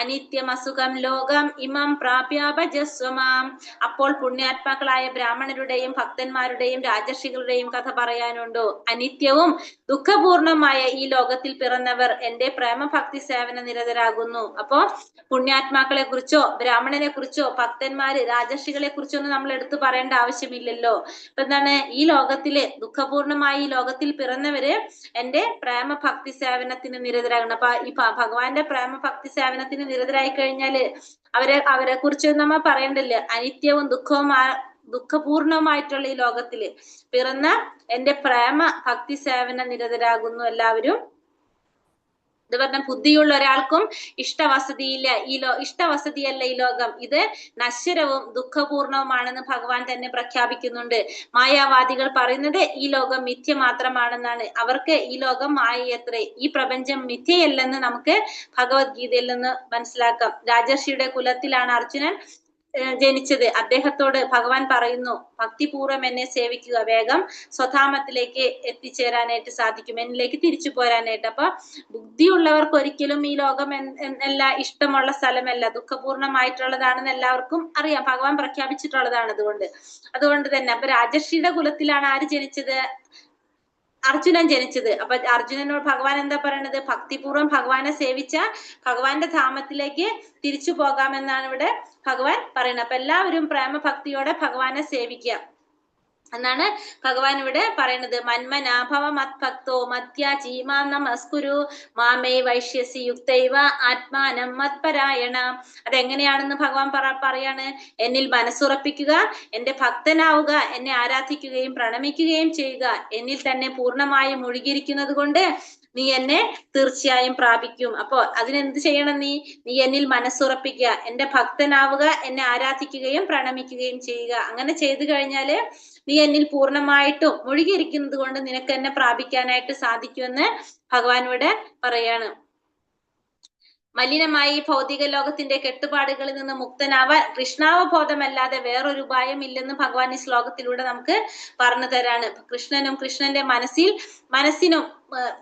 അനിത്യമസുഖം ലോകം ഇമം പ്രാപ്യാപജസ്വമാം. അപ്പോൾ പുണ്യാത്മാക്കളായ ബ്രാഹ്മണരുടെയും ഭക്തന്മാരുടെയും രാജർഷികളുടെയും കഥ പറയാനുണ്ടോ? അനിത്യവും ദുഃഖപൂർണമായ ഈ ലോകത്തിൽ പിറന്നവർ എന്റെ പ്രേമഭക്തി സേവന നിരതരാകുന്നു. അപ്പോ പുണ്യാത്മാക്കളെ കുറിച്ചോ ബ്രാഹ്മണനെ കുറിച്ചോ ഭക്തന്മാര് രാജർഷികളെ കുറിച്ചോ ഒന്നും നമ്മൾ എടുത്തു പറയേണ്ട ആവശ്യമില്ലല്ലോ. ഇപ്പൊ എന്താണ്, ഈ ലോകത്തില് ദുഃഖപൂർണമായ ഈ ലോകത്തിൽ പിറന്നവര് എന്റെ പ്രേമഭക്തി സേവനത്തിന് നിരതരാകണം. അപ്പൊ ഈ ഭഗവാന്റെ പ്രേമഭക്തി സേവനത്തിന് നിരതരായി കഴിഞ്ഞാല് അവരെ കുറിച്ച് നമ്മൾ പറയണ്ടല്ലോ. അനിത്യവും ദുഃഖപൂർണമായിട്ടുള്ള ഈ ലോകത്തില് പിറന്ന എന്റെ പ്രേമ ഭക്തി സേവന നിരതരാകുന്നു എല്ലാവരും. ഇത് പറഞ്ഞ ബുദ്ധിയുള്ള ഒരാൾക്കും ഇഷ്ടവസതിയല്ല ഈ ലോകം. ഇത് നശ്വരവും ദുഃഖപൂർണവുമാണെന്ന് ഭഗവാൻ തന്നെ പ്രഖ്യാപിക്കുന്നുണ്ട്. മായാവാദികൾ പറയുന്നത് ഈ ലോകം മിഥ്യ മാത്രമാണെന്നാണ്. അവർക്ക് ഈ ലോകം മായയത്രേ, ഈ പ്രപഞ്ചം മിഥ്യയല്ലെന്ന് നമുക്ക് ഭഗവത്ഗീതയിൽ നിന്ന് മനസ്സിലാക്കാം. രാജർഷിയുടെ കുലത്തിലാണ് അർജുനൻ ജനിച്ചത്. അദ്ദേഹത്തോട് ഭഗവാൻ പറയുന്നു, ഭക്തിപൂർവ്വം എന്നെ സേവിക്കുക, വേഗം സ്വധാമത്തിലേക്ക് എത്തിച്ചേരാനായിട്ട് സാധിക്കും, എന്നിലേക്ക് തിരിച്ചു പോരാനായിട്ട്. അപ്പൊ ബുദ്ധിയുള്ളവർക്ക് ഒരിക്കലും ഈ ലോകം ഇഷ്ടമുള്ള സ്ഥലമല്ല, ദുഃഖപൂർണമായിട്ടുള്ളതാണെന്ന് എല്ലാവർക്കും അറിയാം. ഭഗവാൻ പ്രഖ്യാപിച്ചിട്ടുള്ളതാണ്. അതുകൊണ്ട് തന്നെ അപ്പൊ രാജർഷിയുടെ കുലത്തിലാണ് ആര് ജനിച്ചത്? അർജുനൻ ജനിച്ചത്. അപ്പൊ അർജുനനോട് ഭഗവാൻ എന്താ പറയണത്? ഭക്തിപൂർവ്വം ഭഗവാനെ സേവിച്ച ഭഗവാന്റെ ധാമത്തിലേക്ക് തിരിച്ചു പോകാമെന്നാണ് ഇവിടെ ഭഗവാൻ പറയുന്നത്. അപ്പൊ എല്ലാവരും പ്രേമഭക്തിയോടെ ഭഗവാനെ സേവിക്കുക എന്നാണ് ഭഗവാൻ ഇവിടെ പറയുന്നത്. മന്മനാഭവ മത്ഭക്തോ മത്യാജി മാം നമസ്കുരു മാമേ വൈശ്യസി യുക്തൈവ ആത്മാനം മത്പരായണ. അതെങ്ങനെയാണെന്ന് ഭഗവാൻ പറയാണ്. എന്നിൽ മനസ്സുറപ്പിക്കുക, എന്റെ ഭക്തനാവുക, എന്നെ ആരാധിക്കുകയും പ്രണമിക്കുകയും ചെയ്യുക. എന്നിൽ തന്നെ പൂർണ്ണമായും മുഴുകിയിരിക്കുന്നത് കൊണ്ട് നീ എന്നെ തീർച്ചയായും പ്രാപിക്കും. അപ്പോ അതിനെന്ത് ചെയ്യണം? നീ എന്നിൽ മനസ്സുറപ്പിക്കുക, എന്റെ ഭക്തനാവുക, എന്നെ ആരാധിക്കുകയും പ്രണമിക്കുകയും ചെയ്യുക. അങ്ങനെ ചെയ്തു കഴിഞ്ഞാല് നീ എന്നിൽ പൂർണ്ണമായിട്ടും മുഴുകിയിരിക്കുന്നത് കൊണ്ട് നിനക്ക് എന്നെ പ്രാപിക്കാനായിട്ട് സാധിക്കുമെന്ന് ഭഗവാൻ ഇവിടെ പറയാണ്. മലിനമായി ഭൗതിക ലോകത്തിന്റെ കെട്ടുപാടുകളിൽ നിന്ന് മുക്തനാവാൻ കൃഷ്ണാവബോധമല്ലാതെ വേറൊരു ഉപായം ഇല്ലെന്ന് ഭഗവാൻ ഈ ശ്ലോകത്തിലൂടെ നമുക്ക് പറഞ്ഞു തരാണ്. കൃഷ്ണനും കൃഷ്ണന്റെ മനസ്സിനും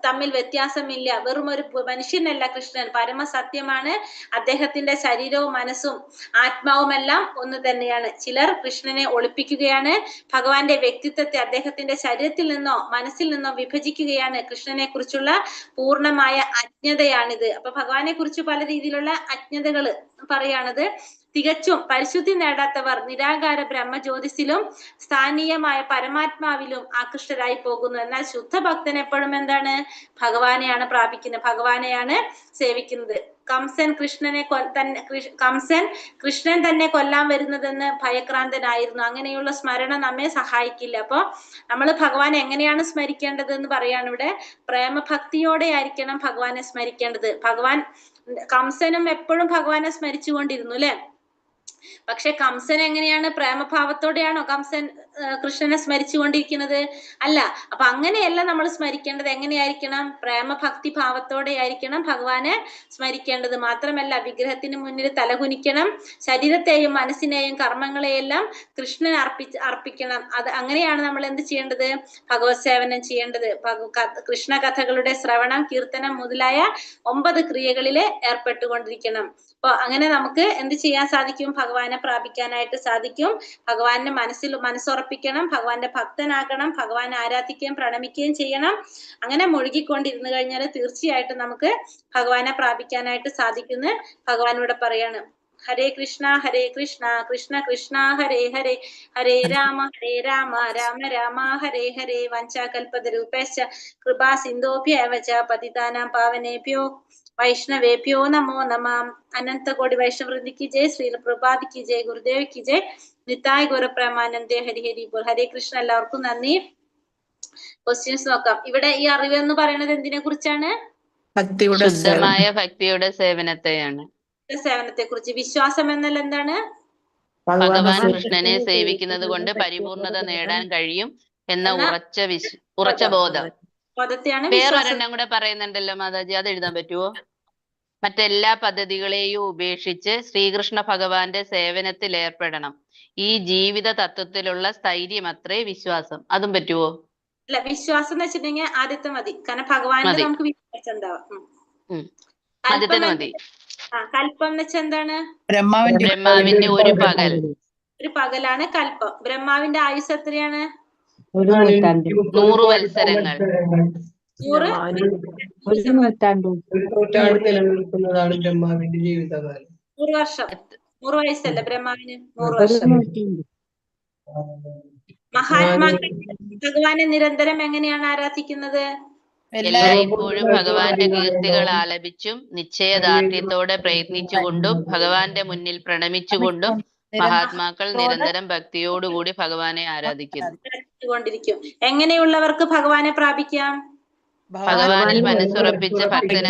തമ്മിൽ വ്യത്യാസമില്ല. വെറും ഒരു മനുഷ്യനല്ല കൃഷ്ണൻ, പരമസത്യമാണ്. അദ്ദേഹത്തിന്റെ ശരീരവും മനസ്സും ആത്മാവുമെല്ലാം ഒന്ന് തന്നെയാണ്. ചിലർ കൃഷ്ണനെ ഒളിപ്പിക്കുകയാണ്, ഭഗവാന്റെ വ്യക്തിത്വത്തെ അദ്ദേഹത്തിന്റെ ശരീരത്തിൽ നിന്നോ മനസ്സിൽ നിന്നോ വിഭജിക്കുകയാണ്. കൃഷ്ണനെ കുറിച്ചുള്ള പൂർണ്ണമായ അജ്ഞതയാണിത്. അപ്പൊ ഭഗവാനെ കുറിച്ച് പല രീതിയിലുള്ള അജ്ഞതകള് പറയാണത്. തികച്ചും പരിശുദ്ധി നേടാത്തവർ നിരാകാര ബ്രഹ്മജ്യോതിസിലും സ്ഥാനീയമായ പരമാത്മാവിലും ആകൃഷ്ടരായി പോകുന്നു. എന്നാൽ ശുദ്ധഭക്തൻ എപ്പോഴും എന്താണ്? ഭഗവാനെയാണ് പ്രാപിക്കുന്നത്, ഭഗവാനെയാണ് സേവിക്കുന്നത്. കംസൻ കൃഷ്ണൻ തന്നെ കൊല്ലാൻ വരുന്നതെന്ന് ഭയക്രാന്തനായിരുന്നു. അങ്ങനെയുള്ള സ്മരണ നമ്മെ സഹായിക്കില്ല. അപ്പൊ നമ്മൾ ഭഗവാനെ എങ്ങനെയാണ് സ്മരിക്കേണ്ടത് എന്ന് പറയാണ് ഇവിടെ. പ്രേമഭക്തിയോടെ ആയിരിക്കണം ഭഗവാനെ സ്മരിക്കേണ്ടത്. ഭഗവാൻ കംസനും എപ്പോഴും ഭഗവാനെ സ്മരിച്ചുകൊണ്ടിരുന്നു അല്ലെ. പക്ഷെ കംസൻ എങ്ങനെയാണ്, പ്രേമഭാവത്തോടെയാണോ കംസൻ കൃഷ്ണനെ സ്മരിച്ചുകൊണ്ടിരിക്കുന്നത്? അല്ല. അപ്പൊ അങ്ങനെയല്ല നമ്മൾ സ്മരിക്കേണ്ടത്. എങ്ങനെയായിരിക്കണം? പ്രേമഭക്തി ഭാവത്തോടെ ആയിരിക്കണം ഭഗവാനെ സ്മരിക്കേണ്ടത്. മാത്രമല്ല വിഗ്രഹത്തിന് മുന്നിൽ തലകുനിക്കണം, ശരീരത്തെയും മനസ്സിനെയും കർമ്മങ്ങളെയെല്ലാം കൃഷ്ണൻ അർപ്പിക്കണം. അത് അങ്ങനെയാണ് നമ്മൾ എന്ത് ചെയ്യേണ്ടത്? ഭഗവത് സേവനം ചെയ്യേണ്ടത്. കൃഷ്ണ കഥകളുടെ ശ്രവണം, കീർത്തനം മുതലായ 9 ക്രിയകളില് ഏർപ്പെട്ടുകൊണ്ടിരിക്കണം. അപ്പൊ അങ്ങനെ നമുക്ക് എന്ത് ചെയ്യാൻ സാധിക്കും? ഭഗവാനെ പ്രാപിക്കാനായിട്ട് സാധിക്കും. ഭഗവാന്റെ മനസ്സുറപ്പിക്കണം, ഭഗവാന്റെ ഭക്തനാകണം, ഭഗവാനെ ആരാധിക്കുകയും പ്രണമിക്കുകയും ചെയ്യണം. അങ്ങനെ മുഴുകിക്കൊണ്ടിരുന്നു കഴിഞ്ഞാൽ തീർച്ചയായിട്ടും നമുക്ക് ഭഗവാനെ പ്രാപിക്കാനായിട്ട് സാധിക്കുമെന്ന് ഭഗവാൻ ഇവിടെ പറയാണ്. ഹരേ കൃഷ്ണ കൃഷ്ണ കൃഷ്ണ ഹരേ ഹരേ, ഹരേ രാമ രാമ രാമ ഹരേ ഹരേ. വഞ്ചാകൽപതരൂപേശ്ച കൃപാ സിന്ധോഭ്യവ ച പതിതാനാം പാവനേഭ്യോ വൈഷ്ണവേഭ്യോ നമോ നമഃ. അനന്തകോടി വൈഷ്ണവൃന്ദിക്ക് ജയ്, ശ്രീല പ്രഭാതിക്ക് ജയ്, ഗുരുദേവിക്ക് ജയ്, നിതായ് ഗൗരപ്രേമാനന്ദേ ഹരി ഹരി ബോൾ. ഹരേ കൃഷ്ണ. എല്ലാവർക്കും നന്ദി. ക്വസ്റ്റ്യൻസ് നോക്കാം. ഇവിടെ ഈ അറിവ് എന്ന് പറയുന്നത് എന്തിനെ കുറിച്ചാണ്? ശുദ്ധമായ ഭക്തിയുടെ സേവനത്തെയാണ്. സേവനത്തെ കുറിച്ച്. വിശ്വാസം എന്നാൽ എന്താണ്? ഭഗവാൻ കൃഷ്ണനെ സേവിക്കുന്നത് കൊണ്ട് പരിപൂർണത നേടാൻ കഴിയും എന്ന ഉറച്ച ബോധം. ബോധത്തെയാണ് വേറൊരെണ്ണം കൂടെ പറയുന്നുണ്ടല്ലോ മാതാജി, അത് എഴുതാൻ പറ്റുമോ? മറ്റെല്ലാ പദ്ധതികളെയും ഉപേക്ഷിച്ച് ശ്രീകൃഷ്ണ ഭഗവാന്റെ സേവനത്തിൽ ഏർപ്പെടണം. ഈ ജീവിത തത്വത്തിലുള്ള സ്ഥൈര്യം അത്രേ വിശ്വാസം. അതും പറ്റുമോ? അല്ല, വിശ്വാസം എന്ന് വെച്ചിട്ടുണ്ടെങ്കിൽ ആദ്യത്തെ മതി. കാരണം ഭഗവാനിൽ നമുക്ക് വിശ്വാസം ഉണ്ടാവാം. ആദ്യത്തെ മതി. കൽപ്പം എന്ന് വെച്ചാൽ എന്താണ്? ബ്രഹ്മാവിന്റെ ഒരു പകൽ. ഒരു പകലാണ് കൽപ്പം. ബ്രഹ്മാവിന്റെ ആയുസ് എത്രയാണ്? 100 വത്സരങ്ങൾ. 100 നൂറ്റാണ്ട് നിലനിൽക്കുന്നതാണ് ബ്രഹ്മാവിന്റെ ജീവിതകാലം. 100 വർഷം. 100 വയസ്സല്ല ബ്രഹ്മാവിന്? 100 വർഷം. മഹാത്മാക്കൾ ഭഗവാനെ നിരന്തരം എങ്ങനെയാണ് ആരാധിക്കുന്നത്? എല്ലായ്പ്പോഴും ഭഗവാന്റെ കീർത്തികൾ ആലപിച്ചും നിശ്ചയദാർഢ്യത്തോടെ പ്രയത്നിച്ചുകൊണ്ടും ഭഗവാന്റെ മുന്നിൽ പ്രണമിച്ചുകൊണ്ടും മഹാത്മാക്കൾ നിരന്തരം ഭക്തിയോടുകൂടി ഭഗവാനെ ആരാധിക്കുന്നു. എങ്ങനെയുള്ളവർക്ക് ഭഗവാനെ പ്രാപിക്കാം? ഭഗവാനിൽ മനസ്സുറപ്പിച്ച ഭക്തന്